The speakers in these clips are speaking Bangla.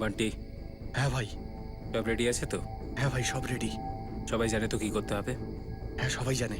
বান্টি, হ্যাঁ ভাই। সব রেডি আছে তো? হ্যাঁ ভাই, সব রেডি। সবাই জানে তো কি করতে হবে? হ্যাঁ, সবাই জানে।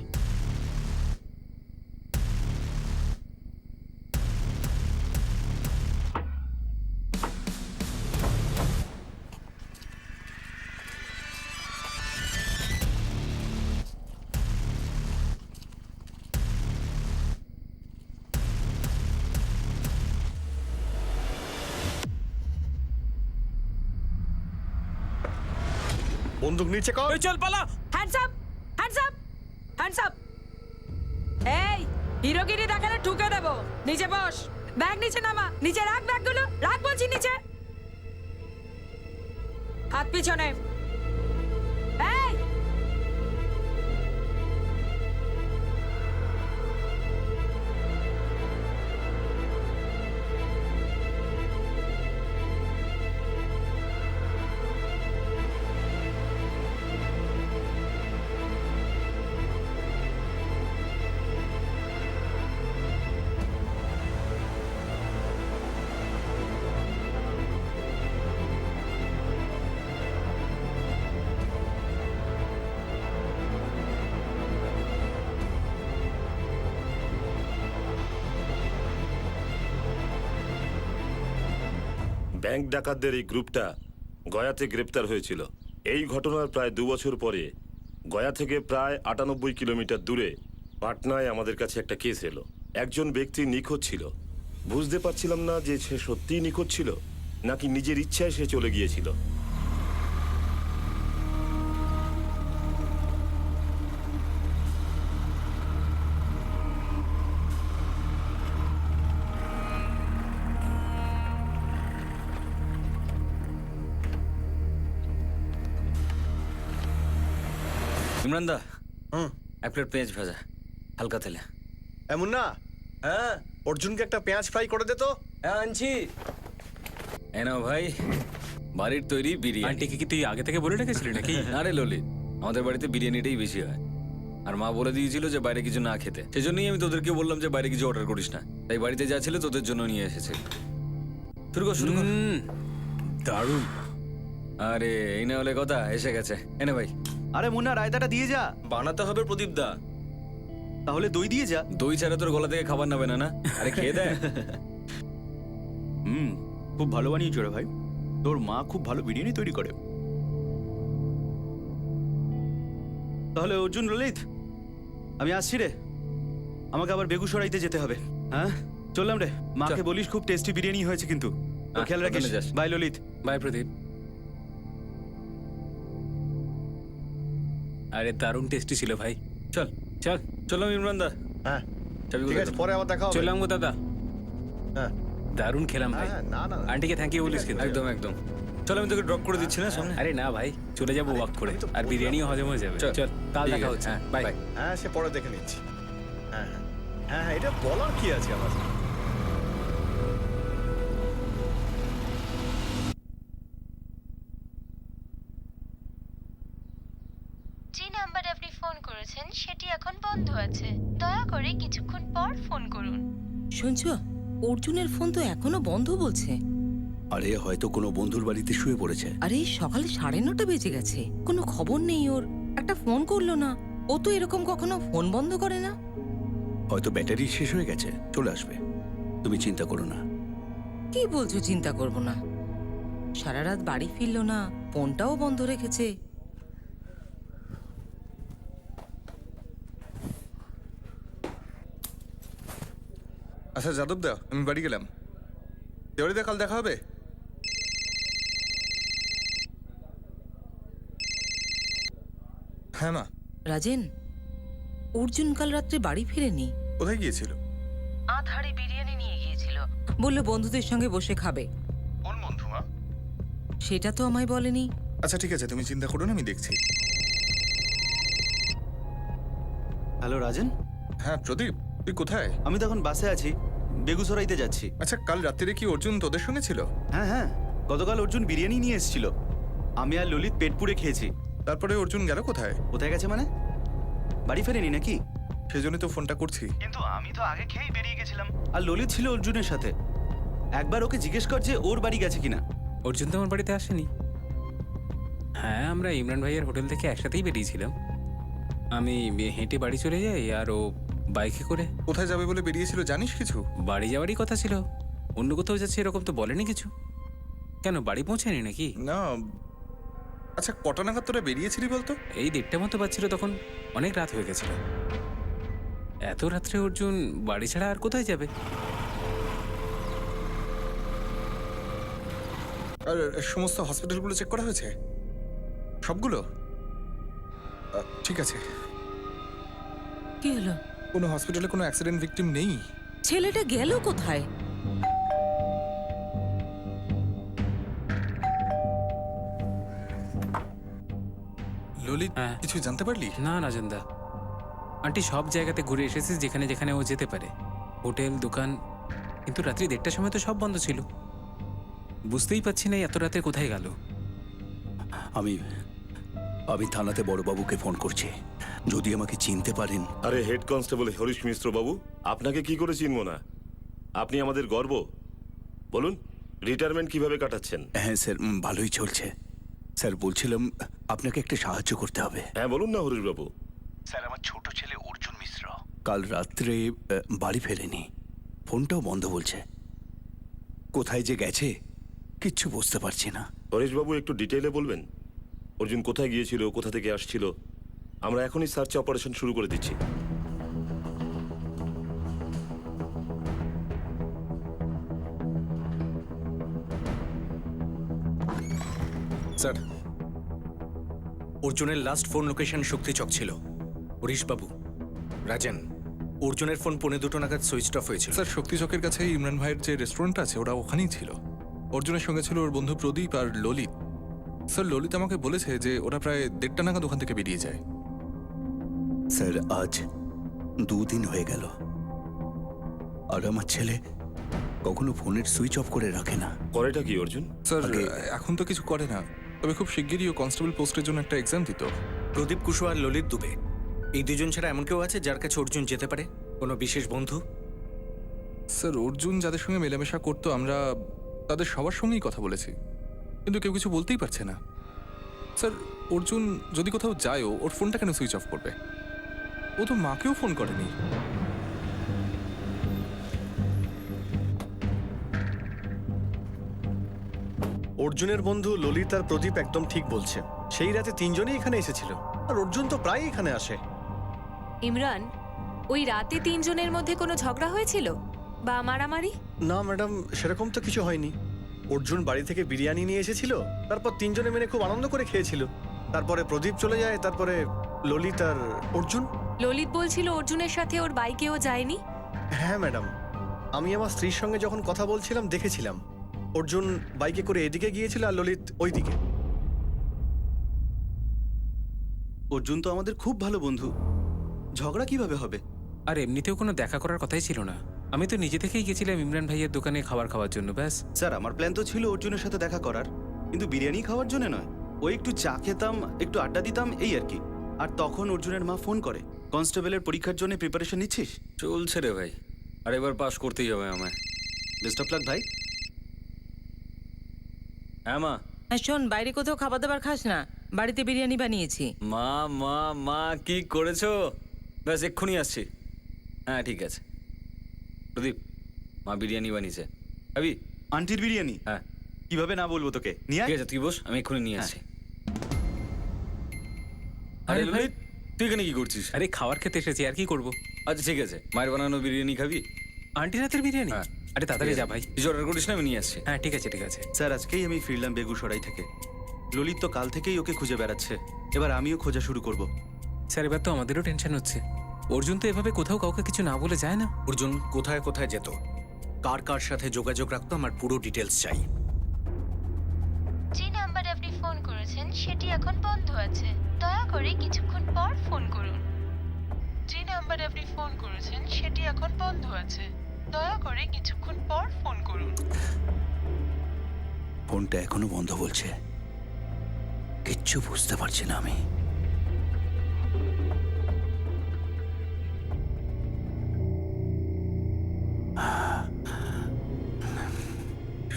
বন্দুক নিচে কর। এই চল পালা। Hands up, hands up, hands up. এই হিরোগিরি দেখালে ঠুকে দেবো। নিচে বস, ব্যাগ নিচে নামা। নিচে রাখ ব্যাগগুলো, রাখ বলছি নিচে। হাত পিছনে। এই ব্যাংক ডাকাতদের এই গ্রুপটা গয়াতে গ্রেপ্তার হয়েছিল। এই ঘটনার প্রায় 2 বছর পরে গয়া থেকে প্রায় 98 কিলোমিটার দূরে পাটনায় আমাদের কাছে একটা কেস এলো। একজন ব্যক্তি নিখোঁজ ছিল। বুঝতে পারছিলাম না যে সে সত্যিই নিখোঁজ ছিল নাকি নিজের ইচ্ছায় সে চলে গিয়েছিল। ইমরান দা, হুম, এক প্লেট পেঁয়াজ ভাজা হালকা তেলে। এমন না? হ্যাঁ অর্জুনকে একটা পেঁয়াজ ফ্রাই করে দে তো। হ্যাঁ আনছি। এ নাও ভাই, বাড়ির তৈরি বিরিয়ানি। আন্টিকে কি তুই আগে থেকে বলে রেখেছিলি নাকি? না রে ললিত, আমাদের বাড়িতে বিরিয়ানিটাই বেশি হয়। আর মা বলে দিয়েছিল যে বাইরে কিছু না খেতে। সেজন্যই আমি তোদেরকে বললাম যে বাইরে কিছু অর্ডার করিস না। তাই বাড়িতে যা ছিল তোদের জন্য নিয়ে এসেছি। শুরু কর, শুরু কর। দারুণ। আরে এই না হলে কথা, এসে গেছে। এনে ভাই। আরে মুন্না, রায়তাটা দিয়ে যা। বানাতে হবে প্রদীপ দা। তাহলে দই দিয়ে যা। দই ছাড়া তোর গলা থেকে খাবার নাবে না। না আরে খেয়ে দেয়। খুব ভালো বানিয়েছো রে ভাই। তোর মা খুব ভালো বিরিয়ানি তৈরি করে। তাহলে অর্জুন, ললিত, আমি আসছি রে। আমাকে আবার বেগুসরাইতে যেতে হবে। হ্যাঁ চললাম রে। মাকে বলিস খুব টেস্টি বিরিয়ানি হয়েছে কিন্তু। তো খেয়াল রাখিস। ওখানে যাস। বাই ললিত। বাই প্রদীপ। আরে দারুণ টেস্টি ছিল ভাই। চল চল। চললাম ইমরান দা। হ্যাঁ চাবিগুলো ঠিক আছে, দাও। পরে আবার দেখা হবে। চললাম গো দাদা। হ্যাঁ দারুণ খেলাম ভাই। হ্যাঁ, না না না। আন্টিকে থ্যাংক ইউ বলিস কিন্তু। একদম একদম। চল আমি তোকে ড্রপ করে দিচ্ছি না সামনে। আরে না ভাই, চলে যাবো ওয়াক করে। আমি তো আর বললাম। বিরিয়ানিও হজম হয়ে যাবে। চল। চল কাল ঠিক দেখা আছে, হচ্ছে। হ্যাঁ, বাই। বাই। হ্যাঁ, সে পরে দেখে নিচ্ছি। হ্যাঁ হ্যাঁ হ্যাঁ হ্যাঁ, এটা বলার কি আছে আমার? যে নাম্বারে আপনি ফোন করেছেন সেটি এখন বন্ধ আছে। দয়া করে কিছুক্ষণ পর ফোন করুন। শুনছো, অর্জুনের ফোন তো এখনো বন্ধ বলছে। আরে হয়তো কোনো বন্ধুর বাড়িতে শুয়ে পড়েছে। আরে সকালে 9:30 বেজে গেছে, কোনো খবর নেই ওর। একটা ফোন করলো না। ও তো এরকম কখনো ফোন বন্ধ করে না। হয়তো ব্যাটারি শেষ হয়ে গেছে, চলে আসবে। তুমি চিন্তা করো না। কি বলছো চিন্তা করব না? সারা রাত বাড়ি ফিরলো না, ফোনটাও বন্ধ রেখেছে। আচ্ছা যাদব দা, আমি বাড়ি গেলাম। দেওয়ারিদা কাল দেখা হবে। হ্যাঁ মা। রাজেন, অর্জুন কাল রাত্রে বাড়ি ফিরেনি। কোথায় গিয়েছিল? আধারে বিরিয়ানি নিয়ে গিয়েছিল, বললো বন্ধুদের সঙ্গে বসে খাবে। কোন বন্ধু মা? সেটা তো আমায় বলেনি। আচ্ছা ঠিক আছে, তুমি চিন্তা করো না, আমি দেখছি। হ্যালো রাজেন। হ্যাঁ প্রদীপ, তুই কোথায়? আমি তো এখন বাসে আছি, বেগুসরাইতে যাচ্ছি। আচ্ছা কাল রাত্রিরে কি অর্জুন তোদের সঙ্গে ছিল? হ্যাঁ হ্যাঁ, গতকাল অর্জুন বিরিয়ানি নিয়ে এসেছিল। আমি আর ললিত পেট পুড়ে খেয়েছি। তারপরে অর্জুন গেল কোথায়? কোথায় গেছে মানে? বাড়ি ফেরেনি নাকি? সেজন্যই তো ফোনটা করছি। কিন্তু আমি তো আগে খেয়েই বেরিয়ে গেছিলাম। আর ললিত ছিল অর্জুনের সাথে। একবার ওকে জিজ্ঞেস কর যে ওর বাড়ি গেছে কিনা। অর্জুন তো আমার বাড়িতে আসেনি। হ্যাঁ, আমরা ইমরান ভাইয়ের হোটেল থেকে একসাথেই বেরিয়েছিলাম। আমি হেঁটে বাড়ি চলে যাই আর ও বাইকে করে। কোথায় যাবে বলে বেরিয়েছিল জানিস কিছু? বাড়ি যাওয়ারই কথা ছিল, অন্য কোথাও যাচ্ছে এরকম তো বলেনি কিছু। কেন, বাড়ি পৌঁছায়নি নাকি? না। আচ্ছা, কটা নাগাদ তোরা বেরিয়েছিলি বলতো? এই 1:30 মতো বাজছিল, তখন অনেক রাত হয়ে গেছিল। এত রাত্রে অর্জুন বাড়ি ছাড়া আর কোথায় যাবে? আর সমস্ত হসপিটালগুলো চেক করা হয়েছে? সবগুলো? ঠিক আছে। কি হলো? কোনো হসপিটালে কোনো অ্যাক্সিডেন্ট ভিকটিম নেই? ছেলেটা গেল কোথায়? ললিত, হ্যাঁ। কিছু জানতে পারলি? না রাজেন্দা, আন্টি সব জায়গাতে ঘুরে এসেছে যেখানে যেখানে ও যেতে পারে, হোটেল, দোকান, কিন্তু রাত্রি 1:30টার সময় তো সব বন্ধ ছিল। বুঝতেই পারছি না এত রাতে কোথায় গেল। আমি থানাতে বড়বাবুকে ফোন করছি, যদি আমাকে চিনতে পারেন। আরে হেড কনস্টেবল হরিশ মিশ্র বাবু, আপনাকে কি করে চিনব না? আপনি আমাদের গর্ব। বলুন, রিটায়ারমেন্ট কিভাবে কাটাচ্ছেন? হ্যাঁ স্যার, ভালোই চলছে। স্যার বলছিলাম আপনাকে একটা সাহায্য করতে হবে। হ্যাঁ বলুন না হরিশ বাবু। স্যার, আমার ছোট ছেলে অর্জুন মিশ্র কাল রাত্রে বাড়ি ফেরেনি, ফোনটাও বন্ধ বলছে। কোথায় যে গেছে কিচ্ছু বুঝতে পারছি না। হরিশ বাবু একটু ডিটেইলে বলবেন, অর্জুন কোথায় গিয়েছিল, কোথা থেকে আসছিল? আমরা এখনই সার্চ অপারেশন শুরু করে দিচ্ছি। স্যার, অর্জুনের লাস্ট ফোন লোকেশন শক্তিচক ছিল। হরিশবাবু, রাজেন, অর্জুনের ফোন 2:45 নাগাদ সুইচ অফ হয়েছিল। স্যার, শক্তিচকের কাছে ইমরান ভাইয়ের যে রেস্টুরেন্ট আছে ওরা ওখানেই ছিল। অর্জুনের সঙ্গে ছিল ওর বন্ধু প্রদীপ আর ললিত। স্যার, ললিত আমাকে বলেছে যে ওরা প্রায় 1:30 নাগাদ ওখান থেকে বেরিয়ে যায়। স্যার, আজ 2 দিন হয়ে গেল আর আমার ছেলে কখনো ফোনের সুইচ অফ করে রাখে না। করেটা কি অর্জুন? স্যার, এখন তো কিছু করে না, তবে খুব শিগগিরই ও কনস্টেবল পোস্টের জন্য একটা এক্সাম দিত। প্রদীপ কুশওয়া আর ললিত দুবে, এই দুজন ছাড়া এমন কেউ আছে যার কাছে অর্জুন যেতে পারে? কোনো বিশেষ বন্ধু? স্যার, অর্জুন যাদের সঙ্গে মেলামেশা করতো আমরা তাদের সবার সঙ্গেই কথা বলেছি, কিন্তু কেউ কিছু বলতেই পারছে না। স্যার, অর্জুন যদি কোথাও যায়ও ওর ফোনটা কেন সুইচ অফ করবে? ও তো মাকেও ফোন করেনি। অর্জুনের বন্ধু ললিত আর প্রদীপ একদম ঠিক বলছে। সেই রাতে 3 জনই এখানে এসেছিল, আর অর্জুন তো প্রায় এখানে আসে। ইমরান, ওই রাতে 3 জনের মধ্যে কোনো ঝগড়া হয়েছিল বা মারামারি? না ম্যাডাম, সেরকম তো কিছু হয়নি। অর্জুন বাড়ি থেকে বিরিয়ানি নিয়ে এসেছিল, তারপর 3 জনে মিলে খুব আনন্দ করে খেয়েছিল। তারপরে প্রদীপ চলে যায়, তারপরে ললিত আর অর্জুন। ললিত বলছিল অর্জুনের সাথে ওর বাইকেও যায়নি। হ্যাঁ ম্যাডাম, আমি আমার স্ত্রীর সঙ্গে যখন কথা বলছিলাম দেখেছিলাম অর্জুন বাইকে করে এদিকে গিয়েছিল আর ললিত ওইদিকে। অর্জুন তো আমাদের খুব ভালো বন্ধু, ঝগড়া কিভাবে হবে? আর এমনিতেও কোনো দেখা করার কথাই ছিল না। আমি তো নিজে থেকেই গেছিলাম ইমরান ভাইয়ের দোকানে খাবার খাওয়ার জন্য, ব্যাস। স্যার, আমার প্ল্যান তো ছিল অর্জুনের সাথে দেখা করার, কিন্তু বিরিয়ানি খাওয়ার জন্য নয়। ওই একটু চা খেতাম, একটু আড্ডা দিতাম, এই আর কি। আর তখন অর্জুনের মা ফোন করে, কনস্টেবলের পরীক্ষার জন্য প্রিপারেশন নিচ্ছিস? চলছে রে ভাই, আর এবার পাস করতেই হবে আমায়। বেস্ট অফ লাক ভাই। হ্যাঁ মা। হ্যাঁ শোন, বাইরে কোথাও খাবার দাবার খাস না, বাড়িতে বিরিয়ানি বানিয়েছি। মা মা মা, কি করেছো? ব্যাস এক্ষুনি আসছি। হ্যাঁ ঠিক আছে। প্রদীপ, মা বিরিয়ানি বানিয়েছে, খাবি? আন্টির বিরিয়ানি? হ্যাঁ। কিভাবে না বলবো তোকে, নিয়ে আয়। ঠিক আছে, তুই বস, আমি এক্ষুনি নিয়ে আসছি। আরে আরে ভাই, ললিত, তুই এখানে কি করছিস? আরে খাবার খেতে এসেছি, আর কি করব? আচ্ছা ঠিক আছে, মায়ের বানানো বিরিয়ানি খাবি? আন্টি রাতের বিরিয়ানি? হ্যাঁ। আরে তাড়াতাড়ি যা ভাই। কিছু অর্ডার করিস না, আমি নিয়ে আসছি। হ্যাঁ ঠিক আছে ঠিক আছে। স্যার, আজকেই আমি ফিরলাম বেগুসরাই থেকে। ললিত তো কাল থেকেই ওকে খুঁজে বেড়াচ্ছে, এবার আমিও খোঁজা শুরু করব। স্যার, এবার তো আমাদেরও টেনশন হচ্ছে। অর্জুন তো এভাবে কোথাও কাউকে কিছু না বলে যায় না। অর্জুন কোথায় কোথায় যেত, কার কার সাথে যোগাযোগ রাখতো, আমার পুরো ডিটেলস চাই। যে নাম্বারে আপনি ফোন করেছেন সেটি এখন বন্ধ আছে, দয়া করে কিছুক্ষণ পর ফোন করুন। যে নাম্বারে আপনি ফোন করেছেন সেটি এখন বন্ধ আছে, দয়া করে কিছুক্ষণ পর ফোন করুন। ফোনটা এখনো বন্ধ বলছে, কিচ্ছু বুঝতে পারছি না আমি।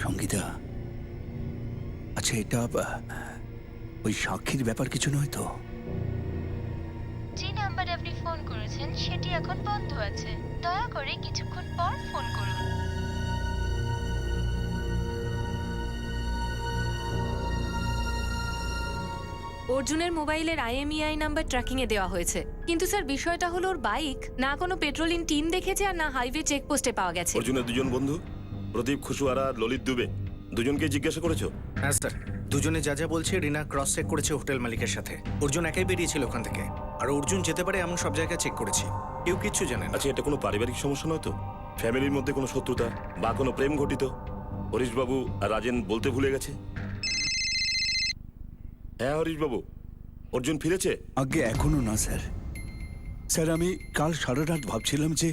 সঙ্গীতা, বলছে এটা ওই সাক্ষীর ব্যাপার কিছু নয় তো? যে নাম্বারে আপনি ফোন করেছেন সেটি এখন বন্ধ আছে, দয়া করে কিছুক্ষণ পর ফোন করুন। অর্জুনের মোবাইলের IMEI নাম্বার ট্র্যাকিংয়ে দেওয়া হয়েছে, কিন্তু স্যার বিষয়টা হলো ওর বাইক না কোনো পেট্রোলিং টিম দেখেছে আর না হাইওয়ে চেকপোস্টে পাওয়া গেছে। অর্জুনের দুজন বন্ধু প্রদীপ খুশুয়ারা আর ললিত দুবে দুজনকে জিজ্ঞাসা করেছো? হ্যাঁ স্যার, দুজনে যা যা বলছে রিনা ক্রস চেক করেছে হোটেল মালিকের সাথে। অর্জুন একাই বেরিয়েছিল ওখান থেকে, আর অর্জুন যেতে পারে এমন সব জায়গায় চেক করেছি, কেউ কিচ্ছু জানে না। আচ্ছা, এটা কোনো পারিবারিক সমস্যা নয় তো? ফ্যামিলির মধ্যে কোনো শত্রুতা বা কোনো প্রেম ঘটিত? হরিশবাবু আর রাজেন বলতে ভুলে গেছে। হ্যাঁ হরিশবাবু, অর্জুন ফিরেছে? আগে এখনো না স্যার। স্যার আমি কাল সারা রাত ভাবছিলাম যে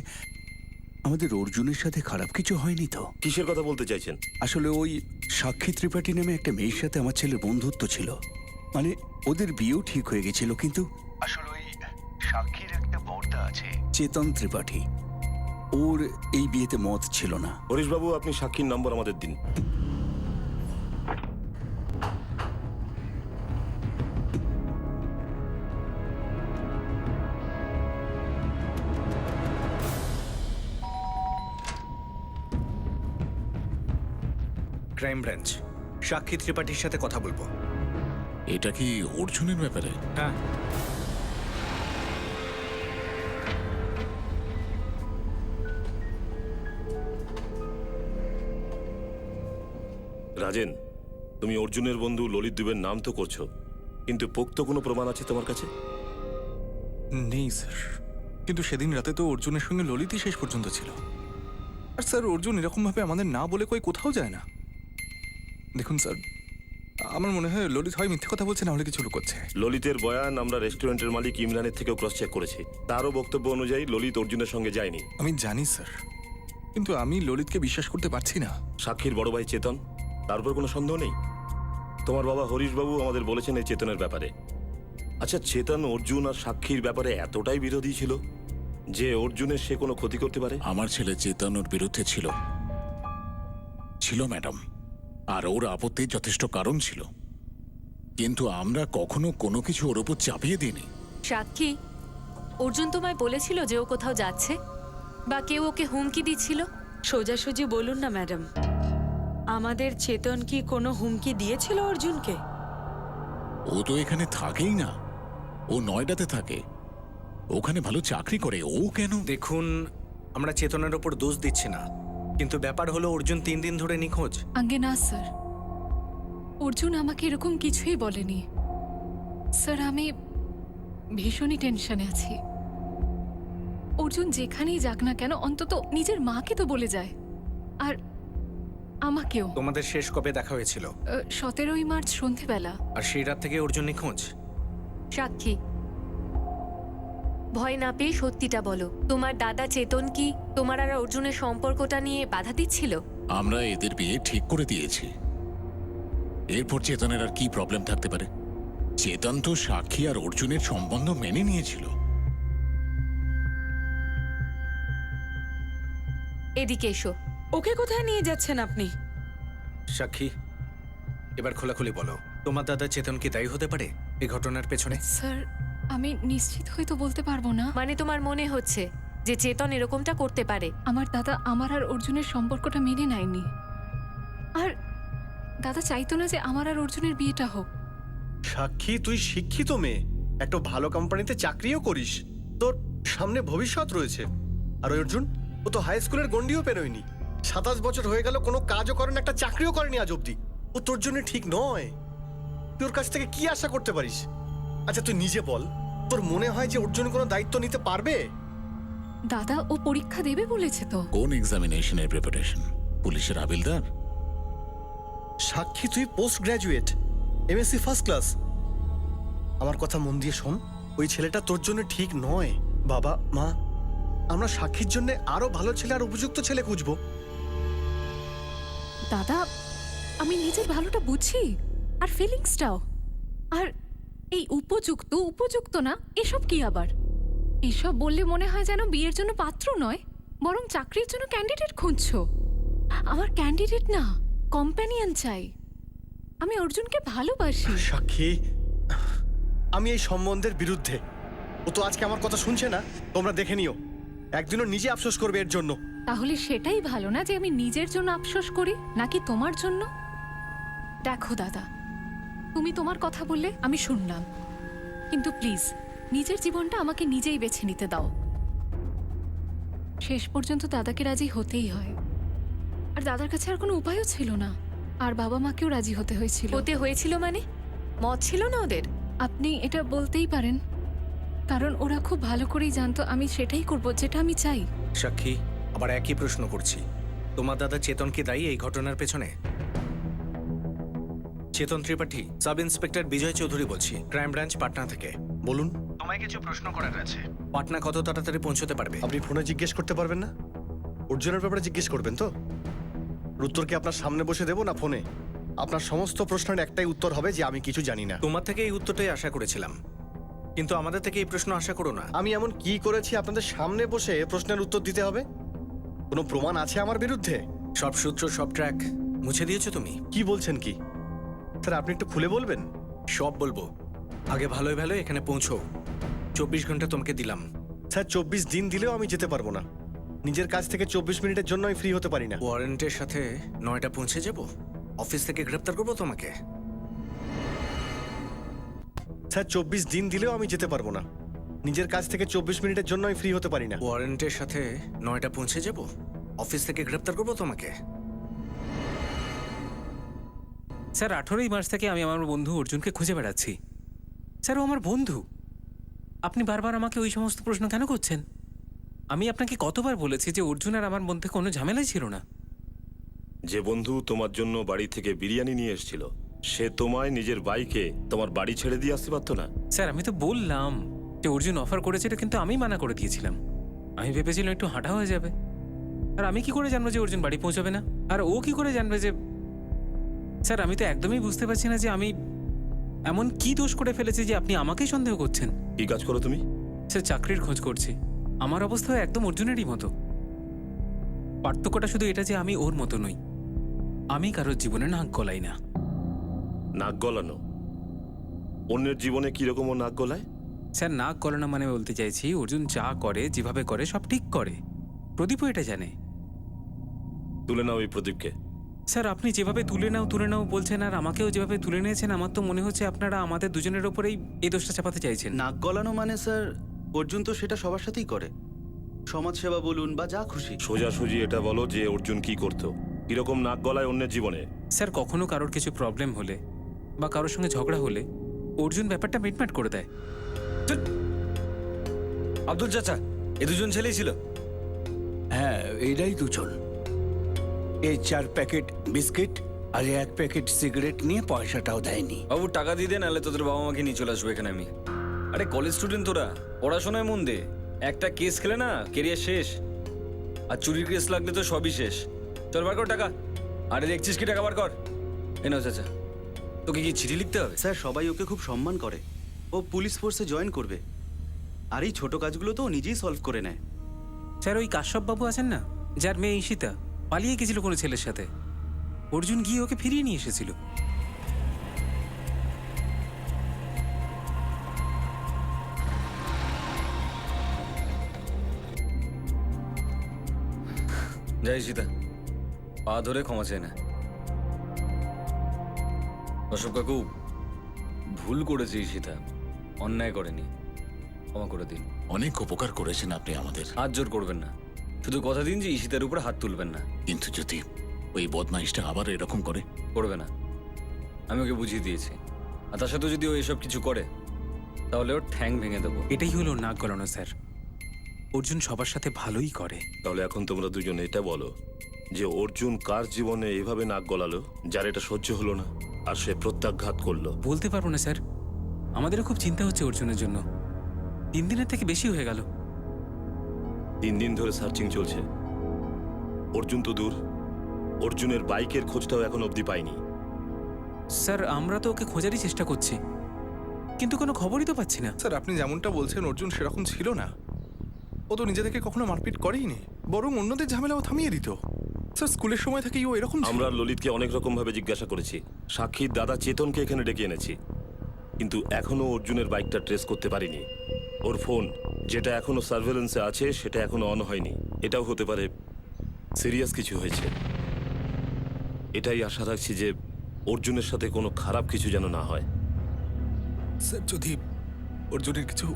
আমাদের অর্জুনের সাথে খারাপ কিছু হয়নি তো। কিসের কথা বলতে চাইছেন? আসলে ওই সাক্ষী ত্রিপাঠী নামে একটা মেয়ের সাথে আমার ছেলের বন্ধুত্ব ছিল, মানে ওদের বিয়েও ঠিক হয়ে গেছিল, কিন্তু আসলে ওই সাক্ষীর একটা বর্দা আছে চেতন ত্রিপাঠী, ওর এই বিয়েতে মত ছিল না। হরিশবাবু, আপনি সাক্ষীর নম্বর আমাদের দিন। ক্রাইম ব্রাঞ্চ, সাক্ষী ত্রিপাঠীর সাথে কথা বলবো। এটা কি অর্জুনের ব্যাপারে? হ্যাঁ। রাজেন, তুমি অর্জুনের বন্ধু ললিত দুবের নাম তো করছো, কিন্তু পোক্ত কোনো প্রমাণ আছে তোমার কাছে? নেই স্যার, কিন্তু সেদিন রাতে তো অর্জুনের সঙ্গে ললিতই শেষ পর্যন্ত ছিল। আর স্যার অর্জুন এরকমভাবে আমাদের না বলে কই কোথাও যায় না। দেখুন স্যার, আমার মনে হয় ললিত হয় মিথ্যে কথা বলছে, না হলে কিছু লুকোচ্ছে। ললিতের বয়ান আমরা রেস্টুরেন্টের মালিক ইমরানের থেকেও ক্রস চেক করেছি, তারও বক্তব্য অনুযায়ী ললিত অর্জুনের সঙ্গে যায়নি। আমি জানি স্যার, কিন্তু আমি ললিতকে বিশ্বাস করতে পারছি না। সাক্ষীর বড় ভাই চেতন, তারপর কোনো সন্দেহ নেই। তোমার বাবা হরিশবাবু আমাদের বলেছেন এই চেতনের ব্যাপারে। আচ্ছা, চেতন অর্জুন আর সাক্ষীর ব্যাপারে এতটাই বিরোধী ছিল যে অর্জুনের সে কোনো ক্ষতি করতে পারে? আমার ছেলে চেতন ওর বিরুদ্ধে ছিল ম্যাডাম, আর ওর আপত্তির যথেষ্ট কারণ ছিল, কিন্তু আমরা কখনো কোনো কিছু ওর উপর চাপিয়ে দিইনি। সাক্ষী, অর্জুন তোমায় বলেছিল যে ও কোথাও যাচ্ছে, বা কেউ ওকে হুমকি দিচ্ছিল? সোজাসুজি বলুন না ম্যাডাম, আমাদের চেতন কি কোনো হুমকি দিয়েছিল অর্জুনকে? ও তো এখানে থাকেই না, ও নয়ডাতে থাকে, ওখানে ভালো চাকরি করে। ও কেন? দেখুন, আমরা চেতনের ওপর দোষ দিচ্ছি না, কিন্তু ব্যাপার হলো অর্জুন 3 দিন ধরে নিখোঁজ। আগে না স্যার, অর্জুন আমাকে এরকম কিছুই বলেনি স্যার। আমি ভীষণই টেনশনে আছি। অর্জুন যেখানেই যাক না কেন অন্তত নিজের মাকে তো বলে যায়, আর আমাকেও। তোমাদের শেষ কবে দেখা হয়েছিল? 17ই মার্চ সন্ধেবেলা। আর সেই রাত থেকে অর্জুন নিখোঁজ। সাক্ষী, ভয় না পেয়ে সত্যিটা বলো, তোমার দাদা চেতন কি তোমার আর অর্জুনের সম্পর্কটা নিয়ে বাধা দিচ্ছিল? আমরা এদের বিয়ে ঠিক করে দিয়েছি, এরপর চেতনের আর কি প্রবলেম থাকতে পারে? চেতন তো সাক্ষী আর অর্জুনের সম্বন্ধ মেনে নিয়েছিল। এদিকে এসো। ওকে কোথায় নিয়ে যাচ্ছেন আপনি? সাক্ষী, এবার খোলাখুলি বলো, তোমার দাদা চেতন কি দায়ী হতে পারে এই ঘটনার পেছনে? স্যার আমি নিশ্চিত হয়তো বলতে পারবো না। মানে তোমার মনে হচ্ছে যে চেতন এরকমটা করতে পারে? আমার দাদা আমার আর অর্জুনের সম্পর্কটা মেনে নেয়নি, আর দাদা চাইতো না যে আমার আর অর্জুনের বিয়েটা হোক। সাক্ষী, তুই শিক্ষিত মেয়ে, একটা ভালো কোম্পানিতে চাকরিও করিস, তোর সামনে ভবিষ্যৎ রয়েছে। আর ওই অর্জুন, ও তো হাই স্কুলের গন্ডিও পেরোয়নি, 27 বছর হয়ে গেল, কোনো কাজও করেন, একটা চাকরিও করেনি আজ অব্দি। ও তোর জন্য ঠিক নয়, তুই ওর কাছ থেকে কি আশা করতে পারিস? আচ্ছা তুই নিজে বল, তোর মনে হয় যে অর্জুন কোনো দায়িত্ব নিতে পারবে? দাদা ও পরীক্ষা দেবে বলেছে তো। কোন এক্সামিনেশনের প্রিপারেশন? পুলিশের হাবিলদার? সাক্ষী, তুই post graduate, MSc first class. আমার কথা মন দিয়ে শোন, ওই ছেলেটা তোর জন্য ঠিক নয়। বাবা মা, আমরা সাক্ষীর জন্য আরো ভালো ছেলে আর উপযুক্ত ছেলে খুঁজবো। দাদা, আমি নিজের ভালোটা বুঝি, আর ফিলিংসটাও। আর এই উপযুক্ত না এসব কি আবার? এসব বললে মনে হয় যেন বিয়ের জন্য পাত্র নয়, বরং চাকরির জন্য ক্যান্ডিডেট খুঁজছো। আমার ক্যান্ডিডেট না, কম্প্যানিয়ন চাই। আমি অর্জুনকে ভালোবাসি। সাক্ষী, আমি এই সম্বন্ধের বিরুদ্ধে। ও তো আজকে আমার কথা শুনছে না। তোমরা দেখে নিও, একদিনও নিজে আফসোস করবে এর জন্য। তাহলে সেটাই ভালো না যে আমি নিজের জন্য আফসোস করি নাকি তোমার জন্য? দেখো দাদা, তুমি তোমার কথা বললে আমি শুনলাম, কিন্তু প্লিজ নিজের জীবনটা আমাকে নিজেই বেছে নিতে দাও। শেষ পর্যন্ত দাদাকে রাজি হতেই হয়, আর দাদার কাছে আর কোনো উপায়ও ছিল না, আর বাবা মাকেও রাজি হতে হয়েছিল। হতে হয়েছিল মানে মত ছিল না ওদের? আপনি এটা বলতেই পারেন, কারণ ওরা খুব ভালো করেই জানতো আমি সেটাই করব যেটা আমি চাই। সাক্ষী, আবার একই প্রশ্ন করছি, তোমার দাদা চেতন কি দায়ী এই ঘটনার পেছনে? চেতন ত্রিপাঠী, সাব ইন্সপেক্টর বিজয় চৌধুরী বলছি, ক্রাইম ব্রাঞ্চ পাটনা থেকে। বলুন। তোমায় কিছু প্রশ্ন করার আছে। পাটনা কত তাড়াতাড়ি পৌঁছতে পারবে? আপনি ফোনে জিজ্ঞেস করতে পারবেন না? অর্জুনের ব্যাপারে জিজ্ঞেস করবেন তো? উত্তর কি আপনার সামনে বসে দেবো না ফোনে? আপনার সমস্ত প্রশ্নের একটাই উত্তর হবে যে আমি কিছু জানি না। তোমার থেকে এই উত্তরটাই আশা করেছিলাম, কিন্তু আমাদের থেকে এই প্রশ্ন আশা করো না। আমি এমন কি করেছি আপনাদের সামনে বসে প্রশ্নের উত্তর দিতে হবে? কোনো প্রমাণ আছে আমার বিরুদ্ধে? সব সূত্র, সব ট্র্যাক মুছে দিয়েছো তুমি? কি বলছেন কি স্যার? আপনি একটু খুলে বলবেন। সব বলবো, আগে ভালোই ভালো এখানে পৌঁছো। 24 ঘন্টা তোমাকে দিলাম। স্যার 24 দিন দিলেও আমি যেতে পারবো না। নিজের কাজ থেকে 24 মিনিটের জন্য আমি ফ্রি হতে পারি না। ওয়ারেন্টের সাথে 9টা পৌঁছে যাব, অফিস থেকে গ্রেপ্তার করবো তোমাকে। স্যার 24 দিন দিলেও আমি যেতে পারবো না। নিজের কাজ থেকে 24 মিনিটের জন্য আমি ফ্রি হতে পারি না। ওয়ারেন্টের সাথে 9টা পৌঁছে যাব, অফিস থেকে গ্রেপ্তার করবো তোমাকে। স্যার 18ই মার্চ থেকে আমি আমার বন্ধু অর্জুনকে খুঁজে বেড়াচ্ছি। স্যার ও আমার বন্ধু, আপনি বারবার আমাকে ওই সমস্ত প্রশ্ন কেন করছেন? আমি আপনাকে কতবার বলেছি যে অর্জুন আর আমার মধ্যে কোনো ঝামেলাই ছিল না। যে বন্ধু তোমার জন্য বাড়ি থেকে বিরিয়ানি নিয়ে এসেছিল, সে তোমায় নিজের বাইকে তোমার বাড়ি ছেড়ে দিয়ে আসতে পারতো না? স্যার আমি তো বললাম যে অর্জুন অফার করেছিল, কিন্তু আমি মানা করে দিয়েছিলাম। আমি ভেবেছিলাম একটু হাঁটা হয়ে যাবে। আর আমি কি করে জানবো যে অর্জুন বাড়ি পৌঁছাবে না? আর ও কি করে জানবে যে... স্যার আমি তো একদমই বুঝতে পারছি না যে আমি এমন কি দোষ করে ফেলেছি যে আপনি আমাকেই সন্দেহ করছেন। কি কাজ করো তুমি? স্যার চাকরির খোঁজ করছি। আমার অবস্থা একদম অর্জুনেরই মতো। পার্থক্যটা শুধু এটা যে আমি ওর মতো নই। আমি কারোর জীবনে নাক গলাই না। নাক গলানো? অন্যের জীবনে কিরকম ও নাক গলায়? স্যার নাক গলানো মানে বলতে চাইছি অর্জুন যা করে, যেভাবে করে সব ঠিক করে। প্রদীপও এটা জানে। তুলে নাও এই প্রদীপকে। স্যার আপনি যেভাবে তুলে নাও বলছেন, আর আমাকেও যেভাবে তুলে নিয়েছেন, আমার তো মনে হচ্ছে আপনারা আমাদের দুজনের ওপরেই এই দোষটা চাপাতে চাইছেন। নাক গলানো মানে স্যার, অর্জুন তো সেটা সবার সাথেই করে, সমাজসেবা বলুন বা যা খুশি। সোজাসুজি এটা বলো যে অর্জুন কি করতো, কিরকম নাক গলায় অন্যের জীবনে? স্যার কখনো কারোর কিছু প্রবলেম হলে বা কারোর সঙ্গে ঝগড়া হলে অর্জুন ব্যাপারটা মিটমাট করে দেয়। আব্দুল চাচা, এ দুজন ছেলেই ছিল? হ্যাঁ, এরাই দুজন। এই 4 প্যাকেট বিস্কিট আর 1 প্যাকেট সিগারেট নিয়ে পয়সাটাও দেয়নি। বাবু টাকা দিয়ে দে, নাহলে তোদের বাবা মাকে নিয়ে চলে আসবো এখানে আমি। আরে কলেজ স্টুডেন্ট তোরা, পড়াশোনায় মন দে। একটা কেস খেলে না কেরিয়ার শেষ, আর চুরির কেস লাগলে তো সবই শেষ। চল বার কর টাকা। আরে দেখছিস কি, টাকা বার কর। এ নাও চাচা, তোকে কি চিঠি লিখতে হবে? স্যার সবাই ওকে খুব সম্মান করে, ও পুলিশ ফোর্সে জয়েন করবে, আর এই ছোট কাজগুলো তো ও নিজেই সলভ করে নেয়। স্যার ওই কাশ্যপ বাবু আছেন না, যার মেয়ে ঈশিতা পালিয়ে গেছিল কোনো ছেলের সাথে, অর্জুন গিয়ে ওকে ফিরিয়ে নিয়ে এসেছিল। যাই সীতা, পা ধরে ক্ষমা চেয়ে না। অশোক কাকু, ভুল করেছি সীতা, অন্যায় করেনি, ক্ষমা করে দিন। অনেক উপকার করেছেন আপনি আমাদের। হাত জোর করবেন না, শুধু কথা দিন যে ঈশিতার উপর হাত তুলবেন না। কিন্তু যদি ওই বদমাইশটা আবার এরকম করে? করবে না, আমি ওকে বুঝিয়ে দিয়েছি। আর তার সাথে যদি ও এসব কিছু করে তাহলে ওর ঠ্যাং ভেঙে দেবো। এটাই হলো নাক গলানো স্যার। অর্জুন সবার সাথে ভালোই করে। তাহলে এখন তোমরা দুজন এটা বলো যে অর্জুন কার জীবনে এভাবে নাক গলালো যার এটা সহ্য হলো না, আর সে প্রত্যাঘাত করলো? বলতে পারবো না স্যার, আমাদেরও খুব চিন্তা হচ্ছে অর্জুনের জন্য। 3 দিনের থেকে বেশি হয়ে গেল। 3 দিন ধরে সার্চিং চলছে। অর্জুন তো দূর, অর্জুনের বাইকের খোঁজটাও এখন অবধি পাইনি। স্যার আমরা তো ওকে খোঁজারই চেষ্টা করছি, কিন্তু কোনো খবরই তো পাচ্ছি না। স্যার আপনি যেমনটা বলছেন অর্জুন সেরকম ছিল না। ও তো নিজে থেকে কখনো মারপিট করেই নি, বরং অন্যদের ঝামেলাও থামিয়ে দিত। স্যার স্কুলের সময় থেকেই ও এরকম ছিল? আমরা ললিতকে অনেক রকম ভাবে জিজ্ঞাসা করেছি, সাক্ষীর দাদা চেতনকে এখানে ডেকে এনেছি, কিন্তু এখনো অর্জুনের বাইকটা ট্রেস করতে পারিনি। ওর ফোন যেটা এখনো সার্ভেলেন্সে আছে সেটা এখনো অন হয়নি। এটাও হতে পারে সিরিয়াস কিছু হয়েছে। এটাই আশা রাখছি যে অর্জুনের সাথে কোনো খারাপ কিছু যেন না হয়। স্যার যদি অর্জুনের কিছু,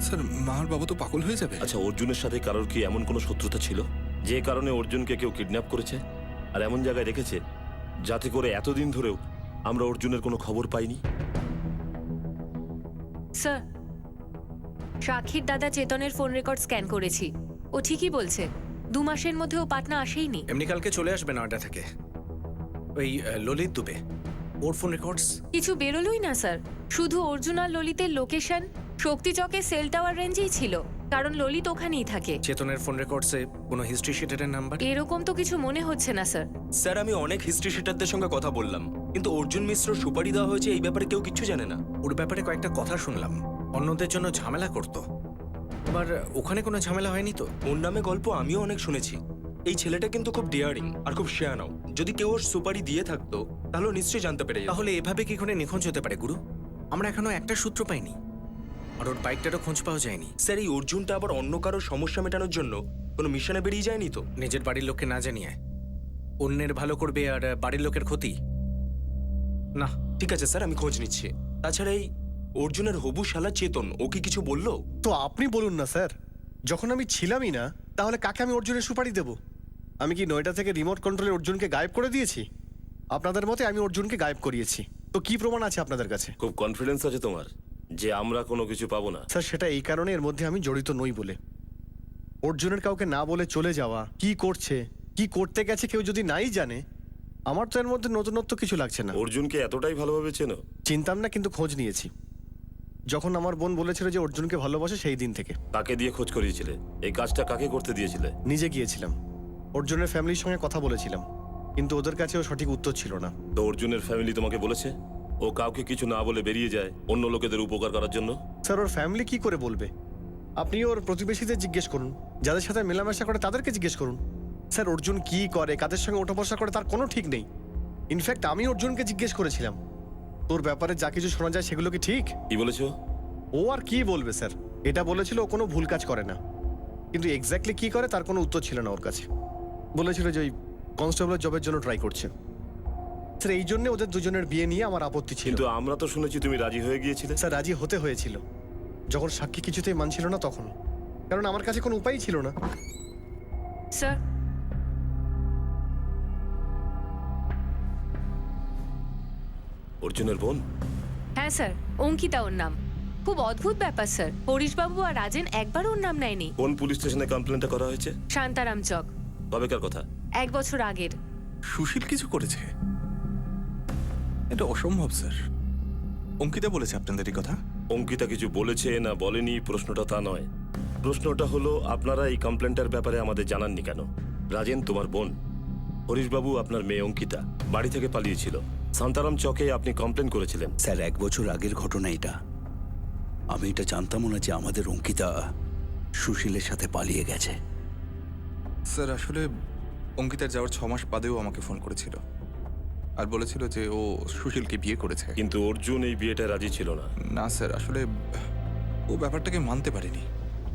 স্যার মার বাবা তো পাগল হয়ে যাবে। আচ্ছা, অর্জুনের সাথে কারোর কি এমন কোনো শত্রুতা ছিল যে কারণে অর্জুনকে কেউ কিডন্যাপ করেছে আর এমন জায়গায় রেখেছে যাতে করে এতদিন ধরেও আমরা অর্জুনের কোনো খবর পাইনি? স্যার, সাক্ষীর দাদা চেতনের ফোন রেকর্ড স্ক্যান করেছি। ও ঠিকই বলছে, 2 মাসের মধ্যে ও পাটনা আসেইনি। এমনি কালকে চলে আসবে নয়ডা থেকে ওই ললিত দুবে। ওর ফোন রেকর্ডস কিছু বেরোলোই না স্যার। শুধু অর্জুন আর ললিতের লোকেশন শক্তিচকে সেল টাওয়ার রেঞ্জেই ছিল, কারণ ললিত ওখানেই থাকে। চেতনের ফোন রেকর্ডসে কোনো হিস্ট্রি শিটের নাম্বার? এরকম তো কিছু মনে হচ্ছে না স্যার। স্যার, আমি অনেক হিস্ট্রি শিটারদের সঙ্গে কথা বললাম, কিন্তু অর্জুন মিশ্র সুপারি দেওয়া হয়েছে এই ব্যাপারে কেউ কিছু জানে না। ওর ব্যাপারে কয়েকটা কথা শুনলাম, অন্যদের জন্য ঝামেলা করতো। এবার ওখানে কোনো ঝামেলা হয়নি তো? ওর নামে গল্প আমিও অনেক শুনেছি। এই ছেলেটা কিন্তু খুব ডিয়ারিং আর খুব শেয়ানাও। যদি কেউ ওর সুপারি দিয়ে থাকতো তাহলে ও নিশ্চয়ই জানতে পেরে যেত। তাহলে এভাবে কি করে নিখোঁজ হতে পারে গুরু? আমরা এখনো একটা সূত্র পাইনি, আর ওর বাইকটারও খোঁজ পাওয়া যায়নি। স্যার, এই অর্জুনটা আবার অন্য কারোর সমস্যা মেটানোর জন্য কোনো মিশনে বেরিয়ে যায়নি তো? নিজের বাড়ির লোককে না জানিয়ে অন্যের ভালো করবে আর বাড়ির লোকের ক্ষতি? না, ঠিক আছে স্যার, আমি খোঁজ নিচ্ছি। তাছাড়া এই অর্জুনের হবু শালা চেতন, ও কি কিছু বললো? তো আপনি বলুন না স্যার, যখন আমি ছিলামই না তাহলে কাকে আমি অর্জুনের সুপারি দেব? আমি কি নয়ডা থেকে রিমোট কন্ট্রোলে অর্জুনকে গায়েব করে দিয়েছি? আপনাদের মতে আমি অর্জুনকে গায়েব করিয়েছি, তো কি প্রমাণ আছে আপনাদের কাছে? খুব কনফিডেন্স আছে তোমার যে আমরা কোনো কিছু পাবো না? স্যার সেটা এই কারণে এর মধ্যে আমি জড়িত নই বলে। অর্জুনের কাউকে না বলে চলে যাওয়া, কি করছে কি করতে গেছে কেউ যদি নাই জানে, আমার তো এর মধ্যে নতুনত্ব কিছু লাগছে না। অর্জুনকে এতটাই ভালোভাবে চেনো? চিনতাম না, কিন্তু খোঁজ নিয়েছি। যখন আমার বোন বলেছিল যে অর্জুনকে ভালোবাসে সেই দিন থেকে। কাকে দিয়ে খোঁজ করিয়েছিলে? এই কাজটা কাকে করতে দিয়েছিলে? নিজে গিয়েছিলাম, অর্জুনের ফ্যামিলির সঙ্গে কথা বলেছিলাম, কিন্তু ওদের কাছেও সঠিক উত্তর ছিল না। তো অর্জুনের ফ্যামিলি তোমাকে বলেছে ও কাউকে কিছু না বলে বেরিয়ে যায় অন্য লোকেদের উপকার করার জন্য? স্যার ওর ফ্যামিলি কি করে বলবে? আপনি ওর প্রতিবেশীদের জিজ্ঞেস করুন, যাদের সাথে মেলামেশা করে তাদেরকে জিজ্ঞেস করুন। স্যার অর্জুন কি করে, কাদের সঙ্গে ওঠা বসা করে তার কোনো ঠিক নেই। ইনফ্যাক্ট আমি অর্জুনকে জিজ্ঞেস করেছিলাম, তোর ব্যাপারে যা কিছু শোনা যায় সেগুলো কি ঠিক? কি বলেছো? ও আর কি বলবে স্যার, এটা বলেছিল ও কোনো ভুল কাজ করে না, কিন্তু এক্স্যাক্টলি কি করে তার কোনো উত্তর ছিল না ওর কাছে। বলেছিল যে ওই কনস্টেবলের জবের জন্য ট্রাই করছে। স্যার এই জন্য ওদের দুজনের বিয়ে নিয়ে আমার আপত্তি ছিল। কিন্তু আমরা তো শুনেছি তুমি রাজি হয়ে গিয়েছিলে। স্যার রাজি হতে হয়েছিল যখন সাক্ষী কিছুতেই মানছিল না তখন, কারণ আমার কাছে কোনো উপায় ছিল না। স্যার, অর্জুনের বোন? হ্যাঁ স্যার, অঙ্কিতা ওর নাম। খুব অদ্ভুত ব্যাপার স্যার, হরিশবাবু আর রাজেন একবারও ওর নাম নেয়নি। কোন পুলিশ স্টেশনে কমপ্লেনটা করা হয়েছে? শান্তারাম চক। কবেকার কথা? 1 বছর আগের। সুশীল কিছু করেছে? এটা অসম্ভব স্যার। অঙ্কিতা বলেছে আপনাদের এই কথা? অঙ্কিতা কিছু বলেছে না বলেনি প্রশ্নটা তা নয়। প্রশ্নটা হলো আপনারা এই কমপ্লেনটার ব্যাপারে আমাদের জানাননি কেন? রাজেন তোমার বোন, হরিশবাবু আপনার মেয়ে অঙ্কিতা বাড়ি থেকে পালিয়েছিল। শান্তারাম চকে আপনি কমপ্লেন করেছিলেন। স্যার 1 বছর আগের ঘটনা এটা। আমি এটা জানতামও না যে আমাদের অঙ্কিতা সুশীলের সাথে পালিয়ে গেছে। স্যার আসলে অঙ্কিতার যাওয়ার 6 মাস বাদেও আমাকে ফোন করেছিল আর বলেছিল যে ও সুশীলকে বিয়ে করেছে। কিন্তু অর্জুন এই বিয়েটা রাজি ছিল না। না স্যার, আসলে ও ব্যাপারটাকে মানতে পারেনি।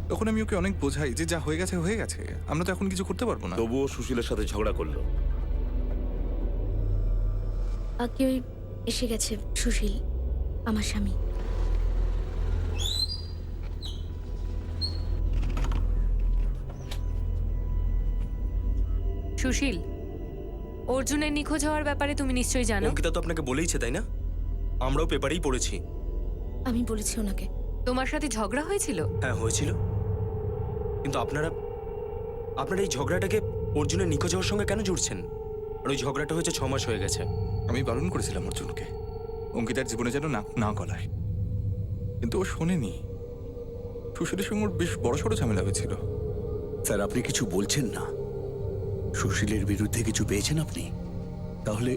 তখন আমি ওকে অনেক বোঝাই যে যা হয়ে গেছে হয়ে গেছে, আমরা তো এখন কিছু করতে পারবো না। তবুও সুশীলের সাথে ঝগড়া করলো। আগে ওই এসে গেছে সুশীল, আমার স্বামী। সুশীল, অর্জুনের নিখোঁজ হওয়ার ব্যাপারে তুমি নিশ্চয়ই জানো। অঙ্কিতা তো আপনাকে বলেইছে, তাই না? আমরাও পেপারেই পড়েছি। আমি বলেছি ওনাকে। তোমার সাথে ঝগড়া হয়েছিল? হ্যাঁ হয়েছিল, কিন্তু আপনারা এই ঝগড়াটাকে অর্জুনের নিখোঁজ হওয়ার সঙ্গে কেন জুড়ছেন? আর ওই ঝগড়াটা হয়েছে 6 মাস হয়ে গেছে। আমি বারণ করেছিলাম অর্জুনকে অঙ্কিতার জীবনে যেন নাক না গলায়, কিন্তু ও শোনেনি। সুশীলের সঙ্গে ওর বেশ বড়সড় ঝামেলা হয়েছিল। স্যার আপনি কিছু বলছেন না? সুশীলের বিরুদ্ধে কিছু পেয়েছেন আপনি? তাহলে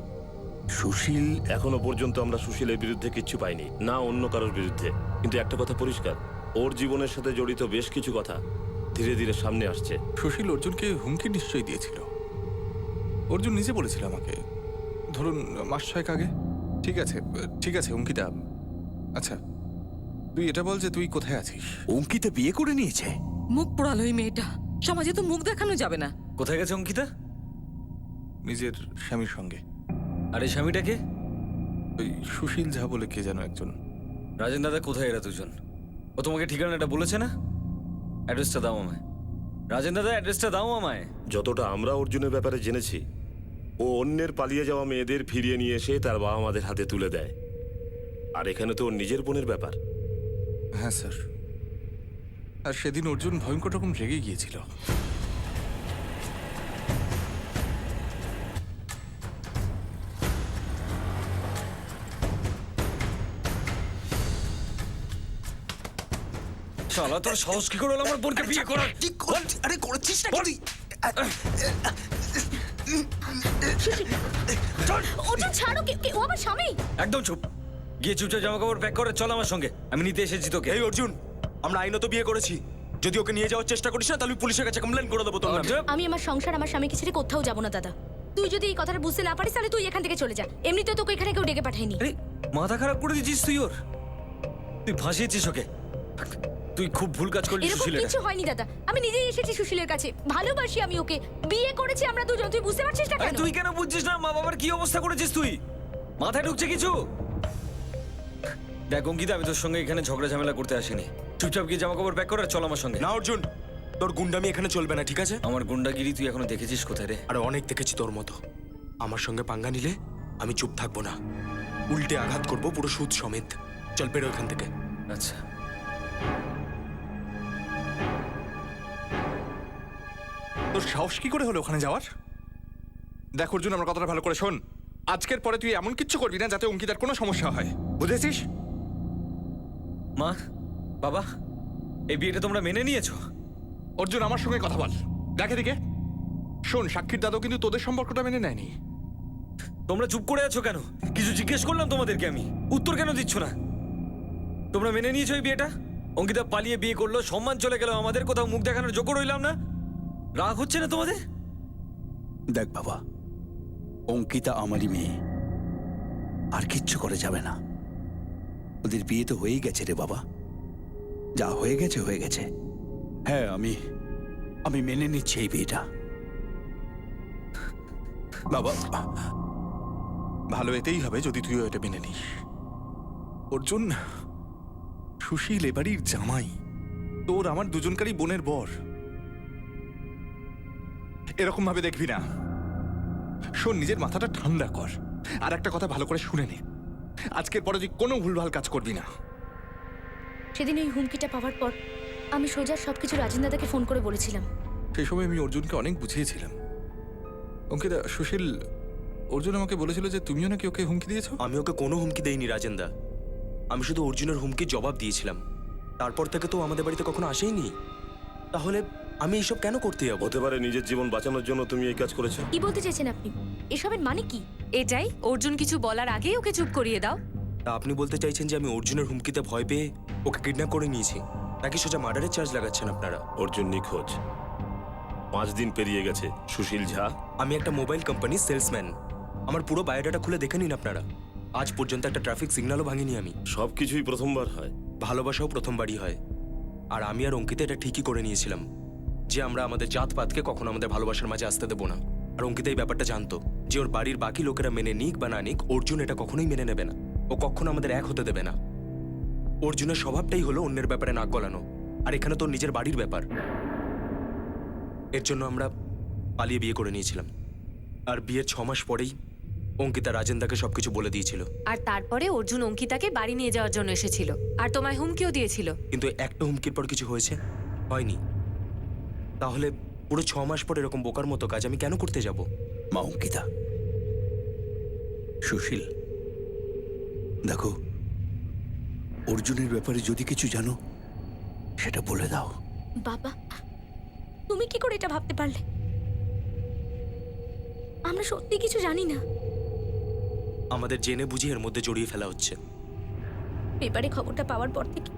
সুশীল... এখনো পর্যন্ত আমরা সুশীলের বিরুদ্ধে কিচ্ছু পাইনি, না অন্য কারোর বিরুদ্ধে। কিন্তু একটা কথা পরিষ্কার, ওর জীবনের সাথে জড়িত বেশ কিছু কথা ধীরে ধীরে সামনে আসছে। সুশীল অর্জুনকে হুমকি নিশ্চয়ই দিয়েছিল। অর্জুন নিজে বলেছিল আমাকে, ধরুন মাস 6 আগে। ঠিক আছে, ঠিক আছে অঙ্কিতা। আচ্ছা তুই এটা বল যে তুই কোথায় আছিস? অঙ্কিতা বিয়ে করে নিয়েছে? মুখ পোড়ালো এই মেয়েটা, সমাজে তো মুখ দেখানো যাবে না। কোথায় গেছে অঙ্কিতা? নিজের স্বামীর সঙ্গে। আর এই স্বামীটাকে? ওই সুশীল ঝা বলে কে যেন একজন। রাজেন দাদা কোথায় এরা দুজন? ও তোমাকে ঠিকানাটা বলেছে না? অ্যাড্রেসটা দাও আমায়। রাজেন দাদা অ্যাড্রেসটা দাও আমায়। যতটা আমরা অর্জুনের ব্যাপারে জেনেছি, ও অন্যের পালিয়ে যাওয়া মেয়েদের ফিরিয়ে নিয়ে এসে তার বাবা মাদের হাতে তুলে দেয়। আর এখানে তো ওর নিজের বোনের ব্যাপার। হ্যাঁ স্যার, আর সেদিন অর্জুন ভয়ঙ্কর রকম রেগে গিয়েছিল। শালা তোর সাহস কি করে হলো আমার বোনকে বিয়ে করার? আরে করেছিস না তুই? অর্জুন ছাড়ো, ও আমার স্বামী। একদম চুপ। গিয়ে চুপচাপ জামা কাপড় প্যাক করে চল আমার সঙ্গে, আমি নিতে এসেছি তোকে। এই অর্জুন, আমরা আইনত বিয়ে করেছি। যদি ওকে নিয়ে যাওয়ার চেষ্টা করিস না তাহলে পুলিশের কাছে কমপ্লেন করে দেবো তোর নামে। আমি আমার সংসার, আমার স্বামীকে ছেড়ে কোথাও যাবো না দাদা। তুই যদি এই কথাটা বুঝতে না পারিস তাহলে তুই এখান থেকে চলে যা। এমনিতেও তোকে এখানে কেউ ডেকে পাঠায়নি। আরে মাথা খারাপ করে দিয়েছিস তুই ওর? তুই ফাঁসিয়েছিস ওকে। তুই খুব ভুল কাজ করলি এরকম সুশীলের। কিছু হয়নি দাদা, আমি নিজেই এসেছি সুশীলের কাছে। ভালোবাসি আমি ওকে, বিয়ে করেছি আমরা দুজন। তুই বুঝতে পারছিস না আরে কেন? তুই কেন বুঝছিস না মা বাবার কি অবস্থা করেছিস তুই? মাথায় ঢুকছে কিছু? দেখ অঙ্কিতা, আমি তোর সঙ্গে এখানে ঝগড়া ঝামেলা করতে আসিনি। চুপচাপ গিয়ে জামা কাপড় প্যাক করে চল আমার সঙ্গে। না অর্জুন, তোর গুন্ডামি এখানে চলবে না, ঠিক আছে? আমার গুন্ডাগিরি তুই এখনো দেখেছিস কোথায় রে? আরে অনেক দেখেছি তোর মতো। আমার সঙ্গে পাঙ্গা নিলে আমি চুপ থাকবো না, উল্টে আঘাত করবো পুরো সুদ সমেত। চল বেরো এখান থেকে। আচ্ছা তোর সাহস কি করে হলো ওখানে যাওয়ার? দেখ অর্জুন, আমার কথাটা ভালো করে শোন। আজকের পরে তুই এমন কিচ্ছু করবি না যাতে অঙ্কিতার কোনো সমস্যা হয়, বুঝেছিস? মা, বাবা, এই বিয়েটা তোমরা মেনে নিয়েছো? অর্জুন আমার সঙ্গে কথা বল। দেখ এদিকে শোন, সাক্ষীর দাদু কিন্তু তোদের সম্পর্কটা মেনে নেয়নি। তোমরা চুপ করে আছো কেন? কিছু জিজ্ঞেস করলাম তোমাদেরকে আমি, উত্তর কেন দিচ্ছ না? তোমরা মেনে নিয়েছো এই বিয়েটা? অঙ্কিতা পালিয়ে বিয়ে করলো, সম্মান চলে গেল আমাদের, কোথাও মুখ দেখানোর যোগ্য রইলাম না। রাগ হচ্ছে না তোমাদের? দেখ বাবা, অঙ্কিতা আমারই মেয়ে, আর কিচ্ছু করে যাবে না। ওদের বিয়ে তো হয়েই গেছে রে বাবা, যা হয়ে গেছে হয়ে গেছে। হ্যাঁ, আমি মেনে নিচ্ছি এই বিয়েটা। বাবা ভালো এতেই হবে যদি তুইও এটা মেনে নিস। অর্জুন, সুশীল এবাড়ির জামাই, তোর আমার দুজনকারই বোনের বর। এরকম ভাবে দেখবি না। শোন, নিজের মাথাটা ঠান্ডা কর, আর একটা কথা ভালো করে শুনে নে। আজকের পরে তুই কোনো ভুলভাল কাজ করবি না। সেদিন ওই হুমকিটা পাওয়ার পর আমি সোজা সবকিছু রাজেন দাদাকে ফোন করে বলেছিলাম। সেই সময় আমি অর্জুনকে অনেক বুঝিয়েছিলাম। অঙ্কিতা, সুশীল, অর্জুন আমাকে বলেছিল যে তুমিও নাকি ওকে হুমকি দিয়েছো। আমি ওকে কোনো হুমকি দেইনি রাজেন দা, আমি শুধু অর্জুনের হুমকির জবাব দিয়েছিলাম। তারপর থেকে তো আমাদের বাড়িতে কখনো আসেইনি। তাহলে আমি এইসব কেন করতে যাবো? হতে পারে নিজের জীবন বাঁচানোর জন্য তুমি এই কাজ করেছো। কি বলতে চাইছেন আপনি? এসবের মানে কি? এটাই, অর্জুন কিছু বলার আগেই ওকে চুপ করিয়ে দাও। তা আপনি বলতে চাইছেন যে আমি অর্জুনের হুমকিতে ভয় পেয়ে ওকে কিডন্যাপ করে নিয়েছি, নাকি সোজা মার্ডারের চার্জ লাগাচ্ছেন আপনারা? অর্জুন নিখোঁজ 5 দিন পেরিয়ে গেছে। সুশীল ঝা। আমি একটা মোবাইল কোম্পানির সেলসম্যান। আমার পুরো বায়োডাটা খুলে দেখে নিন আপনারা। আজ পর্যন্ত একটা ট্রাফিক সিগন্যালও ভাঙিনি আমি। সবকিছুই প্রথমবার হয়। ভালোবাসাও প্রথমবারই হয়। আর আমি আর অঙ্কিতা এটা ঠিকই করে নিয়েছিলাম যে আমরা আমাদের জাতপাতকে কখনো আমাদের ভালোবাসার মাঝে আসতে দেবো না। আর অঙ্কিতা এই ব্যাপারটা জানতো যে ওর বাড়ির বাকি লোকেরা মেনে নিক বা না নিক, অর্জুন এটা কখনোই মেনে নেবে না। ও কখনো আমাদের এক হতে দেবে না। অর্জুনের স্বভাবটাই হলো অন্যের ব্যাপারে নাক গলানো, আর এখানে তোর নিজের বাড়ির ব্যাপার। এর জন্য আমরা পালিয়ে বিয়ে করে নিয়েছিলাম। আর বিয়ের 6 মাস পরেই অঙ্কিতা রাজেন্দাকে সবকিছু বলে দিয়েছিল। আর তারপরে অর্জুন অঙ্কিতাকে বাড়ি নিয়ে যাওয়ার জন্য এসেছিল, আর তোমায় হুমকিও দিয়েছিল। কিন্তু একটা হুমকির পর কিছু হয়েছে? হয়নি। তাহলে পুরো 6 মাস পর এরকম বোকার মতো কাজ আমি কেন করতে যাব? মা অঙ্কিতা, সুশীল, দেখো, অর্জুনের ব্যাপারে যদি কিছু জানো সেটা বলে দাও। বাবা, তুমি কি করে এটা ভাবতে পারলে? আমরা সত্যি কিছু জানি না। আমাদের জেনে বুঝে এর মধ্যে জড়িয়ে ফেলা হচ্ছে। পেপারে খবরটা পাওয়ার পর থেকে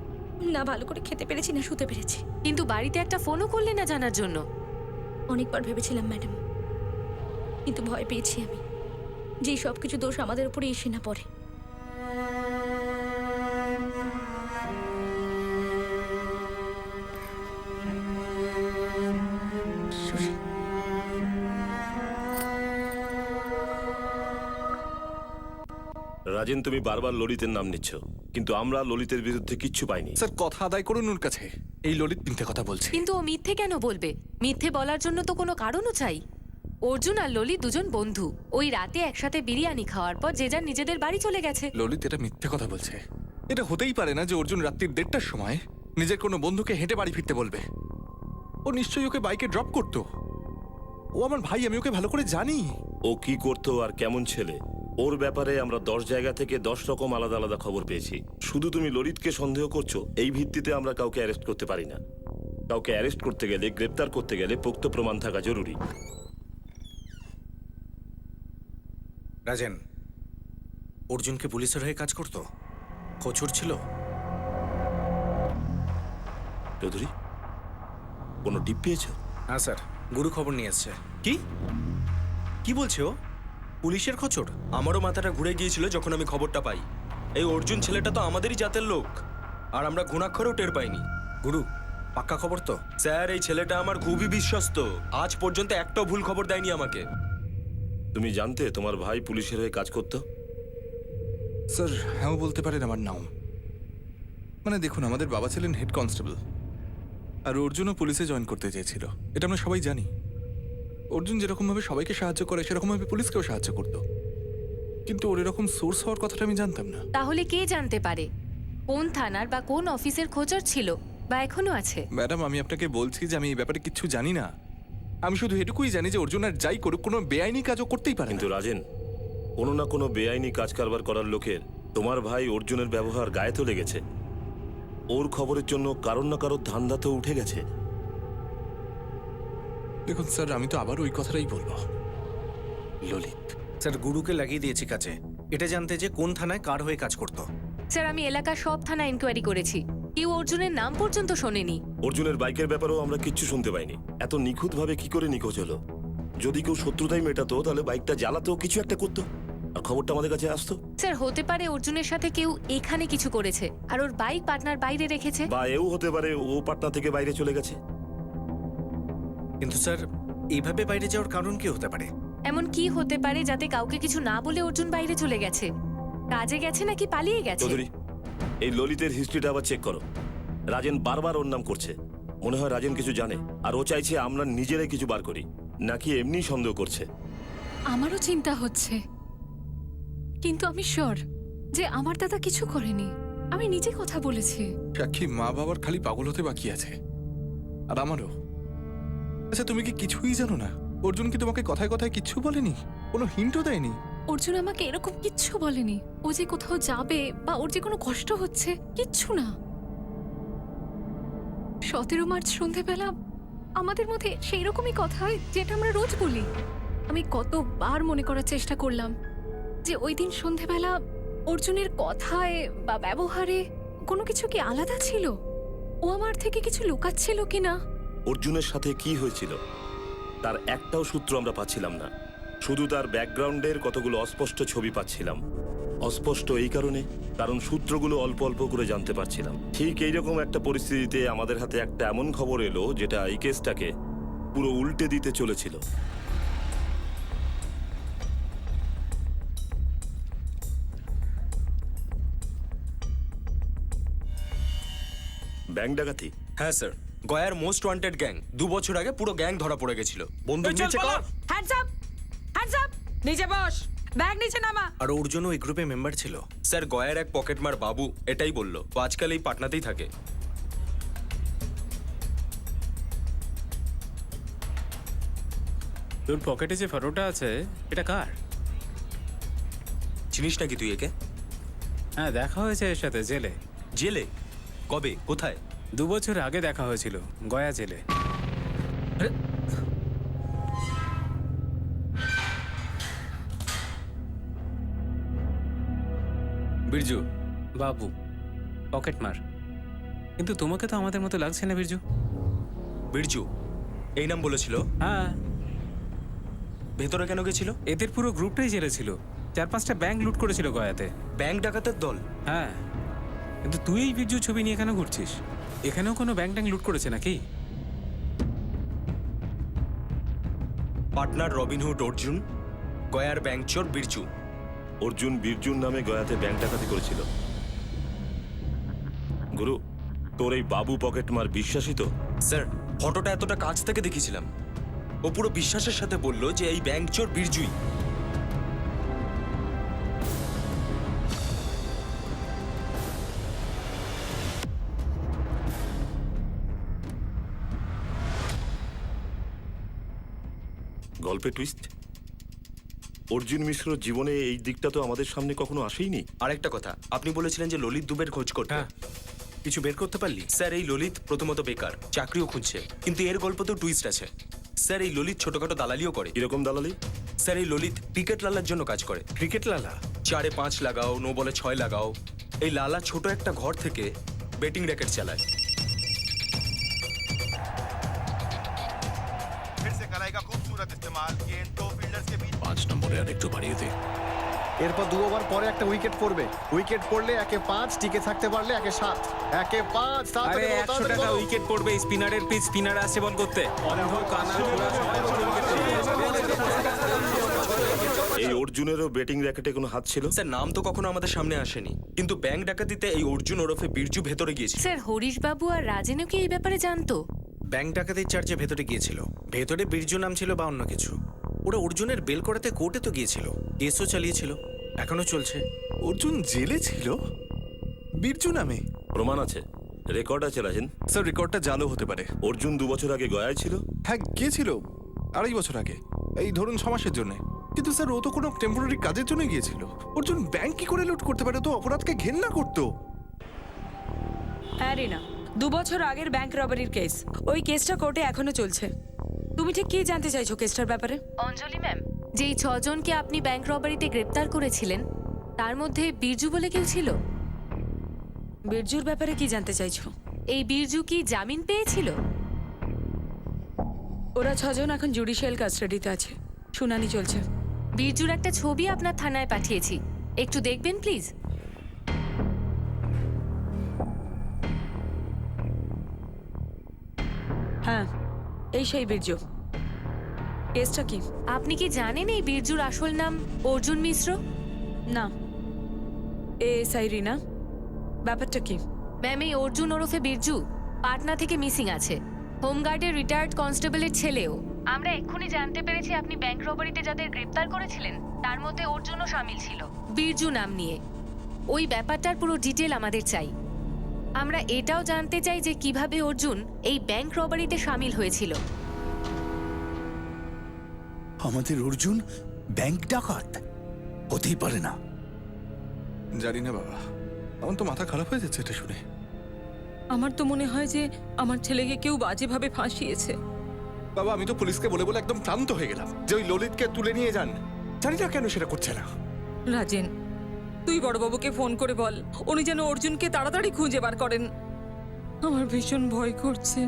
না ভালো করে খেতে পেরেছি না শুতে পেরেছি। কিন্তু বাড়িতে একটা ফোনও করলে না জানার জন্য। অনেকবার ভেবেছিলাম ম্যাডাম, কিন্তু ভয় পেয়েছি আমি যে সব কিছু দোষ আমাদের উপরে এসে না পড়ে। রাজেন, তুমি বারবার ললিতের নাম নিচ্ছ, কিন্তু আমরা ললিতের বিরুদ্ধে কিচ্ছু পাইনি। স্যার কথা আদায় করুন ওর কাছে। এই ললিত মিথ্যে কথা বলছে। কিন্তু ও মিথ্যে কেন বলবে? মিথ্যে বলার জন্য তো কোনো কারণও চাই। অর্জুন আর ললিত দুজন বন্ধু। ওই রাতে একসাথে বিরিয়ানি খাওয়ার পর যে যার নিজেদের বাড়ি চলে গেছে। ললিত এটা মিথ্যে কথা বলছে। এটা হতেই পারে না যে অর্জুন রাত্রির 1:30টার সময় নিজের কোনো বন্ধুকে হেঁটে বাড়ি ফিরতে বলবে। ও নিশ্চয়ই ওকে বাইকে ড্রপ করতো। ও আমার ভাই, আমি ওকে ভালো করে জানি। ও কি করতো আর কেমন ছেলে, ওর ব্যাপারে আমরা 10 জায়গা থেকে 10 রকম আলাদা আলাদা খবর পেয়েছি। শুধু তুমি ললিতকে সন্দেহ করছো, এই ভিত্তিতে আমরা কাউকে অ্যারেস্ট করতে পারি না। কাউকে অ্যারেস্ট করতে গেলে, গ্রেপ্তার করতে গেলে পোক্ত প্রমাণ থাকা জরুরি। রাজেন, অর্জুনকে পুলিশের হয়ে কাজ করতো? খোঁচর ছিল? চৌধুরী, কোনো টিপ পেয়েছো? হ্যাঁ স্যার, গুরু খবর নিয়ে এসছে। কি কি বলছে ও? পুলিশের খোঁচর? আমারও মাথাটা ঘুরে গিয়েছিল যখন আমি খবরটা পাই। এই অর্জুন ছেলেটা তো আমাদেরই জাতের লোক, আর আমরা ঘুণাক্ষরেও টের পাইনি। গুরু, পাক্কা খবর তো? স্যার, এই ছেলেটা আমার খুবই বিশ্বস্ত। আজ পর্যন্ত একটাও ভুল খবর দেয়নি আমাকে। তুমি জানতে তোমার ভাই পুলিশের হয়ে কাজ করতো? স্যার হ্যাঁ বলতে পারেন আমার নাম। মানে দেখুন, আমাদের বাবা ছিলেন হেড কনস্টেবল, আর অর্জুনও পুলিশে জয়েন করতে চেয়েছিল। এটা আমরা সবাই জানি। অর্জুন যেরকমভাবে সবাইকে সাহায্য করে, সেরকমভাবে পুলিশকেও সাহায্য করতো। কিন্তু ওর এরকম সোর্স হওয়ার কথাটা আমি জানতাম না। তাহলে কে জানতে পারে কোন থানার বা কোন অফিসের খোঁজর ছিল বা এখনো আছে? ম্যাডাম, আমি আপনাকে বলছি যে আমি এই ব্যাপারে কিচ্ছু জানি না। আমি শুধু এটুকুই জানি যে অর্জুন আর যাই করুক, কোনো বেআইনি কাজও করতেই পারে। কিন্তু রাজেন, কোনো না কোনো বেআইনি কাজ কারবার করার লোকের তোমার ভাই অর্জুনের ব্যবহার গায়ে তো লেগেছে। ওর খবরের জন্য কারোর না কারোর ধান্দা তো উঠে গেছে। দেখুন স্যার, আমি তো আবার ওই কথাটাই বলবো, ললিত। স্যার, গুরুকে লাগিয়ে দিয়েছি কাজে, এটা জানতে যে কোন থানায় কার হয়ে কাজ করতো। স্যার, আমি এলাকার সব থানা ইনকোয়ারি করেছি, কেউ অর্জুনের নাম পর্যন্ত শোনেনি। অর্জুনের বাইকের ব্যাপারেও আমরা কিচ্ছু শুনতে পাইনি। এত নিখুঁতভাবে কি করে নিখোঁজ হলো? যদি কেউ শত্রুতাই মেটাতো, তাহলে বাইকটা জ্বালাতো, কিছু একটা করতো, আর খবরটা আমাদের কাছে আসতো। স্যার, হতে পারে অর্জুনের সাথে কেউ এখানে কিছু করেছে আর ওর বাইক পার্টনার বাইরে রেখেছে। বা এও হতে পারে ও পাটনা থেকে বাইরে চলে গেছে। কিন্তু স্যার, এইভাবে বাইরে যাওয়ার কারণ কি হতে পারে? এমন কি হতে পারে যাতে কাউকে কিছু না বলে অর্জুন বাইরে চলে গেছে? কাজে গেছে নাকি পালিয়ে গেছে? চৌধুরী, এই ললিতের হিস্ট্রিটা আবার চেক করো। রাজেন বারবার ওর নাম করছে। মনে হয় রাজেন কিছু জানে, আর ও চাইছে আমরা নিজেরাই কিছু বার করি, নাকি এমনি সন্দেহ করছে। আমারও চিন্তা হচ্ছে, কিন্তু আমি শিওর যে আমার দাদা কিছু করেনি। আমি নিজে কথা বলেছি। সাক্ষী, মা বাবার খালি পাগল হতে বাকি আছে, আর আমারও। আচ্ছা, তুমি কি কিছুই জানো না? অর্জুন কি তোমাকে কথায় কথায় কিচ্ছু বলেনি? কোনো হিন্টও দেয়নি? অর্জুন আমাকে এরকম কিচ্ছু বলেনি। ও যে কোথাও যাবে বা ওর যে কোনো কষ্ট হচ্ছে, কিচ্ছু না। 17 মার্চ সন্ধেবেলা আমাদের মধ্যে সেই রকমই কথা হয় যেটা আমরা রোজ বলি। আমি কতবার মনে করার চেষ্টা করলাম যে ওই দিন সন্ধেবেলা অর্জুনের কথায় বা ব্যবহারে কোনো কিছু কি আলাদা ছিল? ও আমার থেকে কিছু লুকাচ্ছিল কিনা? অর্জুনের সাথে কি হয়েছিল তার একটাও সূত্র আমরা পাচ্ছিলাম না। শুধু তার ব্যাকগ্রাউন্ডের কতগুলো অস্পষ্ট ছবি পাচ্ছিলাম। অস্পষ্ট এই কারণে, কারণ সূত্রগুলো অল্প অল্প করে জানতে পারছিলাম। ঠিক এইরকম একটা পরিস্থিতিতে আমাদের হাতে একটা এমন খবর এলো যেটা এই কেসটাকে পুরো উল্টে দিতে চলেছিল। ব্যাংক ডাকাতি? হ্যাঁ স্যার, গয়ার মোস্ট ওয়ান্টেড গ্যাং। 2 বছর আগে পুরো গ্যাং ধরা পড়ে গেছিল। বন্ধু নিচে কর। হ্যান্ডস আপ, হ্যান্ডস আপ, নিচে বস, ব্যাগ নিচে নামা। আর অর্জুনও এই গ্রুপে মেম্বার ছিল। স্যার, গয়ার এক পকেটমার বাবু এটাই বললো। ও আজকাল এই পাটনাতেই থাকে। তোর পকেটে যে ফটোটা আছে, এটা কার? চিনিস নাকি তুই একে? হ্যাঁ, দেখা হয়েছে এর সাথে জেলে। জেলে? কবে? কোথায়? 2 বছর আগে দেখা হয়েছিল, গয়া জেলে। বিরজু, বাবু, পকেট মার। কিন্তু তোমাকে তো আমাদের মতো লাগছে না বীরজু। বিরজু এই নাম বলেছিল? হ্যাঁ, ভেতরে কেন গেছিল? এদের পুরো গ্রুপটাই জেলে ছিল। 4-5টা ব্যাংক লুট করেছিল গয়াতে। ব্যাংক ডাকাতের দল? হ্যাঁ, কিন্তু তুই এই বীরজু ছবি নিয়ে কেন ঘুরছিস? এখানেও কোনো ব্যাংক ট্যাঙ্ক লুট করেছে নাকি? পার্টনার রবিনহুড অর্জুন, গয়ার ব্যাংক চোর বিরজু। অর্জুন বীরজুর নামে গয়াতে ব্যাংক ডাকাতি করেছিল। গুরু, তোর এই বাবু পকেটমার বিশ্বাসী তো? স্যার, ফটোটা এতটা কাছ থেকে দেখেছিলাম। ও পুরো বিশ্বাসের সাথে বলল যে এই ব্যাংক চোর বিরজুই। গল্পে টুইস্ট। অর্জুন মিশ্রর জীবনে এই দিকটা তো আমাদের সামনে কখনো আসেইনি। আরেকটা কথা, আপনি বলেছিলেন যে ললিত দুবের খোঁজ করতে। কিছু বের করতে পারলি? স্যার, এই ললিত প্রথমত বেকার, চাকরিও খুঁজছে, কিন্তু এর গল্পতেও টুইস্ট আছে। স্যার, এই ললিত ছোটখাটো দালালিও করে। এরকম দালালি? স্যার, এই ললিত ক্রিকেট লালার জন্য কাজ করে। ক্রিকেট লালা? 4-এ 5 লাগাও, নো বলে 6 লাগাও। এই লালা ছোট একটা ঘর থেকে বেটিং র্যাকেট চালায়। 5 নম্বরে আর একটু বাড়িয়ে দে। এরপর 2 ওভার পরে একটা উইকেট পড়বে। উইকেট পড়লে 1-এ 5, টিকে থাকতে পারলে 1-এ 7। 1-এ 5, আরে তাড়াতাড়ি বলো, 100 তাড়াতাড়ি টাকা বলো। উইকেট পড়বে। স্পিনারের পিচ, স্পিনার আসছে বল করতে। অন্ধ কানা ঘোড়া সবাই বলছে উইকেট পড়বে। এই অর্জুনেরও ব্যাটিং র্যাকেটে কোনো হাত ছিল? স্যার, নাম তো কখনো আমাদের সামনে আসেনি, কিন্তু ব্যাংক ডাকাতিতে এই অর্জুন ওরফে বিরজু ভেতরে গিয়েছে। স্যার, হরিশ বাবু আর রাজেনও কি এই ব্যাপারে জানতো? ব্যাংক ডাকাতির চার্জে ভেতরে গিয়েছিল। ভেতরে বিরজু নাম ছিল বা অন্য কিছু। ওরা অর্জুনের বেল করাতে কোর্টে তো গিয়েছিল, কেসও চালিয়েছিল, এখনো চলছে। অর্জুন জেলে ছিল বীরজু নামে? প্রমাণ আছে, রেকর্ড আছে রাজেন। স্যার, রেকর্ডটা জালও হতে পারে। অর্জুন 2 বছর আগে গয়ায় ছিল। হ্যাঁ, গিয়েছিল 2.5 বছর আগে, এই ধরুন 6 মাসের জন্য। কিন্তু স্যার, ও তো কোনো টেম্পোরারি কাজের জন্য গিয়েছিল। অর্জুন ব্যাংক কি করে লুট করতে পারে? তো অপরাধকে ঘেন্না করতো। হ্যাঁ রিনা, 2 বছর আগের ব্যাংক রবারির কেস, ওই কেসটা কোর্টে এখনো চলছে। তুমি ঠিক কি জানতে চাইছো কেসটার ব্যাপারে? অঞ্জলি ম্যাম, যেই 6 জনকে আপনি ব্যাংক রবারিতে গ্রেপ্তার করেছিলেন তার মধ্যে বীরজু বলে কেউ ছিল? বীরজুর ব্যাপারে কি জানতে চাইছো? এই বীরজু কি জামিন পেয়েছিল? ওরা 6 জন এখন জুডিশিয়াল কাস্টাডিতে আছে, শুনানি চলছে। বীরজুর একটা ছবি আপনার থানায় পাঠিয়েছি, একটু দেখবেন প্লিজ। হ্যাঁ, এই সেই বীরজু। কেসটা কি? আপনি কি জানেন এই বীরজুর আসল নাম অর্জুন মিশ্র? না। এসআই রিনা, ব্যাপারটা কি? ম্যাম, এই অর্জুন ওরফে বীরজু পাটনা থেকে মিসিং আছে। হোমগার্ডের রিটায়ার্ড কনস্টেবলের ছেলেও। আমরা এক্ষুনি জানতে পেরেছি আপনি ব্যাংক রবারিতে যাদের গ্রেপ্তার করেছিলেন তার মধ্যে অর্জুনও শামিল ছিল, বীরজু নাম নিয়ে। ওই ব্যাপারটার পুরো ডিটেল আমাদের চাই। আমরা এটাও জানতে চাই যে কিভাবে অর্জুন এই ব্যাংক রবারিতে শামিল হয়েছিল। আমাদের অর্জুন ব্যাংক ডাকাত হতেই পারে না। জানি না বাবা, আমার তো মাথা খারাপ হয়ে যাচ্ছে এটা শুনে। আমার তো মনে হয় যে আমার ছেলেকে কেউ বাজেভাবে ফাঁসিয়েছে। বাবা, আমি তো পুলিশকে বলে বলে একদম ক্লান্ত হয়ে গেলাম যে ওই ললিতকে তুলে নিয়ে যান। জানি না কেন সেটা করছে না। রাজেন, তুই বড়বাবুকে ফোন করে বল উনি যেন অর্জুনকে তাড়াতাড়ি খুঁজে বার করেন। আমার ভীষণ ভয় করছে।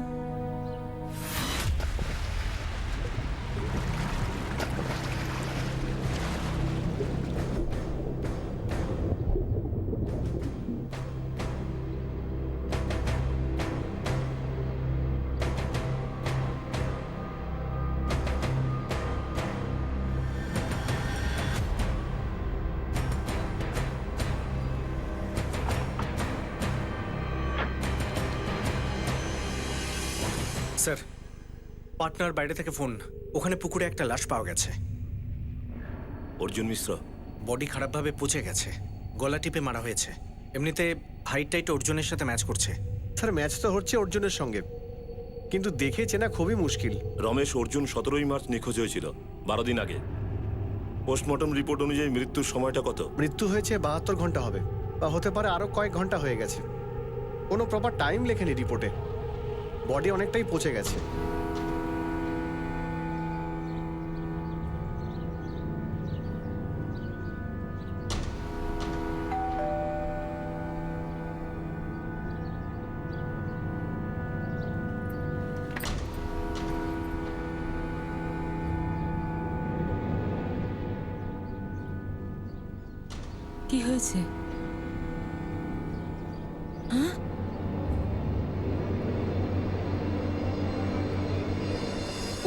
স্যার, পার্টনার বাইরে থেকে ফোন, ওখানে পুকুরে একটা লাশ পাওয়া গেছে। অর্জুন মিশ্র? বডি খারাপভাবে পচে গেছে, গলা টিপে মারা হয়েছে। এমনিতে হাইট টাইট অর্জুনের সাথে ম্যাচ করছে। স্যার, ম্যাচ তো হচ্ছে অর্জুনের সঙ্গে, কিন্তু দেখে চেনা খুবই মুশকিল। রমেশ অর্জুন 17ই মার্চ নিখোঁজ হয়েছিল, 12 দিন আগে। পোস্টমর্টম রিপোর্ট অনুযায়ী মৃত্যুর সময়টা কত? মৃত্যু হয়েছে 72 ঘন্টা হবে, বা হতে পারে আরো কয়েক ঘন্টা হয়ে গেছে। কোনো প্রপার টাইম লেখেনি রিপোর্টে। বডি অনেকটাই পচে গেছে। কি হয়েছে? হ্যাঁ?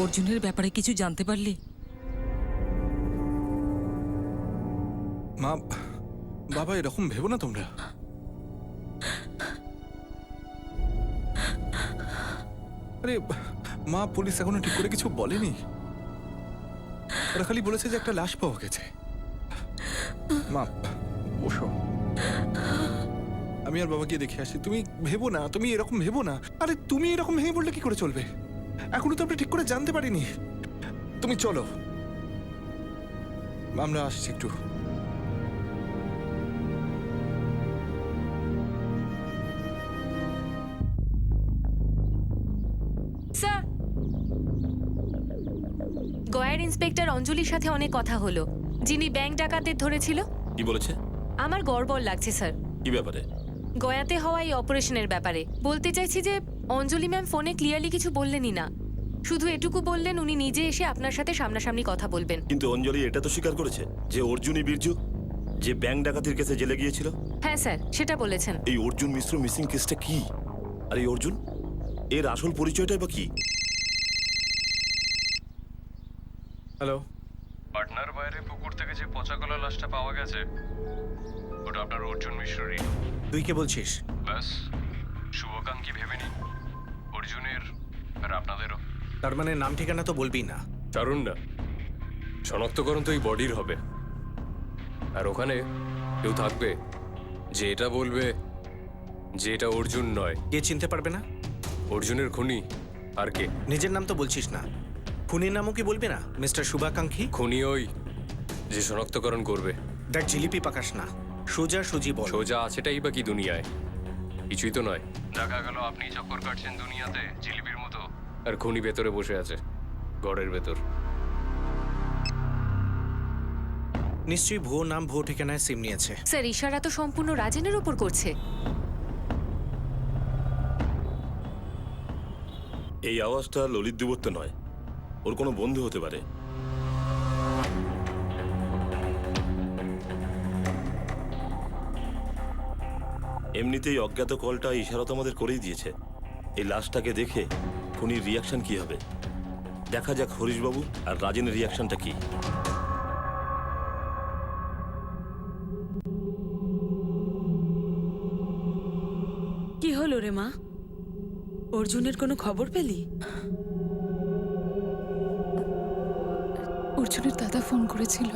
অর্জুনের ব্যাপারে কিছু জানতে পারলি? মা, বাবা, এরকম ভেবো না তোমরা। আরে মা, পুলিশ এখনো ঠিক করে কিছু বলেনি। ওরা খালি বলেছে যে একটা লাশ পাওয়া গেছে। মা, বসো, আমি আর বাবা গিয়ে দেখে আসি। তুমি ভেবো না, তুমি এরকম ভেবো না। আরে তুমি এরকম ভেঙে বললে কি করে চলবে? এখনো তো আমরা ঠিক করে জানতে পারিনি। তুমি চলো, আমরা আসছি একটু। স্যার, গয়ার ইন্সপেক্টর অঞ্জলির সাথে অনেক কথা হলো, যিনি ব্যাংক ডাকাতদের ধরেছিল। কি বলেছে? আমার গড়বড় লাগছে স্যার। কি ব্যাপারে? গয়াতে হওয়া এই অপারেশনের ব্যাপারে বলতে চাইছি যে অঞ্জলি ম্যাম ফোনে ক্লিয়ারলি কিছু বললেনই না, শুধু এটুকু বললেন উনি নিজে এসে আপনার সাথে সামনাসামনি কথা বলবেন। কিন্তু অঞ্জলি এটা তো স্বীকার করেছে যে অর্জুনই বীরজু, যে ব্যাংক ডাকাতির কেসে জেলে গিয়েছিল। হ্যাঁ স্যার, সেটা বলেছেন। এই অর্জুন মিশ্র মিসিং কেসটা কি? আর এই অর্জুন, এর আসল পরিচয়টাই বা কি? হ্যালো, পাটনার বাইরে পুকুর থেকে যে পচা গলা লাশটা পাওয়া গেছে, ওটা আপনার অর্জুন মিশ্ররই। তুই কে বলছিস? ব্যাস, শুভকাঙ্ক্ষী ভেবে নিন, অর্জুনের আর আপনাদেরও। তার মানে নাম ঠিকানা তো বলবি না? দারুণ না, শনাক্তকরণ তো এই বডির হবে। আর ওখানে কেউ থাকবে যে এটা বলবে যে এটা অর্জুন নয়। কে চিনতে পারবে না? অর্জুনের খুনি আর কে? নিজের নাম তো বলছিস না, খুনির নামও কি বলবি না? মিস্টার শুভাকাঙ্ক্ষী। খুনি ওই যে শনাক্তকরণ করবে। দেখ, জিলিপি পাকাস না, সোজা সুজি বল। সোজা আছেটাই বা কি দুনিয়ায়? কিছুই তো নয়। দেখা গেল আপনি চক্কর কাটছেন দুনিয়াতে জিলিপির মতো, আর খুনি ভেতরে বসে আছে, ঘরের ভেতর। নিশ্চয়ই ভুয়ো নাম, ভুয়ো ঠিকানায় সিম নিয়েছে। স্যার, ইশারা তো সম্পূর্ণ রাজেনের ওপর করছে। এই আওয়াজটা ললিত দুবর্ত নয়, ওর কোনো বন্ধু হতে পারে। এমনিতেই অজ্ঞাত কলটা ইশারা তো আমাদের করেই দিয়েছে। এই লাশটাকে দেখে খুনির রিয়াকশন কি হবে দেখা যাক। হরিশবাবু আর রাজেনের রিয়াকশনটা কি। কি হলো রে মা? অর্জুনের কোনো খবর পেলি? অর্জুনের দাদা ফোন করেছিল,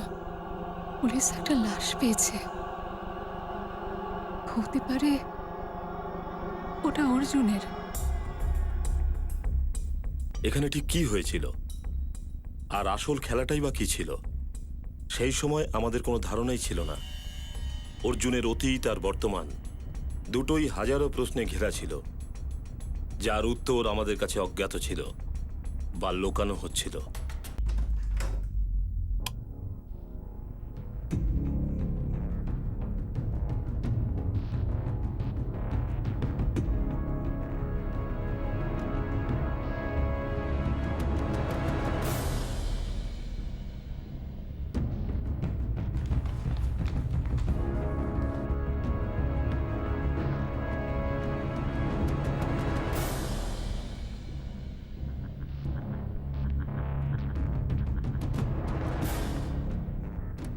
পুলিশ একটা লাশ পেয়েছে। হতে পারে ওটা অর্জুনের। এখানে ঠিক কি হয়েছিল আর আসল খেলাটাই বা কি ছিল, সেই সময় আমাদের কোনো ধারণাই ছিল না। অর্জুনের অতীত আর বর্তমান দুটোই হাজারো প্রশ্নে ঘেরা ছিল, যার উত্তর আমাদের কাছে অজ্ঞাত ছিল বা লুকানো হচ্ছিল।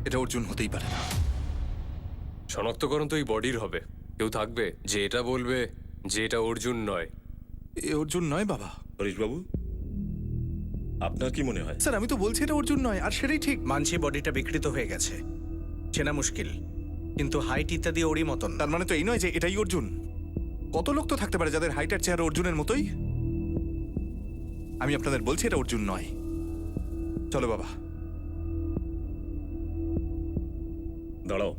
এটা অর্জুন হতেই পারে না। শনাক্তকরণ তো এই বডির হবে। কেউ থাকবে যে এটা বলবে যে এটা অর্জুন নয়। এ অর্জুন নয় বাবা। হরিশবাবু, আপনার কি মনে হয়? স্যার, আমি তো বলছি এটা অর্জুন নয়, আর সেটাই ঠিক। মানছি বডিটা বিকৃত হয়ে গেছে, চেনা মুশকিল, কিন্তু হাইট ইত্যাদি ওরই মতন। তার মানে তো এই নয় যে এটাই অর্জুন। কত লোক তো থাকতে পারে যাদের হাইট আর চেহারা অর্জুনের মতোই। আমি আপনাদের বলছি এটা অর্জুন নয়। চলো বাবা। দাঁড়াও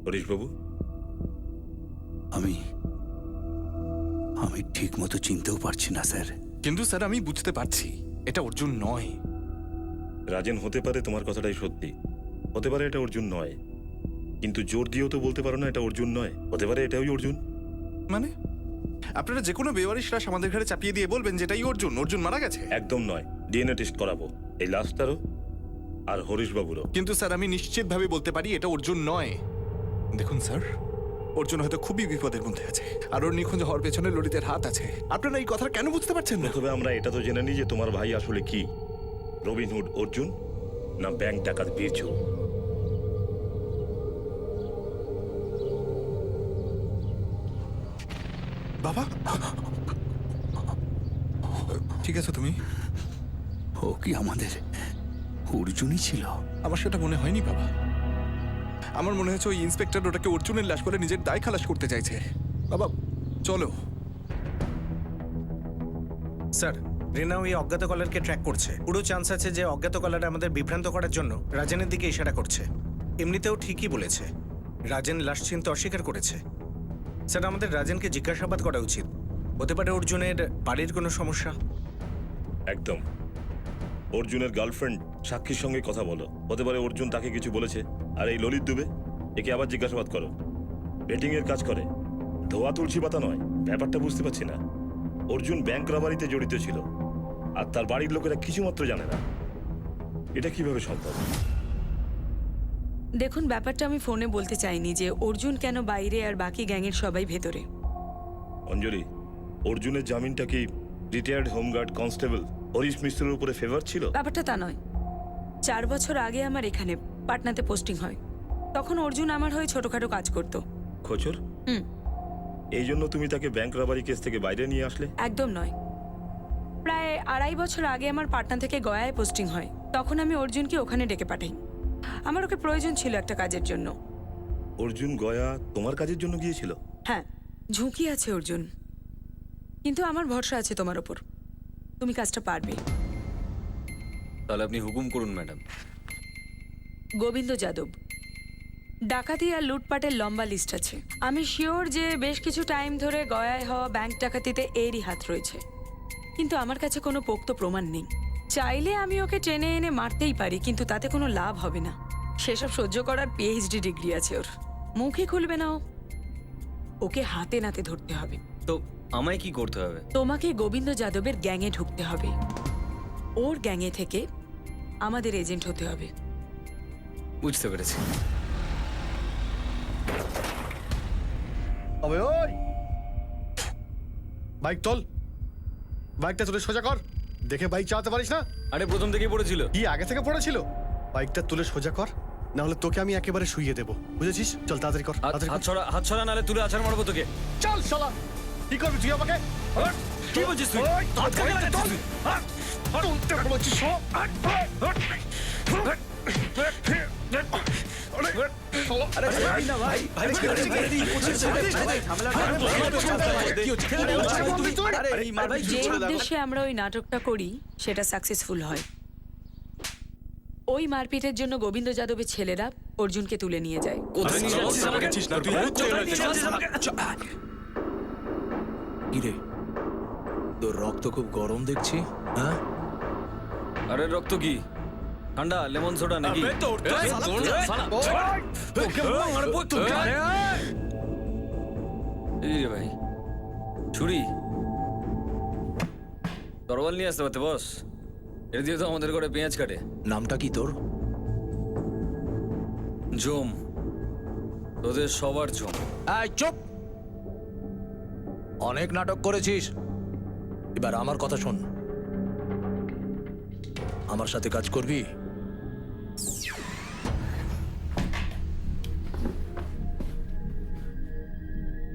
হরিশবাবু, আমি ঠিক মতো চিনতেও পারছি না স্যার। কিন্তু স্যার, আমি বুঝতে পারছি এটা অর্জুন নয়। রাজেন, হতে পারে তোমার কথাটাই সত্যি, হতে পারে এটা অর্জুন নয়, কিন্তু জোর দিয়েও তো বলতে পারো না এটা অর্জুন নয়। হতে পারে এটাই অর্জুন। মানে আপনারা যে কোনো বেওয়ারিশ লাশ আমাদের ঘরে চাপিয়ে দিয়ে বলবেন যেটাই অর্জুন। অর্জুন মারা গেছে? একদম নয়, ডিএনএ টেস্ট করাবো। এই লাশটারও আর হরিশবাবুরও। কিন্তু স্যার আমি নিশ্চিতভাবে বলতে পারি এটা অর্জুন নয়। দেখুন স্যার, অর্জুন হয়তো খুবই বিপদের মধ্যে আছে, আর ওর নিখোঁজ হওয়ার পেছনে ললিতের হাত আছে। আপনারা এই কথা কেন বুঝতে পারছেন না? প্রথমে আমরা এটা তো জেনে নিই যে তোমার ভাই আসলে কি, রবিনহুড অর্জুন না ব্যাংক ডাকাত বীরজু? বাবা ঠিক আছে তুমি? ও কি আমাদের অর্জুনই ছিল? আমার সেটা মনে হয়নি বাবা। আমার মনে হচ্ছে ওই ইন্সপেক্টর ওটাকে অর্জুনের লাশ বলে নিজের দায় খালাস করতে চাইছে। বাবা চলো। স্যার, রিনা ওই অজ্ঞাত কলারকে ট্র্যাক করছে। পুরো চান্স আছে যে অজ্ঞাত কলার আমাদের বিভ্রান্ত করার জন্য রাজেনের দিকে ইশারা করছে। এমনিতেও ঠিকই বলেছে, রাজেন লাশ চিনতে অস্বীকার করেছে। স্যার, আমাদের রাজেনকে জিজ্ঞাসাবাদ করা উচিত। হতে পারে অর্জুনের বাড়ির কোনো সমস্যা। একদম। অর্জুনের গার্লফ্রেন্ড সাক্ষীর সঙ্গে কথা বলো, হতে পারে অর্জুন তাকে কিছু বলেছে। আর এই ললিত দুবে, একে আবার জিজ্ঞাসাবাদ করো। বেটিং এর কাজ করে, ধোয়া তুলসী পাতা নয়। ব্যাপারটা বুঝতে পারছি না। অর্জুন ব্যাংক রাবারিতে জড়িত ছিল, আর তার বাড়ির লোকেরা কিছুমাত্র জানে না। এটা কিভাবে সম্ভব? দেখুন, ব্যাপারটা আমি ফোনে বলতে চাইনি যে অর্জুন কেন বাইরে আর বাকি গ্যাংয়ের সবাই ভেতরে। অঞ্জলি, অর্জুনের জামিনটা কি রিটায়ার্ড হোমগার্ড কনস্টেবল হরিশ মিশ্রের উপরে ফেভার ছিল? ব্যাপারটা তা নয়। 4 বছর আগে আমার এখানে পাটনাতে পোস্টিং হয়। তখন অর্জুন আমার হয়ে ছোটখাটো কাজ করতো। খোঁচর? এই জন্য তুমি তাকে ব্যাংক রাবারি কেস থেকে বাইরে নিয়ে আসলে? একদম নয়। প্রায় 2.5 বছর আগে আমার পাটনা থেকে গয়ায় পোস্টিং হয়। তখন আমি অর্জুনকে ওখানে ডেকে পাঠাই। আমার ওকে প্রয়োজন ছিল একটা কাজের জন্য। অর্জুন গয়া তোমার কাজের জন্য গিয়েছিল? হ্যাঁ, ঝুঁকি আছে অর্জুন, কিন্তু আমার ভরসা আছে তোমার ওপর। তুমি কাজটা পারবে। তাহলে আপনি হুকুম করুন ম্যাডাম। গোবিন্দ যাদব, ডাকাতি আর লুটপাটের লম্বা লিস্ট আছে। আমি শিওর যে বেশ কিছু টাইম ধরে গয়ায় হওয়া ব্যাংক ডাকাতিতে এরই হাত রয়েছে, কিন্তু আমার কাছে কোনো পোক্ত প্রমাণ নেই। চাইলে আমি ওকে টেনে এনে মারতেই পারি, কিন্তু তাতে কোনো লাভ হবে না। সেসব সহ্য করার পিএইচডি ডিগ্রি আছে ওর। মুখে খুলবে না ও। ওকে হাতে নাতে ধরতে হবে। তো আমায় কি করতে হবে? তোমাকে গোবিন্দ যাদবের গ্যাংয়ে ঢুকতে হবে। ওর গ্যাংয়ে থেকে আমাদের এজেন্ট হতে হবে। বুঝতে পেরেছি। ওই বাইক তোল, বাইকটা তুলে সোজা কর। দেখে বাইক চালাতে পারিস না? আরে প্রথম থেকেই পড়েছিল। কি আগে থেকে পড়েছিল? বাইকটা তুলে সোজা কর, না হলে তোকে আমি একেবারে শুইয়ে দেবো, বুঝেছিস? চল তাড়াতাড়ি কর। হাত ছড়া, নালে তুলে আছাড় মারবো তোকে। চল শালা, কি করবি তুই আমাকে? কি বলছিস তুই? হাত কাকে লাগাচ্ছিস তুই? তুলতে বলছিস? যে উদ্দেশ্যে আমরা ওই নাটকটা করি সেটা সাকসেসফুল হয়। ওই মারপিটের জন্য গোবিন্দ যাদবের ছেলেরা অর্জুনকে তুলে নিয়ে যায়। কিরে, তোর রক্ত খুব গরম দেখছি। হ্যাঁ, আরে রক্ত কি ঠান্ডা? লেমন সোডা নাকি? এই রে ভাই, ছুরি তরোয়াল নিয়ে আসতে পারতে বস। এটা দিয়ে তো আমাদের ঘরে পেঁয়াজ কাটে। নামটা কি তোর? জম, তোদের সবার জম। এই চুপ! অনেক নাটক করেছিস, এবার আমার কথা শোন। আমার সাথে কাজ করবি?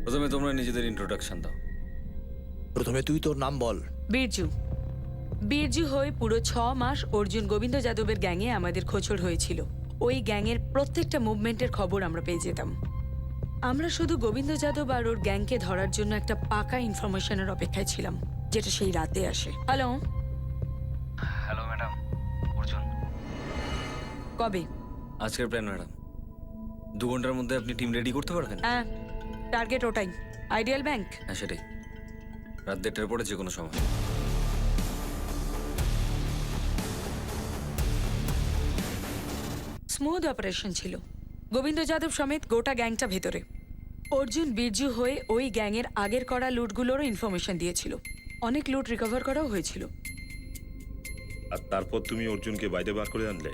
প্রথমে তোমরা নিজেদের ইন্ট্রোডাকশন দাও। প্রথমে তুই তোর নাম বল। বীরজু। বীরজু হয়ে পুরো 6 মাস অর্জুন গোবিন্দ যাদবের গ্যাংয়ে আমাদের খোঁচড় হয়েছিল। ওই গ্যাংয়ের প্রত্যেকটা মুভমেন্টের খবর আমরা পেয়ে যেতাম। আমরা শুধু গোবিন্দ যাদব আর ওর গ্যাংকে ধরার জন্য একটা পাকা ইনফরমেশনের অপেক্ষায় ছিলাম, যেটা সেই রাতে আসে। Hello hello madam, Arjun. কবে? আজকের প্ল্যান ম্যাডাম, 2 ঘন্টার মধ্যে আপনি টিম রেডি করতে পারবেন? হ্যাঁ, টার্গেট ওটাই, আইডিয়াল ব্যাংক। হ্যাঁ সেটাই, রাত 1:30টার পরে যে কোনো সময়। স্মুথ অপারেশন ছিল। গোবিন্দ যাদব সমেত গোটা গ্যাংটা ভেতরে। অর্জুন বীরজু হয়ে ওই গ্যাংয়ের আগের করা লুটগুলোরও ইনফরমেশন দিয়েছিল। অনেক লুট রিকভার করাও হয়েছিল। আর তারপর তুমি অর্জুনকে বাইরে বার করে আনলে?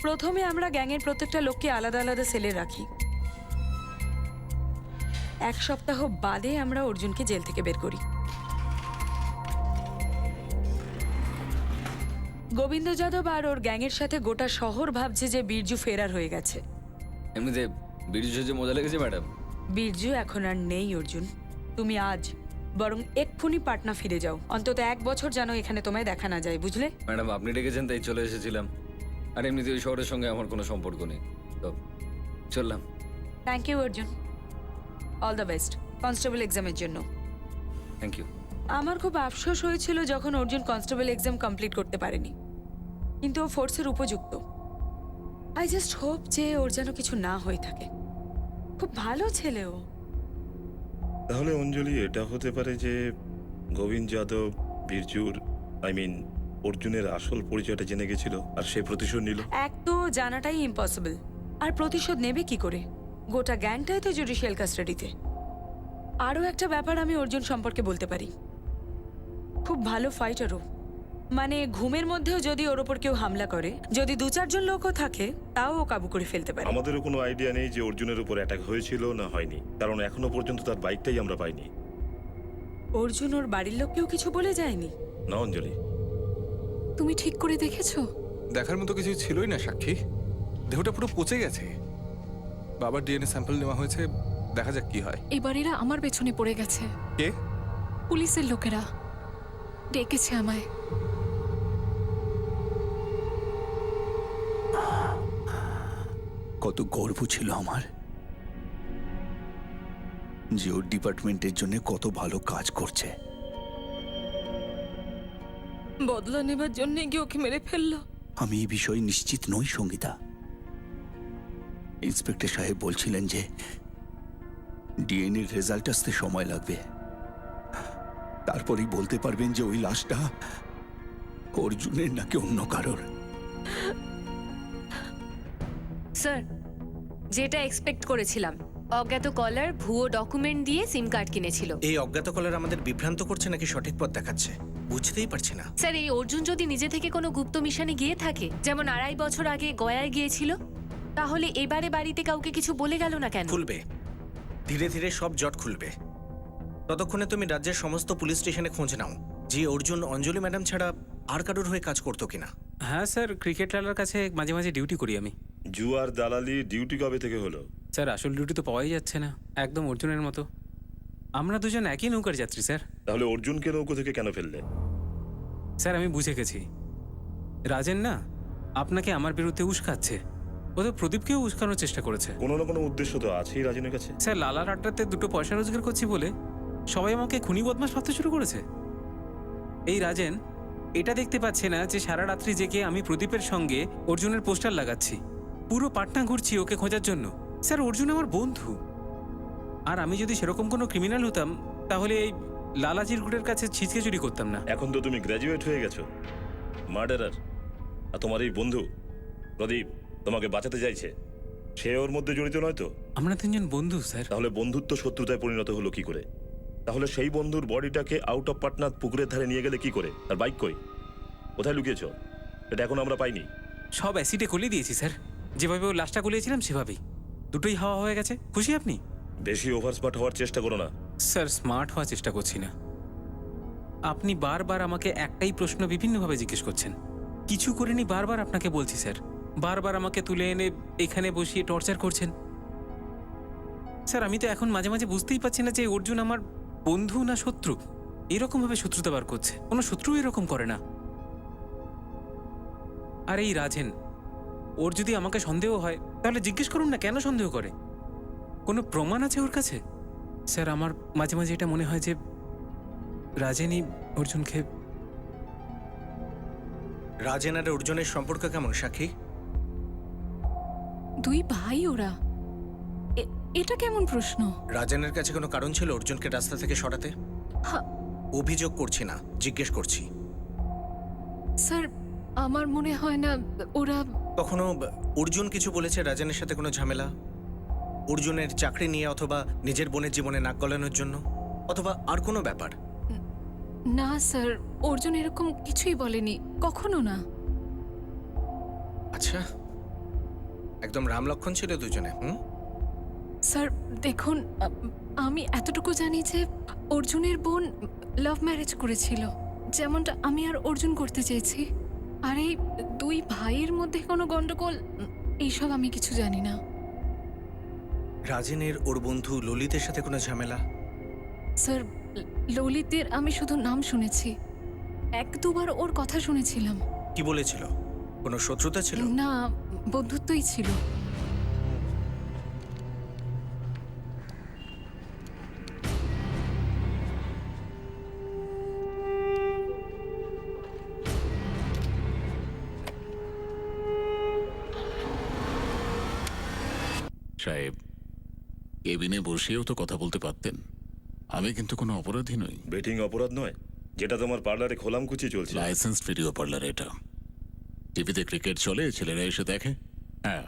প্রথমে আমরা গ্যাংয়ের প্রত্যেকটা লোককে আলাদা আলাদা সেলে রাখি। 1 সপ্তাহ বাদে আমরা অর্জুনকে জেল থেকে বের করি। গোবিন্দ যাদব আর ওর গ্যাংয়ের সাথে গোটা শহর ভাবছে যে বীরজু ফেরার হয়ে গেছে। এমনিতে বিরজু যে মজা লেগেছে ম্যাডাম। বীরজু এখন আর নেই অর্জুন। তুমি আজ বরং এক্ষুনি পাটনা ফিরে যাও। অন্তত 1 বছর যেন এখানে তোমায় দেখা না যায়, বুঝলে? ম্যাডাম আপনি ডেকেছেন তাই চলে এসেছিলাম। আর এমনিতে ওই শহরের সঙ্গে আমার কোনো সম্পর্ক নেই, তো চললাম। Thank you Arjun. All the best constable এক্সামের জন্য। Thank you. আমার খুব আফসোস হয়েছিল যখন অর্জুন কনস্টেবল এক্সাম কমপ্লিট করতে পারেনি, কিন্তু ও ফোর্সের উপযুক্ত। আই জাস্ট হোপ যে ওর যেন কিছু না হয়ে থাকে। খুব ভালো ছেলে ও। তাহলে অঞ্জলি এটা হতে পারে যে গোবিন্দ যাদব বীরজুর অর্জুনের আসল পরিচয়টা জেনে গেছিল আর সে প্রতিশোধ নিল। এক তো জানাটাই ইম্পসিবল, আর প্রতিশোধ নেবে কি করে? গোটা গ্যাংটাই তো জুডিশিয়াল কাস্টাডিতে। আরও একটা ব্যাপার আমি অর্জুন সম্পর্কে বলতে পারি, খুব ভালো ফাইটারও। মানে ঘুমের মধ্যেও যদি ওর ওপর কেউ হামলা করে, যদি 2-4 জন লোকও থাকে, তাও ও কাবু করে ফেলতে পারে। আমাদেরও কোনো আইডিয়া নেই যে অর্জুনের উপর অ্যাটাক হয়েছিল না হয়নি, কারণ এখনো পর্যন্ত তার বাইকটাই আমরা পাইনি। অর্জুন ওর বাড়ির লোককেও কিছু বলে যায়নি? না অঞ্জলি। তুমি ঠিক করে দেখেছো? দেখার মতো কিছু ছিলই না সাক্ষী। দেহটা পুরো পচে গেছে। বাবার ডিএনএ স্যাম্পল নেওয়া হয়েছে, দেখা যাক কি হয়। এবার এরা আমার পেছনে পড়ে গেছে। কে? পুলিশের লোকেরা ডেকেছে আমায়। কত গর্ব ছিল আমার যে ওর ডিপার্টমেন্টের জন্য কত ভালো কাজ করছে। বদলা নেবার জন্য গিয়ে ওকে মেরে ফেললো। আমি এই বিষয়ে নিশ্চিত নই সঙ্গীতা। ইন্সপেক্টর সাহেব বলছিলেন যে ডিএনএ রেজাল্ট আসতে সময় লাগবে, তারপরেই বলতে পারবেন যে ওই লাশটা অর্জুনের নাকি অন্য কারোর। স্যার, যেটা এক্সপেক্ট করেছিলাম, অজ্ঞাত কলার ভুয়ো ডকুমেন্ট দিয়ে সিম কার্ড কিনেছিল। এই অজ্ঞাত কলার আমাদের বিভ্রান্ত করছে নাকি সঠিক পথ দেখাচ্ছে বুঝতেই পারছি না। স্যার, এই অর্জুন যদি নিজে থেকে কোনো গুপ্ত মিশনে গিয়ে থাকে, যেমন 2.5 বছর আগে গয়ায় গিয়েছিল, তাহলে এবারে বাড়িতে কাউকে কিছু বলে গেল না কেন? খুলবে, ধীরে ধীরে সব জট খুলবে। ততক্ষণে তুমি রাজ্যের সমস্ত পুলিশ স্টেশনে খোঁজ নাও যে অর্জুন অঞ্জলি ম্যাডাম ছাড়া আর কারোর হয়ে কাজ করতো কিনা। হ্যাঁ স্যার, ক্রিকেট লালার কাছে মাঝে মাঝে ডিউটি করি আমি। জুয়ার দালালি ডিউটি কবে থেকে হলো? স্যার, আসল ডিউটি তো পাওয়াই যাচ্ছে না, একদম অর্জুনের মতো। আমরা দুজন একই নৌকার যাত্রী স্যার। তাহলে অর্জুনকে নৌকো থেকে কেন ফেললে? স্যার, আমি বুঝে গেছি। রাজেন না আপনাকে আমার বিরুদ্ধে উস্কাচ্ছে। ও তো প্রদীপকেও উস্কানোর চেষ্টা করেছে। কোনো না কোনো উদ্দেশ্য তো আছেই রাজেনের কাছে। স্যার, লালার আড্ডাতে 2 পয়সা রোজগার করছি বলে সবাই আমাকে খুনি বদমাশ ভাবতে শুরু করেছে। এই রাজেন এটা দেখতে পাচ্ছে না যে সারা রাত্রি জেগে আমি প্রদীপের সঙ্গে অর্জুনের পোস্টার লাগাচ্ছি, পুরো পাটনা ঘুরছি ওকে খোঁজার জন্য। স্যার, অর্জুন আমার বন্ধু, আর আমি যদি সেরকম কোনো ক্রিমিনাল হতাম তাহলে এই লালাজির গুড়ের কাছে ছিচকে চুরি করতাম না। এখন তো তুমি গ্র্যাজুয়েট হয়ে গেছো, মার্ডারার। আর তোমার এই বন্ধু প্রদীপ তোমাকে বাঁচাতে চাইছে, সে ওর মধ্যে জড়িত নয় তো? আমরা 3 জন বন্ধু স্যার। তাহলে বন্ধুত্ব শত্রুতায় পরিণত হলো কি করে? তাহলে সেই বন্ধুর বডিটাকে আউট অফ পাটনা পুকুরের ধারে নিয়ে গেলে কি করে? আর বাইক কই, কোথায় লুকিয়েছো? এটা এখন আমরা পাইনি। সব অ্যাসিডে গলিয়ে দিয়েছি স্যার, যেভাবে ও লাশটা গলিয়েছিলাম সেভাবেই। দুটোই হাওয়া হয়ে গেছে। খুশি আপনি? বেশি ওভার স্মার্ট হওয়ার চেষ্টা করো না। স্যার, স্মার্ট হওয়ার চেষ্টা করছি না। আপনি বারবার আমাকে একটাই প্রশ্ন বিভিন্নভাবে জিজ্ঞেস করছেন। কিছু করিনি, বারবার আপনাকে বলছি স্যার। বারবার আমাকে তুলে এনে এখানে বসিয়ে টর্চার করছেন। স্যার, আমি তো এখন মাঝে মাঝে বুঝতেই পারছি না যে অর্জুন আমার বন্ধু না শত্রু। এরকম ভাবে শত্রুতা বার করছে, কোনো শত্রু এরকম করে না। আর এই রাজেন, ওর যদি আমাকে সন্দেহ হয় তাহলে জিজ্ঞেস করুন না কেন সন্দেহ করে। কোনো প্রমাণ আছে ওর কাছে? স্যার, আমার মাঝে মাঝে এটা মনে হয় যে রাজেনই অর্জুনকে। রাজেন আর অর্জুনের সম্পর্ক কেমন সাক্ষী? 2 ভাই ওরা। এটা কেমন প্রশ্ন? রাজেনের কাছে কোনো কারণ ছিল অর্জুনকে রাস্তা থেকে সরাতে? হ্যাঁ। অভিযোগ করছি না, জিজ্ঞেস করছি। স্যার, আমার মনে হয় না ওরা। কখনো অর্জুন কিছু বলেছে রাজেনের সাথে কোনো ঝামেলা? অর্জুনের চাকরি নিয়ে, অথবা নিজের বোনের জীবনে নাক গলানোর জন্য, অথবা আর কোনো ব্যাপার? না স্যার, অর্জুন এরকম কিছুই বলেনি, কখনো না। আচ্ছা, একদম রাম লক্ষণ ছিল দুজনে। স্যার দেখুন, আমি এতটুকু জানি যে অর্জুনের বোন লাভ ম্যারেজ করেছিল, যেমনটা আমি আর অর্জুন করতে চেয়েছি। আর এই দুই ভাইয়ের মধ্যে কোনো গন্ডগোল, এইসব আমি কিছু জানি না। রাজেনের ওর বন্ধু ললিতের সাথে কোনো ঝামেলা? স্যার ললিতের আমি শুধু নাম শুনেছি, এক দুবার ওর কথা শুনেছিলাম। কি বলেছিল? কোনো শত্রুতা ছিল? না, বন্ধুত্বই ছিল। সাহেব, কেবিনে বসেও তো কথা বলতে পারতেন। আমি কিন্তু কোনো অপরাধী নই। বেটিং অপরাধ নয়, যেটা তোমার পার্লারে খোলামকুচি চলছে। লাইসেন্স ভিডিও পার্লার এটা। টিভিতে ক্রিকেট চলে, ছেলেরা এসে দেখে। হ্যাঁ,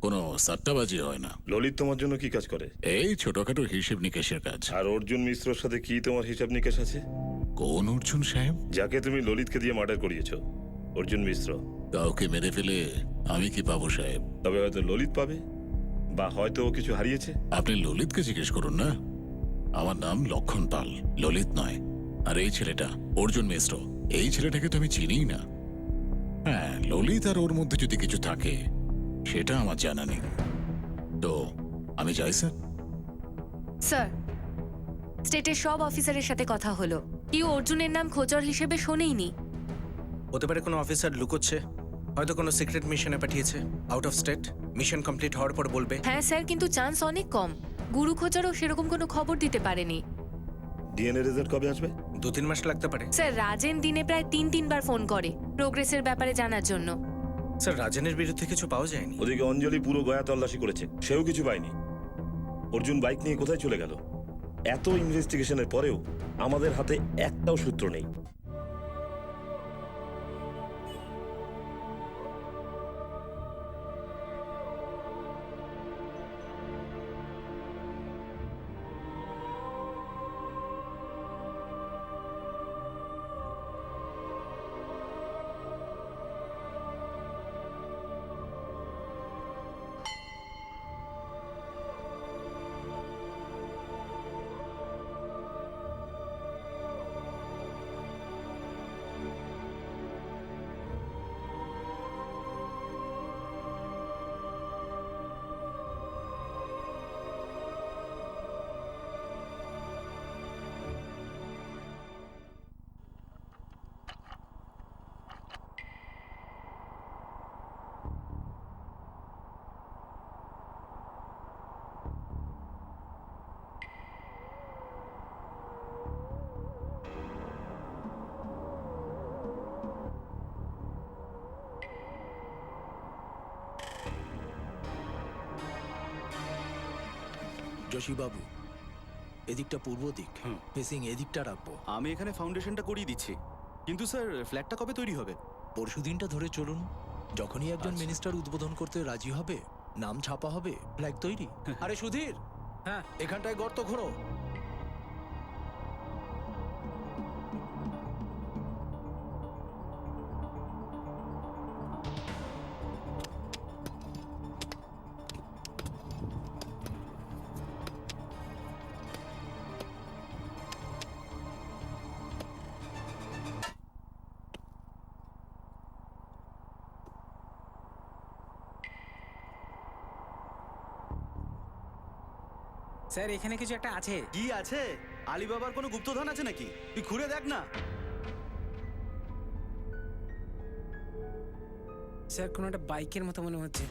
কোনো সাট্টাবাজি হয় না। ললিত তোমার জন্য কি কাজ করে? এই ছোটখাটো হিসেব নিকেশের কাজ। আর অর্জুন মিশ্রর সাথে কি তোমার হিসাব নিকেশ আছে? কোন অর্জুন সাহেব? যাকে তুমি ললিতকে দিয়ে মার্ডার করিয়েছো, অর্জুন মিশ্র। কাউকে মেরে ফেলে আমি কি পাবো সাহেব? তবে হয়তো ললিত পাবে, বা হয়তো ও কিছু হারিয়েছে। আপনি ললিতকে জিজ্ঞেস করুন না। আমার নাম লক্ষণ পাল, ললিত নয়। আর এই ছেলেটা অর্জুন মিশ্র, এই ছেলেটাকে তো আমি চিনিই না। হ্যাঁ, ললিত আর ওর মধ্যে যদি কিছু থাকে সেটা আমার জানা নেই। তো আমি যাই স্যার। স্যার, স্টেটের সব অফিসারের সাথে কথা হলো, কেউ অর্জুনের নাম খোঁজর হিসেবে শোনেইনি। হতে পারে কোনো অফিসার লুকোচ্ছে, হয়তো কোনো সিক্রেট মিশনে পাঠিয়েছে out of state. Mission complete হওয়ার পর বলবে। হ্যাঁ স্যার, কিন্তু চান্স অনেক কম। গুরু খোঁজারও সেরকম কোনো খবর দিতে পারেনি। ডিএনএ রেজাল্ট কবে আসবে? 2-3 মাস লাগতে পারে। স্যার, রাজেন দিনে প্রায় 3 বার ফোন করে প্রোগ্রেসের ব্যাপারে জানার জন্য। স্যার, রাজেনের বিরুদ্ধে কিছু পাওয়া যায়নি। ওদিকে অঞ্জলি পুরো গয়া তল্লাশি করেছে, সেও কিছু পায়নি। অর্জুন বাইক নিয়ে কোথায় চলে গেল? এত ইনভেস্টিগেশনের পরেও আমাদের হাতে একটাও সূত্র নেই। যোশী বাবু, এদিকটা পূর্ব দিক, ফেসিং এদিকটা রাখবো। আমি এখানে ফাউন্ডেশনটা করিয়ে দিচ্ছি, কিন্তু স্যার ফ্ল্যাটটা কবে তৈরি হবে? পরশুদিনটা ধরে চলুন, যখনই একজন মিনিস্টার উদ্বোধন করতে রাজি হবে, নাম ছাপা হবে, ফ্ল্যাগ তৈরি। আরে সুধীর, হ্যাঁ এখানটায় গর্ত খোঁড়ো। স্যার, এখানে কিছু একটা আছে। কি আছে? আলিবাবার কোনো গুপ্তধন আছে নাকি? তুই ঘুরে দেখ না। স্যার, কোনো একটা বাইকের মতো মনে হচ্ছে।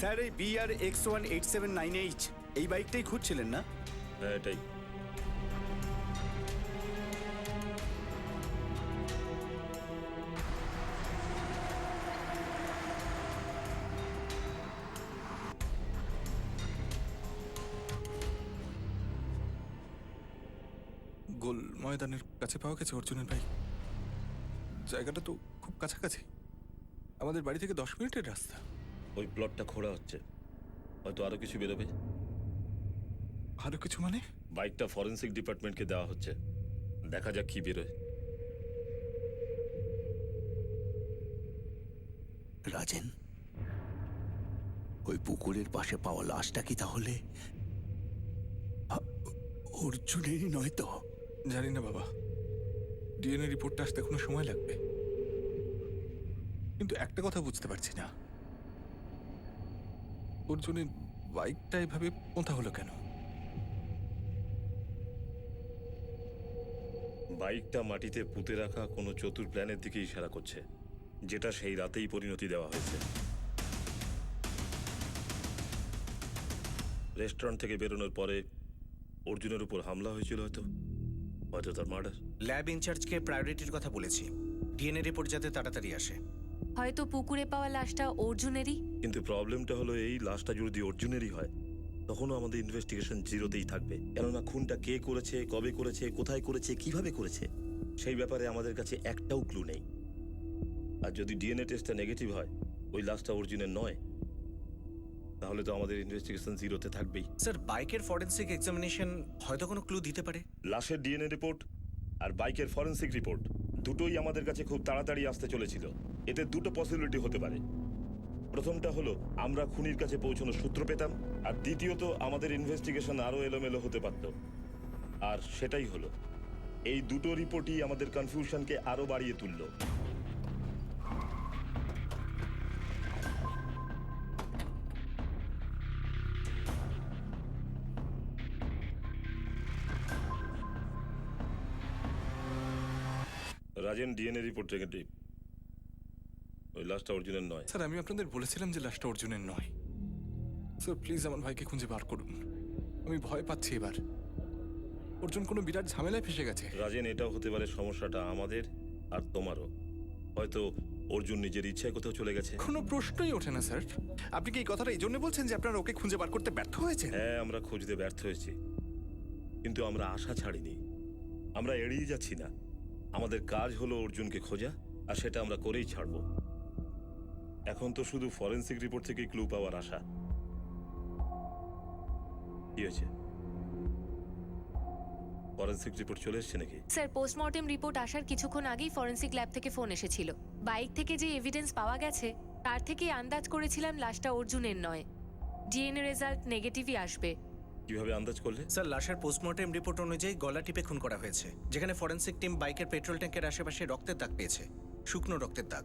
স্যার, এই BR-X18798 এই বাইকটাই খুঁজছিলেন না? হ্যাঁ, এটাই। গোল ময়দানের কাছে পাওয়া গেছে অর্জুনের বাইক। জায়গাটা তো খুব কাছাকাছি। আমাদের বাড়ি থেকে 10 মিনিটের রাস্তা। ওই প্লটটা খোঁড়া হচ্ছে, হয়তো আরো কিছু বেরোবে। আরো কিছু মানে? বাইকটা ফরেন্সিক ডিপার্টমেন্টকে দেওয়া হচ্ছে, দেখা যাক কি বেরোয়। রাজেন, ওই পুকুরের পাশে পাওয়া লাশটা কি তাহলে অর্জুনেরই নয় তো? জানি না বাবা, ডিএনএ রিপোর্টটা আসতে কোনো সময় লাগবে। কিন্তু একটা কথা বুঝতে পারছি না, অর্জুনের বাইকটা এভাবে পোঁতা হলো কেন? বাইকটা মাটিতে পুঁতে রাখা কোনো চতুর প্ল্যানের দিকে ইশারা করছে, যেটা সেই রাতেই পরিণতি দেওয়া হয়েছে। রেস্টুরেন্ট থেকে বেরোনোর পরে অর্জুনের উপর হামলা হয়েছিল, হয়তো হয়তো তার মার্ডার। ল্যাব ইনচার্জকে প্রায়োরিটির কথা বলেছি, ডিএনএ রিপোর্ট যাতে তাড়াতাড়ি আসে। হয়তো পুকুরে পাওয়া লাশটা অর্জুনেরই। কিন্তু প্রবলেমটা হলো এই লাশটা যদি অর্জুনেরই হয় তখনও আমাদের ইনভেস্টিগেশন জিরোতেই থাকবে, কেননা খুনটা কে করেছে, কবে করেছে, কোথায় করেছে, কিভাবে করেছে সেই ব্যাপারে আমাদের কাছে একটাও ক্লু নেই। আর যদি ডিএনএ টেস্টটা নেগেটিভ হয় ওই লাশটা অর্জুনের নয়, তাহলে তো আমাদের ইনভেস্টিগেশন জিরোতে থাকবেই। স্যার, বাইকের ফরেন্সিক এক্সামিনেশন হয়তো কোনো ক্লু দিতে পারে। লাশের ডিএনএ রিপোর্ট আর বাইকের ফরেন্সিক রিপোর্ট দুটোই আমাদের কাছে খুব তাড়াতাড়ি আসতে চলেছিল। এতে দুটো পসিবিলিটি হতে পারে। প্রথমটা হলো আমরা খুনির কাছে পৌঁছানোর সূত্র পেতাম, আর দ্বিতীয়ত আমাদের ইনভেস্টিগেশন আরো এলোমেলো হতে পারত। আর সেটাই হলো, এই দুটো রিপোর্টই আমাদের কনফিউশনকে আরো বাড়িয়ে তুলল। রাজেন, ডিএনএ রিপোর্ট নেগেটিভ, ওই লাশটা অর্জুনের নয়। স্যার, আমি আপনাদের বলেছিলাম যে লাশটা অর্জুনের নয়। স্যার প্লিজ আমার ভাইকে খুঁজে বার করুন, আমি ভয় পাচ্ছি এবার। অর্জুন কোনো বিরাট ঝামেলায় ফেসে গেছে। রাজেন, এটাও হতে পারে সমস্যাটা আমাদের আর তোমারও। হয়তো অর্জুন নিজের ইচ্ছায় কোথাও চলে গেছে। কোনো প্রশ্নই ওঠে না স্যার। আপনি কি এই কথাটা এই জন্য বলছেন যে আপনারা ওকে খুঁজে বার করতে ব্যর্থ হয়েছে? হ্যাঁ, আমরা খুঁজতে ব্যর্থ হয়েছি, কিন্তু আমরা আশা ছাড়িনি, আমরা এড়িয়ে যাচ্ছি না। আমাদের কাজ হলো অর্জুনকে খোঁজা, আর সেটা আমরা করেই ছাড়বো। এখন তো শুধু ফরেন্সিক রিপোর্ট থেকে ক্লু পাওয়ার আশা। কি হয়েছে? ফরেন্সিক রিপোর্ট চলে এসেছে নাকি? স্যার, পোস্টমর্টেম রিপোর্ট আসার কিছুক্ষণ আগেই ফরেন্সিক ল্যাব থেকে ফোন এসেছিল। বাইক থেকে যে এভিডেন্স পাওয়া গেছে তার থেকে আন্দাজ করেছিলাম লাশটা অর্জুনের নয়। ডিএনএ রেজাল্ট নেগেটিভই আসবে। কিভাবে আন্দাজ করলে? স্যার, লাশের পোস্টমর্টেম রিপোর্ট অনুযায়ী গলা টিপে খুন করা হয়েছে, যেখানে ফরেন্সিক টিম বাইকের পেট্রোল ট্যাঙ্কের আশেপাশে রক্তের দাগ পেয়েছে, শুকনো রক্তের দাগ।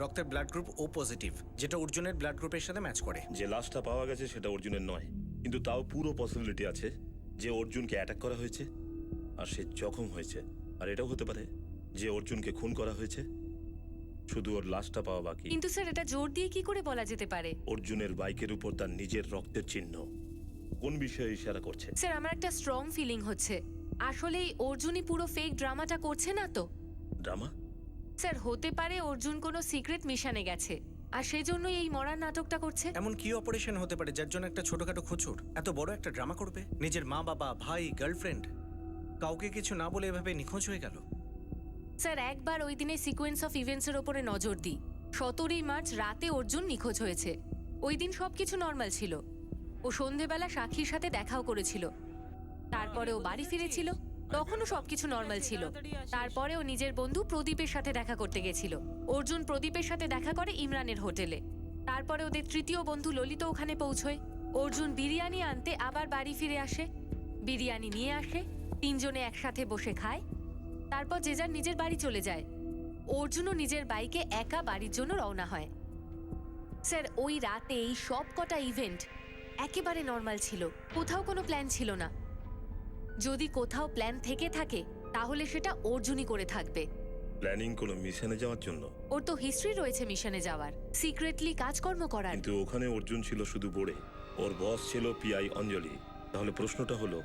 রক্তের ব্লাড গ্রুপ ও পজিটিভ, যেটা অর্জুনের ব্লাড গ্রুপের সাথে ম্যাচ করে। যে লাশটা পাওয়া গেছে সেটা অর্জুনের নয়, কিন্তু তাও পুরো পসিবিলিটি আছে যে অর্জুনকে অ্যাটাক করা হয়েছে আর সে জখম হয়েছে। আর এটাও হতে পারে যে অর্জুনকে খুন করা হয়েছে, শুধু ওর লাশটা পাওয়া বাকি। কিন্তু স্যার, এটা জোর দিয়ে কি করে বলা যেতে পারে? অর্জুনের বাইকের উপর তার নিজের রক্তের চিহ্ন কোন বিষয়ে ইশারা করছে? স্যার, আমার একটা স্ট্রং ফিলিং হচ্ছে আসলেই অর্জুনই পুরো ফেক ড্রামাটা করছে না তো। ড্রামা? স্যার, হতে পারে অর্জুন কোনো সিক্রেট মিশনে গেছে আর সেই জন্যই এই মরার নাটকটা করছে। এমন কি অপারেশন হতে পারে যার জন্য একটা ছোটখাটো খুচুর এত বড় একটা ড্রামা করবে? নিজের মা, বাবা, ভাই, গার্লফ্রেন্ড কাউকে কিছু না বলে এভাবে নিখোঁজ হয়ে গেল। স্যার, একবার ওই দিনে সিকোয়েন্স অফ ইভেন্টসের ওপরে নজর দিই। 17 মার্চ রাতে অর্জুন নিখোঁজ হয়েছে। ওই দিন সবকিছু নর্মাল ছিল। ও সন্ধেবেলা সাক্ষীর সাথে দেখাও করেছিল, তারপরে ও বাড়ি ফিরেছিল, তখনও সবকিছু নর্মাল ছিল। তারপরে ও নিজের বন্ধু প্রদীপের সাথে দেখা করতে গেছিল। অর্জুন প্রদীপের সাথে দেখা করে ইমরানের হোটেলে। তারপরে ওদের তৃতীয় বন্ধু ললিত ওখানে পৌঁছয়। অর্জুন বিরিয়ানি আনতে আবার বাড়ি ফিরে আসে, বিরিয়ানি নিয়ে আসে, তিনজনে একসাথে বসে খায়, তারপর যে যার নিজের বাড়ি চলে যায়। অর্জুনও নিজের বাইকে একা বাড়ির জন্য রওনা হয়। স্যার, ওই রাতে এই সব কটা ইভেন্ট একেবারে নর্মাল ছিল, কোথাও কোনো প্ল্যান ছিল না। যদি কোথাও প্ল্যান থেকে থাকে তাহলে সেটা অর্জুনই করে থাকবে। প্ল্যানিং কোনো মিশনে যাওয়ার জন্য? ওর তো হিস্ট্রি রয়েছে মিশনে যাওয়ার, সিক্রেটলি কাজকর্ম করার। কিন্তু ওখানে অর্জুন ছিল শুধু বোর্ডে, ওর বস ছিল পিআই অঞ্জলি। তাহলে প্রশ্নটা হলো,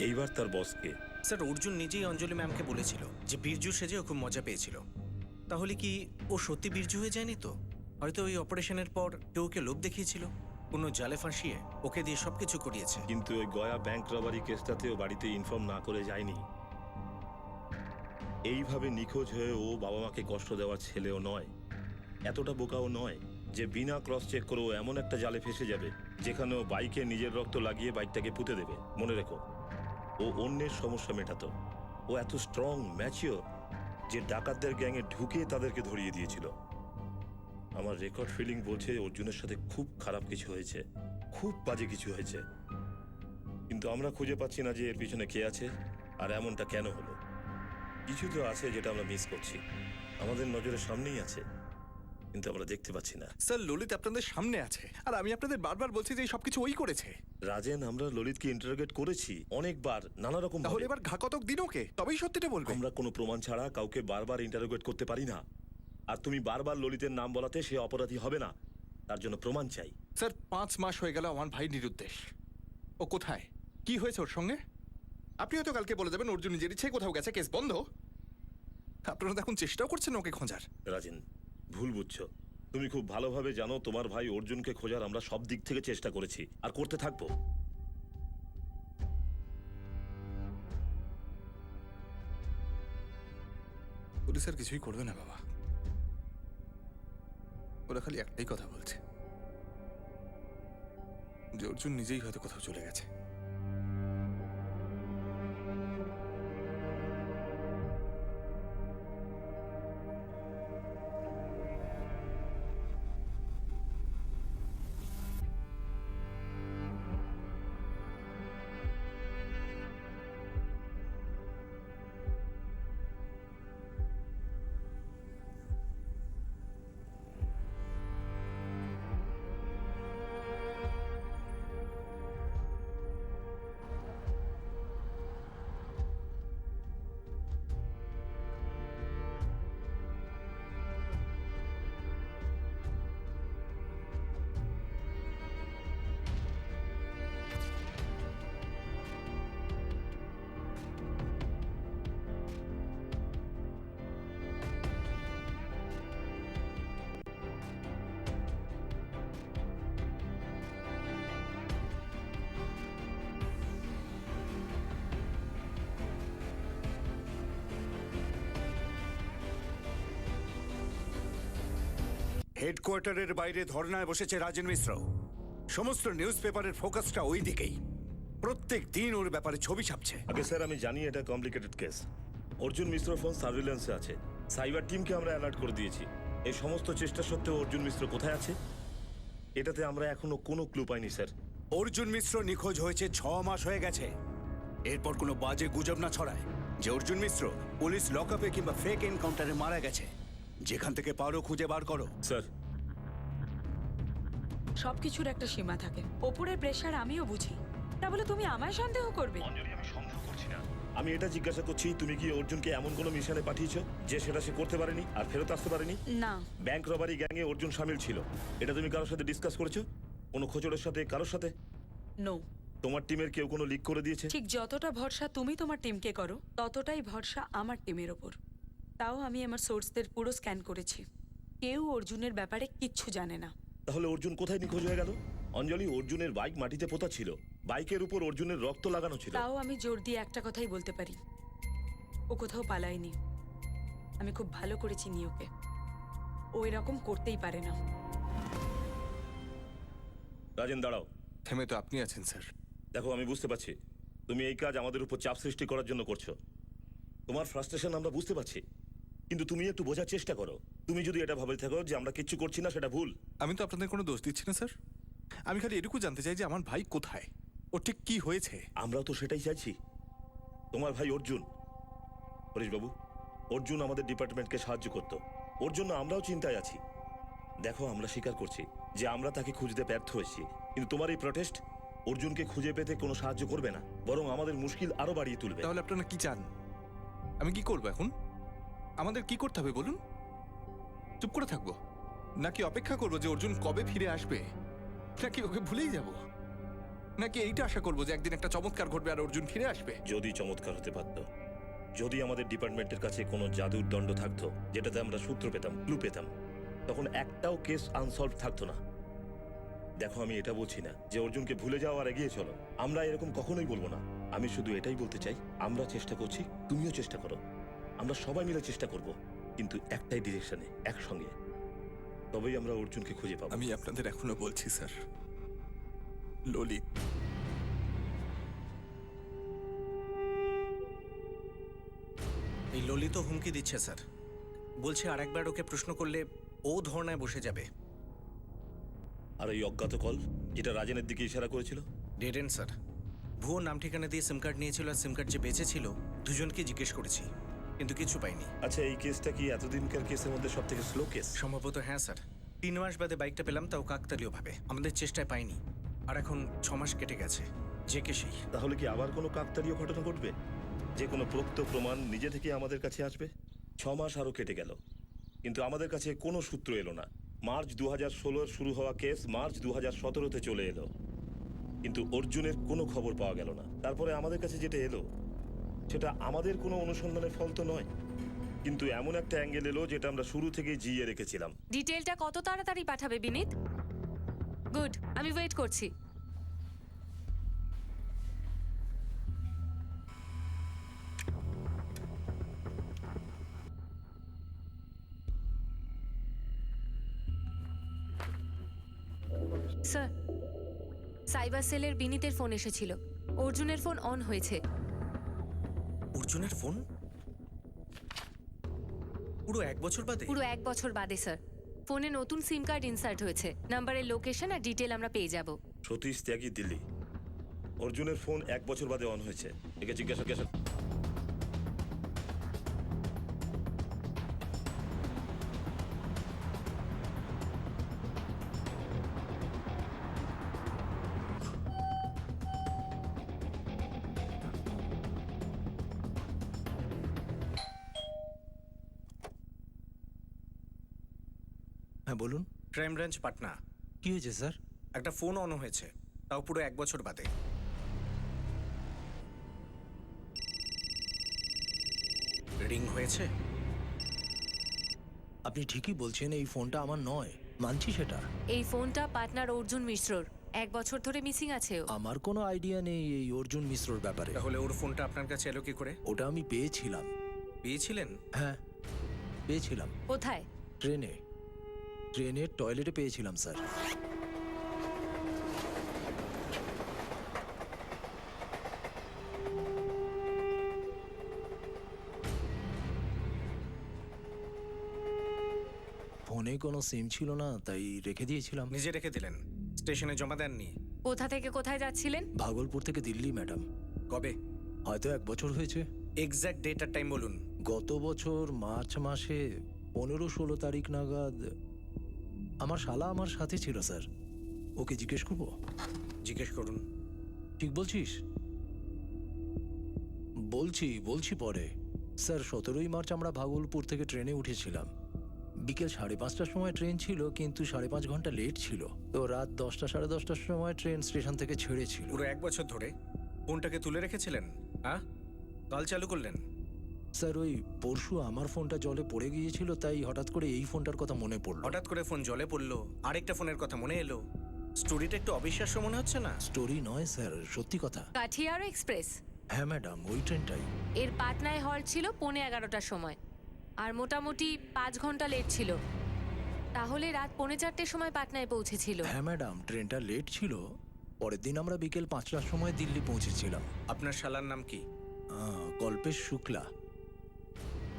এইবার তার বস কে? স্যার, অর্জুন নিজেই অঞ্জলি ম্যামকে বলেছিল যে বীরজু সেজে ও খুব মজা পেয়েছিল। তাহলে কি ও সত্যি বীরজু হয়ে যায়নি তো? হয়তো ওই অপারেশনের পর কেউ ওকে লোভ দেখিয়েছিল, কোনো জালে ফাঁসিয়ে ওকে দিয়ে সবকিছু করিয়েছে। কিন্তু ওই গয়া ব্যাংক রবারি কেসটাতেও বাড়িতে ইনফর্ম না করে যায়নি। এইভাবে নিখোঁজ হয়ে ও বাবা মাকে কষ্ট দেওয়ার ছেলেও নয়। এতটা বোকাও নয় যে বিনা ক্রস চেক করেও এমন একটা জালে ফেসে যাবে যেখানে ও বাইকে নিজের রক্ত লাগিয়ে বাইকটাকে পুঁতে দেবে। মনে রেখো, ও অন্যের সমস্যা মেটাতো। ও এত স্ট্রং, ম্যাচিওর যে ডাকাতদের গ্যাংয়ে ঢুকে তাদেরকে ধরিয়ে দিয়েছিল। আমার রেকর্ড ফিলিং বলছে অর্জুনের সাথে খুব খারাপ কিছু হয়েছে, খুব বাজে কিছু হয়েছে। কিন্তু আমরা খুঁজে পাচ্ছি না যে এর পিছনে কে আছে আর এমনটা কেন হলো। কিছু তো আছে যেটা আমরা মিস করছি, আমাদের নজরের সামনেই আছে, কিন্তু আমরা দেখতে পাচ্ছি না। স্যার, ললিত আপনাদের সামনে আছে আর আমি আপনাদের বারবার বলছি যে এই সবকিছু ওই করেছে। রাজেন, আমরা ললিতকে ইন্টারোগেট করেছি অনেকবার, নানা রকম। তাহলে এবার ঘাকতক দিন ওকে, তবেই সত্যিটা বলবে। আমরা কোনো প্রমাণ ছাড়া কাউকে বারবার ইন্টারোগেট করতে পারি না। আর তুমি বারবার ললিতের নাম বলাতে সে অপরাধী হবে না, তার জন্য প্রমাণ চাই। স্যার, 5 মাস হয়ে গেল আমার ভাই নিরুদ্দেশ। ও কোথায়, কি হয়েছে ওর সঙ্গে? আপনি হয়তো কালকে বলে দেবেন অর্জুন নিজের ইচ্ছে কোথাও গেছে, কেস বন্ধ। আপনারা এখন চেষ্টাও করছেন ওকে খোঁজার। রাজেন, ভুল বুঝছো। তুমি খুব ভালোভাবে জানো তোমার ভাই অর্জুনকে খোঁজার আমরা সব দিক থেকে চেষ্টা করেছি আর করতে থাকবো। পুলিশ আর কিছুই করবে না বাবা, ওরা খালি একটাই কথা বলছে যে অর্জুন নিজেই হয়তো কোথাও চলে গেছে। হেডকোয়ার্টারের বাইরে ধর্নায় বসেছে রাজেন মিশ্র। সমস্ত নিউজ পেপারের ফোকাসটা ওই দিকেই। প্রত্যেক দিন ওর ব্যাপারে ছবি ছাপছে। আগে স্যার, আমি জানি এটা কমপ্লিকেটেড কেস। অর্জুন মিশ্র ফোন সার্ভিলেন্সে আছে, সাইবার টিমকে আমরা অ্যালার্ট করে দিয়েছি। এই সমস্ত চেষ্টা সত্ত্বেও অর্জুন মিশ্র কোথায় আছে এটাতে আমরা এখনো কোনো ক্লু পাইনি স্যার। অর্জুন মিশ্র নিখোঁজ হয়েছে 6 মাস হয়ে গেছে। এরপর কোনো বাজে গুজব না ছড়ায় যে অর্জুন মিশ্র পুলিশ লকআপে কিংবা ফেক এনকাউন্টারে মারা গেছে। যেখান থেকে পারো খুঁজে বার করো। স্যার, সবকিছুর একটা সীমা থাকে। ওপরের প্রেশার আমিও বুঝি, তা বলে তুমি আমায় সন্দেহ করবে? অঞ্জলি, আমি সন্দেহ করছি না। আমি এটা জিজ্ঞাসা করছি, তুমি কি অর্জুনকে এমন কোনো মিশনে পাঠিয়েছো যে সেটা সে করতে পারেনি আর ফেরত আসতে পারেনি? না। ব্যাংক রবারি গ্যাংয়ে অর্জুন শামিল ছিল, এটা তুমি কারোর সাথে ডিসকাস করেছো? কোনো খোঁচড়ের সাথে, কারোর সাথে? নো। তোমার টিমের কেউ কোনো লিক করে দিয়েছে? ঠিক যতটা ভরসা তুমি তোমার টিমকে করো, ততটাই ভরসা আমার টিমের ওপর। তাও আমি আমার সোর্সদের পুরো স্ক্যান করেছি, কেউ অর্জুনের ব্যাপারে কিচ্ছু জানে না। তাহলে অর্জুন কোথায় নিখোঁজ হয়ে গেল? অঞ্জলি, অর্জুনের বাইক মাটিতে পোতা ছিল, বাইকের উপর অর্জুনের রক্ত লাগানো ছিল। তাও আমি জোর দিয়ে একটা কথাই বলতে পারি, ও কোথাও পালায়নি। আমি খুব ভালো করে চিনি ওকে, ও এরকম করতেই পারে না। রাজেন, দাঁড়াও। থেমে তো আপনি আছেন স্যার। দেখো, আমি বুঝতে পারছি তুমি এই কাজ আমাদের উপর চাপ সৃষ্টি করার জন্য করছো। তোমার ফ্রাস্ট্রেশন আমরা বুঝতে পারছি, কিন্তু তুমি একটু বোঝার চেষ্টা করো। তুমি যদি এটা ভাবে থাকো যে আমরা কিচ্ছু করছি না, সেটা ভুল। আমি তো আপনাদের কোনো দোষ দিচ্ছি না স্যার, আমি খালি এটুকু জানতে চাই যে আমার ভাই কোথায়, ওর ঠিক কি হয়েছে। আমরাও তো সেটাই চাইছি। তোমার ভাই অর্জুন, হরিশবাবু, অর্জুন আমাদের ডিপার্টমেন্টকে সাহায্য করত, ওর জন্য আমরাও চিন্তায় আছি। দেখো, আমরা স্বীকার করছি যে আমরা তাকে খুঁজতে ব্যর্থ হয়েছি, কিন্তু তোমার এই প্রটেস্ট অর্জুনকে খুঁজে পেতে কোনো সাহায্য করবে না, বরং আমাদের মুশকিল আরো বাড়িয়ে তুলবে। তাহলে আপনারা কি চান? আমি কি করবো এখন? আমাদের কি করতে হবে বলুন? চুপ করে থাকবো, নাকি অপেক্ষা করবো যে অর্জুন কবে ফিরে আসবে, নাকি ওকে ভুলেই যাব, নাকি এইটা আশা করবো যে একদিন একটা চমৎকার ঘটবে আর অর্জুন ফিরে আসবে? যদি চমৎকার হতে পারত, যদি আমাদের ডিপার্টমেন্টের কাছে কোনো জাদুর দণ্ড থাকতো যেটাতে আমরা সূত্র পেতাম, ক্লু পেতাম, তখন একটাও কেস আনসলভ থাকতো না। দেখো, আমি এটা বলছি না যে অর্জুনকে ভুলে যাও আর এগিয়ে চলো, আমরা এরকম কখনোই বলবো না। আমি শুধু এটাই বলতে চাই, আমরা চেষ্টা করছি, তুমিও চেষ্টা করো, আমরা সবাই মিলে চেষ্টা করব, কিন্তু একটাই ডিরেকশনে, একসঙ্গে। তবেই আমরা অর্জুনকে খুঁজে পাবো। আমি আপনাদের এখনো বলছি স্যার, ললিত এই ললিত হুমকি দিচ্ছে স্যার, বলছে আরেকবার ওকে প্রশ্ন করলে ও ধর্নায় বসে যাবে। আর ওই অজ্ঞাত কল যেটা রাজেনের দিকে ইশারা করেছিল? Dead and sir. ভুয়ো নাম ঠিকানা দিয়ে সিম কার্ড নিয়েছিল আর সিম কার্ড যে বেঁচে ছিল দুজনকে জিজ্ঞেস করেছি, কিন্তু কিছু পাইনি। আচ্ছা, এই কেসটা কি এতদিনকার কেসের মধ্যে সব থেকে স্লো কেস? সম্ভবত হ্যাঁ স্যার। 3 মাস বাদে বাইকটা পেলাম, তাও কাকতালীয় ভাবে। আমাদের চেষ্টায় পাইনি, আর এখন 6 মাস কেটে গেছে। যে কে সেই? তাহলে কি আবার কোনো কাকতালীয় ঘটনা ঘটবে, যে কোনো প্রক্ত প্রমাণ নিজে থেকে আমাদের কাছে আসবে? 6 মাস আরও কেটে গেল, কিন্তু আমাদের কাছে কোনো সূত্র এলো না। মার্চ 2016 শুরু হওয়া কেস মার্চ 2017-তে চলে এলো, কিন্তু অর্জুনের কোনো খবর পাওয়া গেল না। তারপরে আমাদের কাছে যেটা এলো সেটা আমাদের কোনো অনুসন্ধানের ফল তো নয়, কিন্তু এমন একটা অ্যাঙ্গেল এলো যেটা আমরা শুরু থেকেই জিয়ে রেখেছিলাম। ডিটেলটা কত তাড়াতাড়ি পাঠাবে বিনীত? গুড, আমি ওয়েট করছি। স্যার, সাইবার সেলের বিনীতের ফোন এসেছিল। অর্জুনের ফোন অন হয়েছে। অর্জুনের ফোন? পুরো 1 বছর বাদে? পুরো 1 বছর বাদে স্যার। ফোনে নতুন সিম কার্ড ইনসার্ট হয়েছে। নাম্বারের লোকেশন আর ডিটেল আমরা পেয়ে যাব। সতীশ ত্যাগী, দিল্লি। অর্জুনের ফোন 1 বছর বাদে অন হয়েছে। একে জিজ্ঞাসা। হ্যাঁ বলুন। Crime branch, Patna. কি হয়েছে স্যার? একটা ফোন অন হয়েছে, তাও পুরো 1 বছর বাদে। রিং হয়েছে। আপনি ঠিকই বলছেন, এই ফোনটা আমার নয়, মানছি সেটা। এই ফোনটা পার্টনার অর্জুন মিশ্রর। 1 বছর ধরে মিসিং আছে ও। আমার কোনো আইডিয়া নেই এই অর্জুন মিশ্রর ব্যাপারে। তাহলে ওর ফোনটা আপনার কাছে এলো কি করে? ওটা আমি পেয়েছিলাম। পেয়েছিলেন? হ্যাঁ, পেয়েছিলাম। কোথায়? ট্রেনের টয়লেটে পেয়েছিলাম স্যার। ফোনে কোনো সিম ছিল না, তাই রেখে দিয়েছিলাম। নিজে রেখে দিলেন? স্টেশনে জমা দেননি? কোথা থেকে কোথায় যাচ্ছিলেন? ভাগলপুর থেকে দিল্লি ম্যাডাম। কবে? হয়তো 1 বছর হয়েছে। এক্স্যাক্ট ডেট আর টাইম বলুন। গত বছর মার্চ মাসে 15-16 তারিখ নাগাদ। আমার শালা আমার সাথে ছিল স্যার। ওকে জিজ্ঞেস করবো? জিজ্ঞেস করুন। ঠিক বলছিস? বলছি পরে। স্যার, 17ই মার্চ আমরা ভাগলপুর থেকে ট্রেনে উঠেছিলাম। বিকেল 5:30টার সময় ট্রেন ছিল, কিন্তু 5.5 ঘন্টা লেট ছিল। তো রাত 10টা 10:30টার সময় ট্রেন স্টেশন থেকে ছেড়েছিল। পুরো 1 বছর ধরে ফোনটাকে তুলে রেখেছিলেন? হ্যাঁ, কাল চালু করলেন? স্যার, ওই পরশু আমার ফোনটা জলে পড়ে গিয়েছিল, তাই হঠাৎ করে এই ফোনটার কথা মনে পড়লো। হঠাৎ করে ফোন জলে পড়লো, আরেকটা ফোনের কথা মনে এলো। স্টোরিটা একটু অবিশ্বাস্য মনে হচ্ছে না? স্টোরি নয় স্যার, সত্যি কথা। কাঠিয়ার এক্সপ্রেস? হ্যাঁ ম্যাডাম, ওই ট্রেনটাই। এর পাটনায় হল্ট ছিল 11:15টার সময়, আর মোটামুটি 5 ঘন্টা লেট ছিল। তাহলে রাত 4:45টার সময় পাটনায় পৌঁছেছিল। হ্যাঁ ম্যাডাম, ট্রেনটা লেট ছিল। পরের দিন আমরা বিকেল 5টার সময় দিল্লি পৌঁছেছিলাম। আপনার শালার নাম কি? কল্পেশ শুক্লা।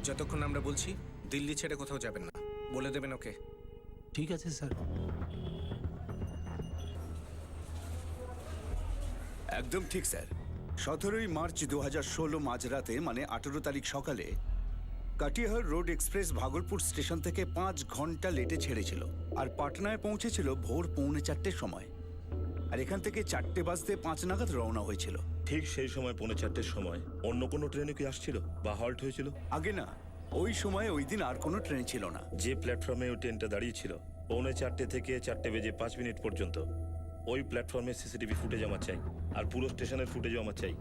যতক্ষণ আমরা বলছি দিল্লি ছেড়ে কোথাও যাবেন না, বলে দেবেন ওকে। ঠিক আছে স্যার। একদম ঠিক স্যার। 17ই মার্চ 2016 মাঝরাতে, মানে 18 তারিখ সকালে, Katihar road express Bhagalpur station থেকে 5 ঘন্টা লেটে ছেড়েছিল আর পাটনায় পৌঁছেছিল ভোর 3:45টার সময়। আর এখান থেকে 4:05 নাগাদ রওনা হয়েছিল। ঠিক সেই সময় 4:45টার সময় অন্য কোনো ট্রেনে কি আসছিল বা হল্ট হয়েছিল? আগে না, ওই সময় ওই দিন আর কোনো ট্রেন ছিল না। যে প্ল্যাটফর্মে ওই ট্রেনটা দাঁড়িয়েছিল 4:45 থেকে 4:05 পর্যন্ত, ওই প্ল্যাটফর্মে সিসিটিভি ফুটেজ আমার চাই, আর পুরো স্টেশনের ফুটেজও আমার চাই।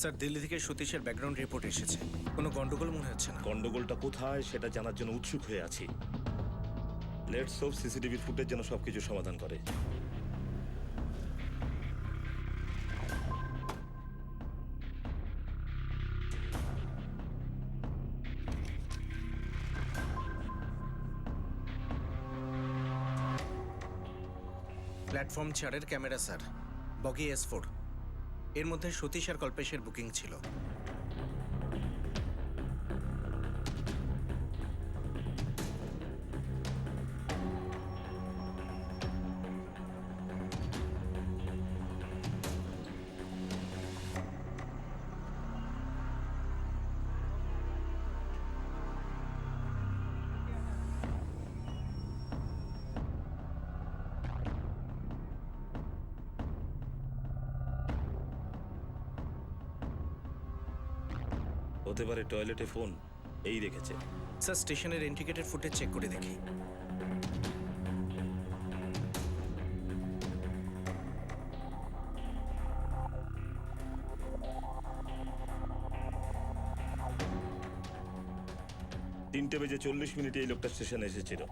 স্যার, দিল্লি থেকে সতীশের ব্যাকগ্রাউন্ড রিপোর্ট এসেছে। কোনো গন্ডগোল মনে হচ্ছে না। গন্ডগোলটা কোথায় সেটা জানার জন্য উৎসুক হয়ে আছি। লেটস হোপ সিসিটিভির ফুটেজ যেন সবকিছু সমাধান করে। প্ল্যাটফর্ম 4-এর ক্যামেরা স্যার, বগি S4। এর মধ্যে সতীশ আর কল্পেশের বুকিং ছিল। হতে পারে টয়লেটে ফোন এই রেখেছে। স্যার, স্টেশনের ইন্ডিকেটর ফুটেজ চেক করে দেখি। তিনটে বেজে 40 মিনিটে এই লোকটা স্টেশনে এসেছিল।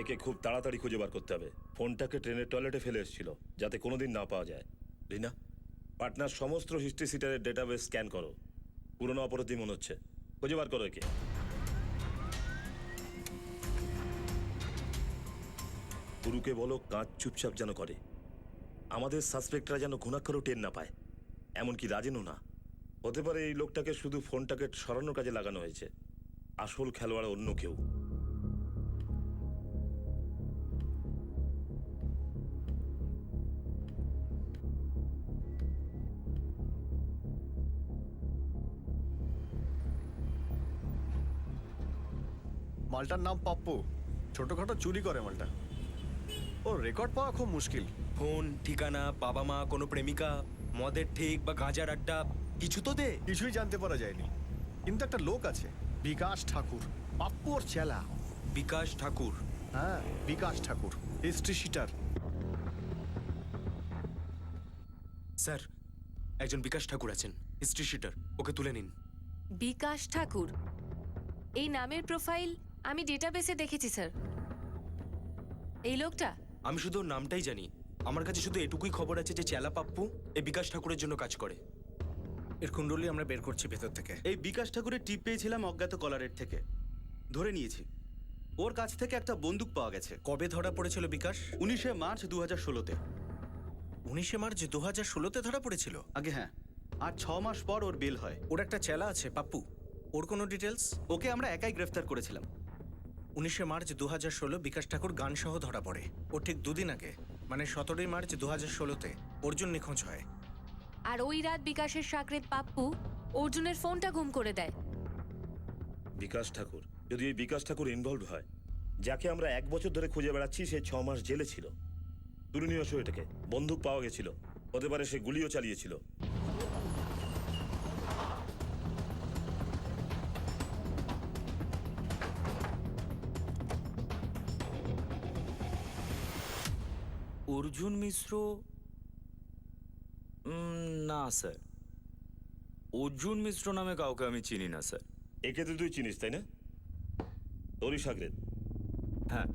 একে খুব তাড়াতাড়ি খুঁজে বার করতে হবে। ফোনটাকে ট্রেনের টয়লেটে ফেলে এসেছিল যাতে কোনোদিন না পাওয়া যায়। রিনা, পাটনার সমস্ত হিস্ট্রি সিটারের ডেটাবেস স্ক্যান করো। পুরনো অপরাধী মনে হচ্ছে, খুঁজে বার করো একে। গুরুকে বলো কাজ চুপচাপ যেন করে, আমাদের সাসপেক্টরা যেন ঘুণাক্ষরও টের না পায়, এমনকি রাজেনও না। হতে পারে এই লোকটাকে শুধু ফোনটাকে সরানোর কাজে লাগানো হয়েছে, আসল খেলোয়াড় অন্য কেউ। মালটার নাম পাপ্পু, ছোটখাটো চুরি করে মালটা। ও রেকর্ড পাওয়া খুব মুশকিল। ফোন, ঠিকানা, বাবা মা, কোনো প্রেমিকা, মদের ঠেক বা গাঁজার আড্ডা, কিছু তো দে। কিছুই জানতে পারা যায়নি, কিন্তু একটা লোক আছে, বিকাশ ঠাকুর, পাপ্পু ওর চেলা। বিকাশ ঠাকুর? হ্যাঁ, বিকাশ ঠাকুর, হিস্ট্রি শিটার। স্যার, একজন বিকাশ ঠাকুর আছেন, হিস্ট্রি শিটার, ওকে তুলে নিন। বিকাশ ঠাকুর, এই নামের প্রোফাইল আমি ডেটাবেসে দেখেছি স্যার। এই লোকটা? আমি শুধু ওর নামটাই জানি। আমার কাছে শুধু এটুকুই খবর আছে যে চেলা পাপ্পু এই বিকাশ ঠাকুরের জন্য কাজ করে। এর কুণ্ডলি আমরা বের করছি ভেতর থেকে। এই বিকাশ ঠাকুরের টিপ পেয়েছিলাম অজ্ঞাত কলারের থেকে, ধরে নিয়েছি। ওর কাছ থেকে একটা বন্দুক পাওয়া গেছে। কবে ধরা পড়েছিল বিকাশ? 19 মার্চ 2016-তে। 19 মার্চ 2016-তে ধরা পড়েছিল? আগে হ্যাঁ, আর 6 মাস পর ওর বেল হয়। ওর একটা চেলা আছে পাপ্পু, ওর কোনো ডিটেলস? ওকে আমরা একাই গ্রেফতার করেছিলাম। 19 মার্চ 2016 বিকাশ ঠাকুর গান সহ ধরা পড়ে। ও ঠিক দুদিন আগে, মানে 17 মার্চ 2016-তে অর্জুন নিখোঁজ হয়। আর ওই রাত বিকাশের সাকরেদ পাপ্পু অর্জুনের ফোনটা গুম করে দেয়। বিকাশ ঠাকুর, যদি এই বিকাশ ঠাকুর ইনভলভ হয়, যাকে আমরা 1 বছর ধরে খুঁজে বেড়াচ্ছি, সে 6 মাস জেলে ছিল। তুলে নিয়ে আসো এটাকে। বন্দুক পাওয়া গেছিল, হতে পারে সে গুলিও চালিয়েছিল। অর্জুন মিশ্র? না স্যার, অর্জুন মিশ্র নামে কাউকে আমি চিনি না স্যার। একে তো তুই চিনিস, তাই না? তোরই সাগরেদ? হ্যাঁ,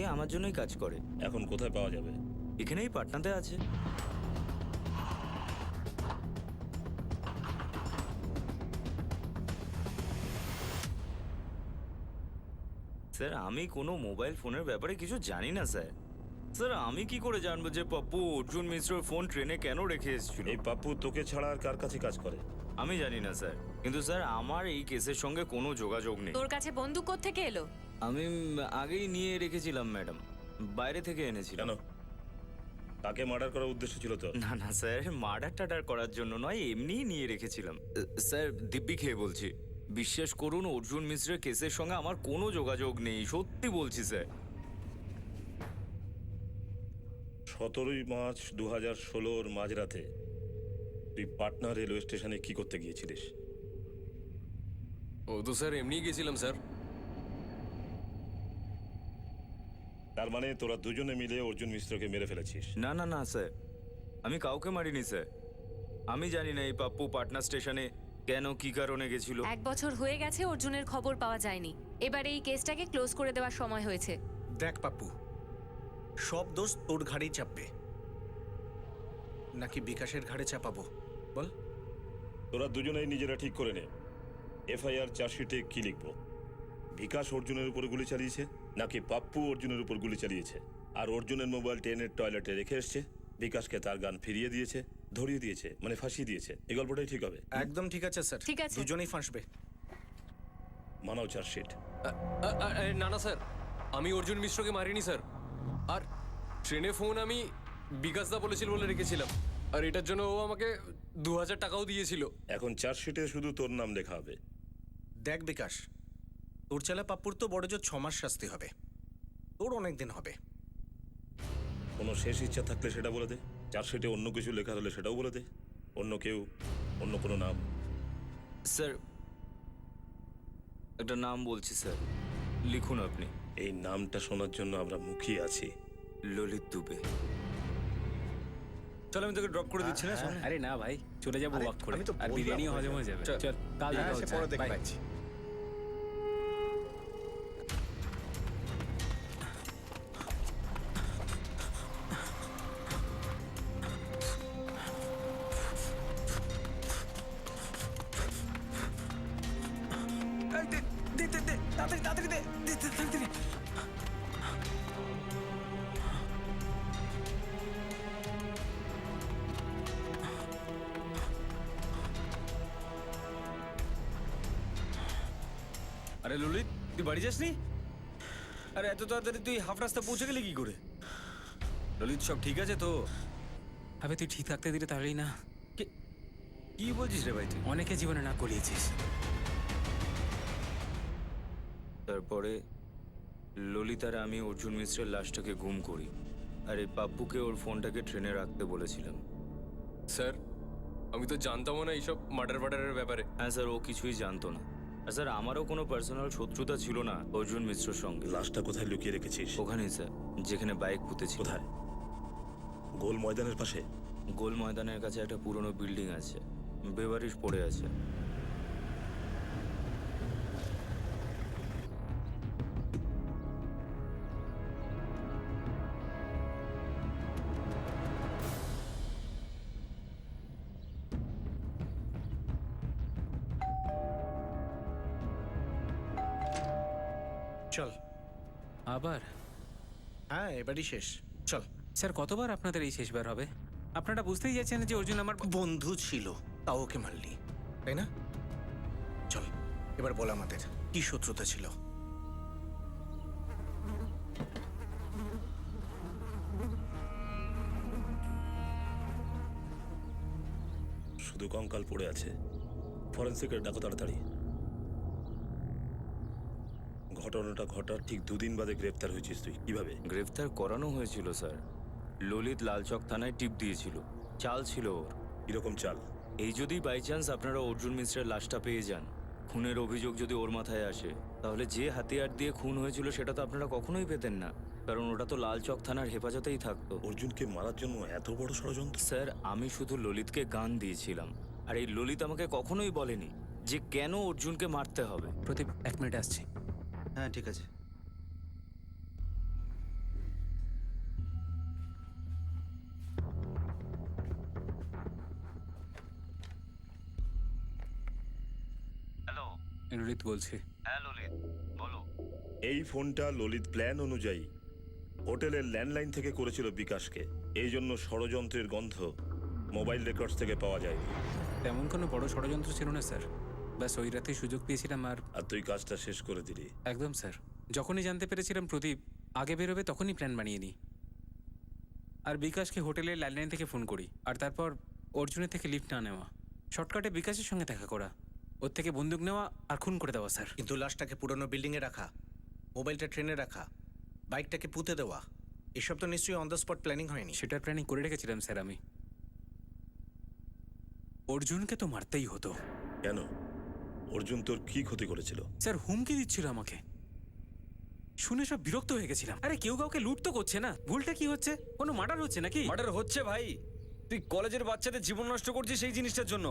এ আমার জন্যই কাজ করে। এখন কোথায় পাওয়া যাবে? এখানেই পাটনাতে আছে। স্যার, আমি কোনো মোবাইল ফোনের ব্যাপারে কিছু জানি না স্যার। স্যার, আমি কি করে জানবো যে পাপ্পু অর্জুন মিশ্রর ফোন ট্রেনে কেন রেখে এসেছিল? এই পাপ্পু তোকে ছাড়া আর কার কাছে কাজ করে? আমি জানি না স্যার, কিন্তু স্যার আমার এই কেসের সঙ্গে কোনো যোগাযোগ নেই। তোর কাছে বন্দুক কোত্থেকে এলো? আমি আগেই নিয়ে রেখেছিলাম ম্যাডাম, বাইরে থেকে এনেছিলাম। কেন? তাকে মার্ডার করার উদ্দেশ্য ছিল তো? না না স্যার, মার্ডার টাডার করার জন্য নয়, এমনিই নিয়ে রেখেছিলাম। স্যার, দিব্যি খেয়ে বলছি, বিশ্বাস করুন অর্জুন মিশ্রের কেসের সঙ্গে আমার কোনো যোগাযোগ নেই, সত্যি বলছি স্যার। 17 মার্চ 2016 মাঝরাতে তুই পাটনা রেলওয়ে স্টেশনে কি করতে গিয়েছিলিস? ও তো স্যার এমনি গেছিলাম স্যার। তার মানে তোরা দুজনে মিলে অর্জুন মিশ্রকে মেরে ফেলেছিস? না না না স্যার, আমি কাউকে মারিনি স্যার। আমি জানি না এই পাপ্পু পাটনা স্টেশনে কেন, কি কারণে গেছিল। 1 বছর হয়ে গেছে অর্জুনের খবর পাওয়া যায়নি। এবার এই কেসটাকে ক্লোজ করে দেওয়ার সময় হয়েছে। দেখ পাপ্পু, সব দোষ তোর ঘাড়েই চাপবে। নাকি বিকাশের ঘাড়ে চাপাবো বল? তোরা দুজনেই নিজেরা ঠিক করে নে। এফআইআর চার্জশিটে কি লিখবো? বিকাশ অর্জুনের উপর গুলি চালিয়েছে নাকি পাপ্পু অর্জুনের উপর গুলি চালিয়েছে? আর অর্জুনের মোবাইল ট্রেনের টয়লেটে রেখে এসছে, বিকাশকে তার গান ফিরিয়ে দিয়েছে, ধরিয়ে দিয়েছে, মানে ফাঁসিয়ে দিয়েছে। এই গল্পটাই ঠিক হবে? একদম ঠিক আছে স্যার, ঠিক আছে। দুজনেই ফাঁসবে। মানাও চার্জশিট। না না স্যার, আমি অর্জুন মিশ্রকে মারিনি স্যার। আর ট্রেনে ফোন আমি বিকাশদা বলেছিল বলে রেখেছিলাম, আর এটার জন্য ও আমাকে 2000 টাকাও দিয়েছিল। এখন চার্জশিটে শুধু তোর নাম লেখা হবে। দেখ বিকাশ, তোর চেলা পাপ্পুর তো বড় জোর 6 মাস শাস্তি হবে, তোর অনেক দিন হবে। কোনো শেষ ইচ্ছা থাকলে সেটা বলে দে। চার্জশিটে অন্য কিছু লেখা হলে সেটাও বলে দে। অন্য কেউ, অন্য কোনো নাম। স্যার একটা নাম বলছি স্যার, লিখুন আপনি। এই নামটা শোনার জন্য আমরা মুখিয়ে আছি। ললিত দুবে। চল আমি তোকে ড্রপ করে দিচ্ছি না সামনে? আরে না ভাই, চলে যাবো ওয়াক করে, আমি তো আর বললাম বিরিয়ানিও হয়ে হজম যাবে। হয়ে যাবে। চল। চল, কাল দেখা হচ্ছে। পরে দেখতে Bye. পাচ্ছি। আরে ললিত, তুই বাড়ি যাসনি? আরে এত তাড়াতাড়ি তুই হাফ রাস্তা পৌঁছে গেলি কি করে? ললিত সব ঠিক আছে তো? আবে তুই ঠিক থাকতে দিলে তাহলেই না। কি বলছিস রে ভাই তুই? অনেকে জীবনে না করিয়েছিস। তারপরে ললিত আর আমি অর্জুন মিশ্রের লাশটাকে গুম করি, আর এই পাপ্পুকে ওর ফোনটাকে ট্রেনে রাখতে বলেছিলাম। স্যার আমি তো জানতামও না এইসব মার্ডারের ব্যাপারে। হ্যাঁ স্যার, ও কিছুই জানতো না। আর স্যার আমারও কোনো পার্সোনাল শত্রুতা ছিল না অর্জুন মিশ্রর সঙ্গে। লাশটা কোথায় লুকিয়ে রেখেছিস? ওখানেই স্যার, যেখানে বাইক পুঁতেছি। কোথায়? গোল ময়দানের পাশে? গোল ময়দানের কাছে একটা পুরনো বিল্ডিং আছে, বেবারিশ পড়ে আছে। চল। আবার? হ্যাঁ, এবারই শেষ, চল। স্যার কতবার আপনাদের এই শেষবার হবে? আপনারা বুঝতেই যাচ্ছেন যে অর্জুন আমার বন্ধু ছিল, তাও ওকে মারলি, তাই না? চল, এবার বল আমাদের কি শত্রুতা ছিল? শুধু কঙ্কাল পড়ে আছে। ফরেন্সিকের ডাকো তাড়াতাড়ি। ঘটনাটা ঘটার ঠিক 2 দিন বাদে গ্রেফতার হয়েছিস তুই, কিভাবে? গ্রেফতার করানো হয়েছিল স্যার। ললিত লালচক থানায় টিপ দিয়েছিল, চাল ছিল ওর। কিরকম চাল? এই যদি বাই চান্স আপনারা অর্জুন মিশ্রের লাশটা পেয়ে যান, খুনের অভিযোগ যদি ওর মাথায় আসে, তাহলে যে হাতিয়ার দিয়ে খুন হয়েছিল সেটা তো আপনারা কখনোই পেতেন না, কারণ ওটা তো লালচক থানার হেফাজতেই থাকতো। অর্জুনকে মারার জন্য এত বড় ষড়যন্ত্র? স্যার আমি শুধু ললিতকে গান দিয়েছিলাম, আর এই ললিত আমাকে কখনোই বলেনি যে কেন অর্জুনকে মারতে হবে। প্রদীপ 1 মিনিট আসছি। হ্যাঁ ঠিক আছে। হ্যালো, ললিত বলছি। হ্যাঁ ললিত বলো। এই ফোনটা ললিত প্ল্যান অনুযায়ী হোটেলের ল্যান্ডলাইন থেকে করেছিল বিকাশকে। এই জন্য ষড়যন্ত্রের গন্ধ মোবাইল রেকর্ডস থেকে পাওয়া যায়নি। তেমন কোনো বড় ষড়যন্ত্র ছিল না স্যার, ব্যাস ওই রাতেই সুযোগ পেয়েছিলাম আর তুই কাজটা শেষ করে দিলি। একদম স্যার, যখনই জানতে পেরেছিলাম প্রদীপ আগে বেরোবে তখনই প্ল্যান বানিয়ে নিই, আর বিকাশকে হোটেলের ল্যান্ডলাইন থেকে ফোন করি, আর তারপর অর্জুনের থেকে লিফট না নেওয়া, শর্টকাটে বিকাশের সঙ্গে দেখা করা, ওর থেকে বন্দুক নেওয়া আর খুন করে দেওয়া স্যার। কিন্তু লাশটাকে পুরনো বিল্ডিংয়ে রাখা, মোবাইলটা ট্রেনে রাখা, বাইকটাকে পুঁতে দেওয়া, এসব তো নিশ্চয়ই অন দ্য স্পট প্ল্যানিং হয়নি। সেটার প্ল্যানিং করে রেখেছিলাম স্যার আমি। অর্জুনকে তো মারতেই হতো। কেন? অর্জুন তোর কি ক্ষতি করেছিল? স্যার হুমকি দিচ্ছিল আমাকে, শুনে সব বিরক্ত হয়ে গেছিলাম। আরে কেউ কাউকে লুট তো করছে না, ভুলটা কি হচ্ছে? কোনো মার্ডার হচ্ছে নাকি? মার্ডার হচ্ছে ভাই, তুই কলেজের বাচ্চাদের জীবন নষ্ট করছিস সেই জিনিসটার জন্য।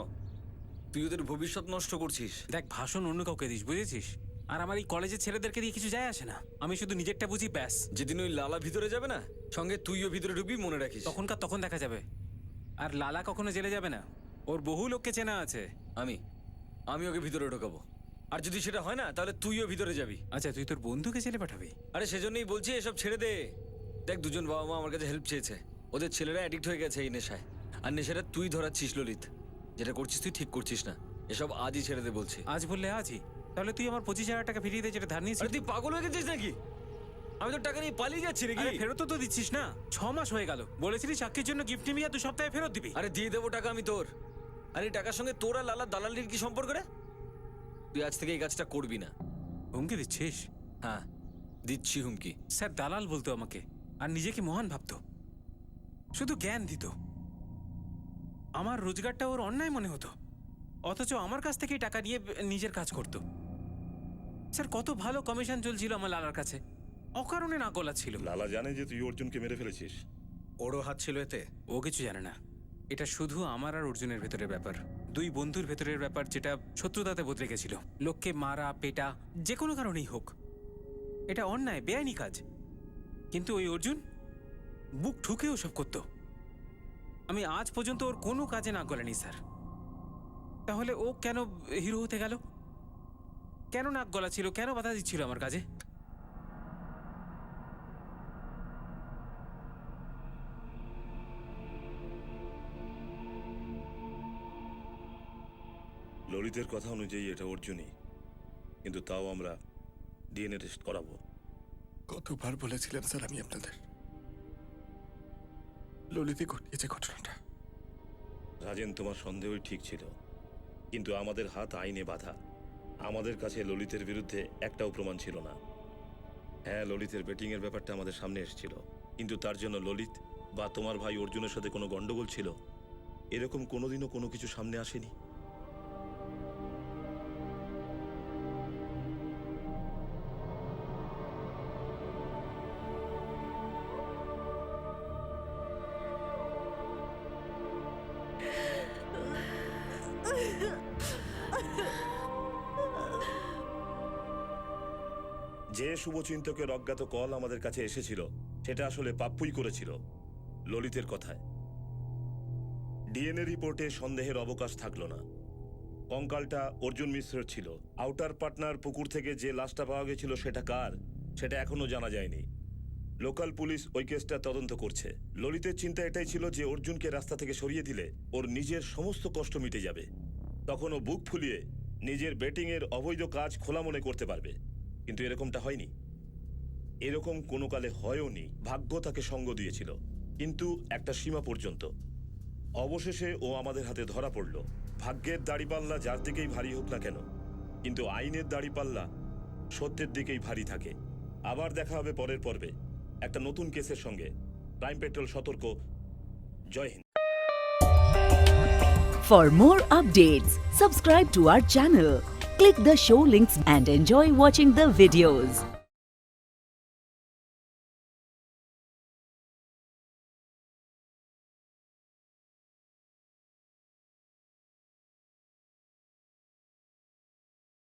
তুই ওদের ভবিষ্যৎ নষ্ট করছিস। দেখ, ভাষণ অন্য কাউকে দিস, বুঝেছিস? আর আমার এই কলেজের ছেলেদেরকে দিয়ে কিছু যায় আসে না, আমি শুধু নিজেরটা বুঝি ব্যাস। যেদিন ওই লালা ভিতরে যাবে না, সঙ্গে তুইও ভিতরে ঢুকবি, মনে রাখিস। তখনকার তখন দেখা যাবে। আর লালা কখনো জেলে যাবে না, ওর বহু লোককে চেনা আছে। আমি ওকে ভিতরে ঢোকাবো, আর যদি সেটা হয় না তাহলে তুইও ভিতরে যাবি। আচ্ছা, তুই তোর বন্ধুকে জেলে পাঠাবি? আরে সেজন্যই বলছি এসব ছেড়ে দে। দেখ, দুজন বাবা মা আমার কাছে হেল্প চেয়েছে, ওদের ছেলেরা অ্যাডিক্ট হয়ে গেছে এই নেশায়, আর নেশাটা তুই ধরাচ্ছিস ললিত। যেটা করছিস তুই ঠিক করছিস না, এসব আজই ছেড়ে দে বলছি। আজ বললে আজই? তাহলে তুই আমার 25,000 টাকা ফিরিয়ে দে যেটা ধার নিয়েছিস। তুই পাগল হয়ে গেছিস নাকি? আমি তো টাকা নিয়ে পালিয়ে যাচ্ছি নাকি? আরে ফেরত তো দিচ্ছিস না, 6 মাস হয়ে গেল। বলেছিলি সাক্ষীর জন্য গিফট নিবি আর 2 সপ্তাহে ফেরত দিবি। আরে দিয়ে দেবো টাকা আমি তোর। আরে টাকার সঙ্গে তোর আর লালা দালালির কি সম্পর্ক রে? তুই আজ থেকে এই কাজটা করবি না। হুমকি দিচ্ছিস? হ্যাঁ, দিচ্ছি হুমকি। স্যার দালাল বলতো আমাকে, আর নিজেকে মহান ভাবতো, শুধু জ্ঞান দিত। আমার রোজগারটা ওর অন্যায় মনে হতো, অথচ আমার কাছ থেকেই টাকা নিয়ে নিজের কাজ করতো। স্যার কত ভালো কমিশন চলছিল আমার লালার কাছে, অকারণে না গলা ছিল। লালা জানে যে তুই অর্জুনকে মেরে ফেলেছিস? ওরও হাত ছিল এতে? ও কিছু জানে না, এটা শুধু আমার আর অর্জুনের ভেতরের ব্যাপার, দুই বন্ধুর ভেতরের ব্যাপার, যেটা শত্রুতাতে বদলে গেছিল। লোককে মারা পেটা যে কোনো কারণেই হোক, এটা অন্যায় বেআইনি কাজ। কিন্তু ওই অর্জুন বুক ঠুকে ওসব করতো। আমি আজ পর্যন্ত ওর কোনো কাজে নাক গলানি স্যার। তাহলে ও কেন হিরো হতে গেল? কেন নাক গলা ছিল? কেন বাধা দিচ্ছিল আমার কাজে? ললিতের কথা অনুযায়ী এটা অর্জুনই, কিন্তু তাও আমরা ডিএনএ টেস্ট করাবো। কতবার বলেছিলাম স্যার আমি আপনাদের, ললিতই ঘটিয়েছে ঘটনাটা। রাজেন, তোমার সন্দেহই ঠিক ছিল, কিন্তু আমাদের হাত আইনে বাঁধা। আমাদের কাছে ললিতের বিরুদ্ধে একটাও প্রমাণ ছিল না। হ্যাঁ, ললিতের বেটিংয়ের ব্যাপারটা আমাদের সামনে এসেছিল, কিন্তু তার জন্য ললিত বা তোমার ভাই অর্জুনের সাথে কোনো গন্ডগোল ছিল এরকম কোনোদিনও কোনো কিছু সামনে আসেনি। যে শুভচিন্তকের অজ্ঞাত কল আমাদের কাছে এসেছিল সেটা আসলে পাপ্পুই করেছিল ললিতের কথায়। ডিএনএ রিপোর্টে সন্দেহের অবকাশ থাকলো না। কঙ্কালটা অর্জুন মিশ্রের ছিল। আউটার পার্টনার পুকুর থেকে যে লাশটা পাওয়া গেছিল সেটা কার, সেটা এখনো জানা যায়নি। লোকাল পুলিশ ওই কেসটা তদন্ত করছে। ললিতের চিন্তা এটাই ছিল যে অর্জুনকে রাস্তা থেকে সরিয়ে দিলে ওর নিজের সমস্ত কষ্ট মিটে যাবে, তখন ও বুক ফুলিয়ে নিজের বেটিংয়ের অবৈধ কাজ খোলা মনে করতে পারবে। কিন্তু এরকমটা হয়নি, এরকম কোনো কালে হয়ওনি। ভাগ্য তাকে সঙ্গ দিয়েছিল, কিন্তু একটা সীমা পর্যন্ত। অবশেষে ও আমাদের হাতে ধরা পড়ল। ভাগ্যের দাড়িপাল্লা যার দিকেই ভারী হোক না কেন, কিন্তু আইনের দাড়িপাল্লা সত্যের দিকেই ভারী থাকে। আবার দেখা হবে পরের পর্বে একটা নতুন কেসের সঙ্গে। ক্রাইম পেট্রোল সতর্ক। জয় Hind. For more updates, subscribe to our channel, click the show links and enjoy watching the videos.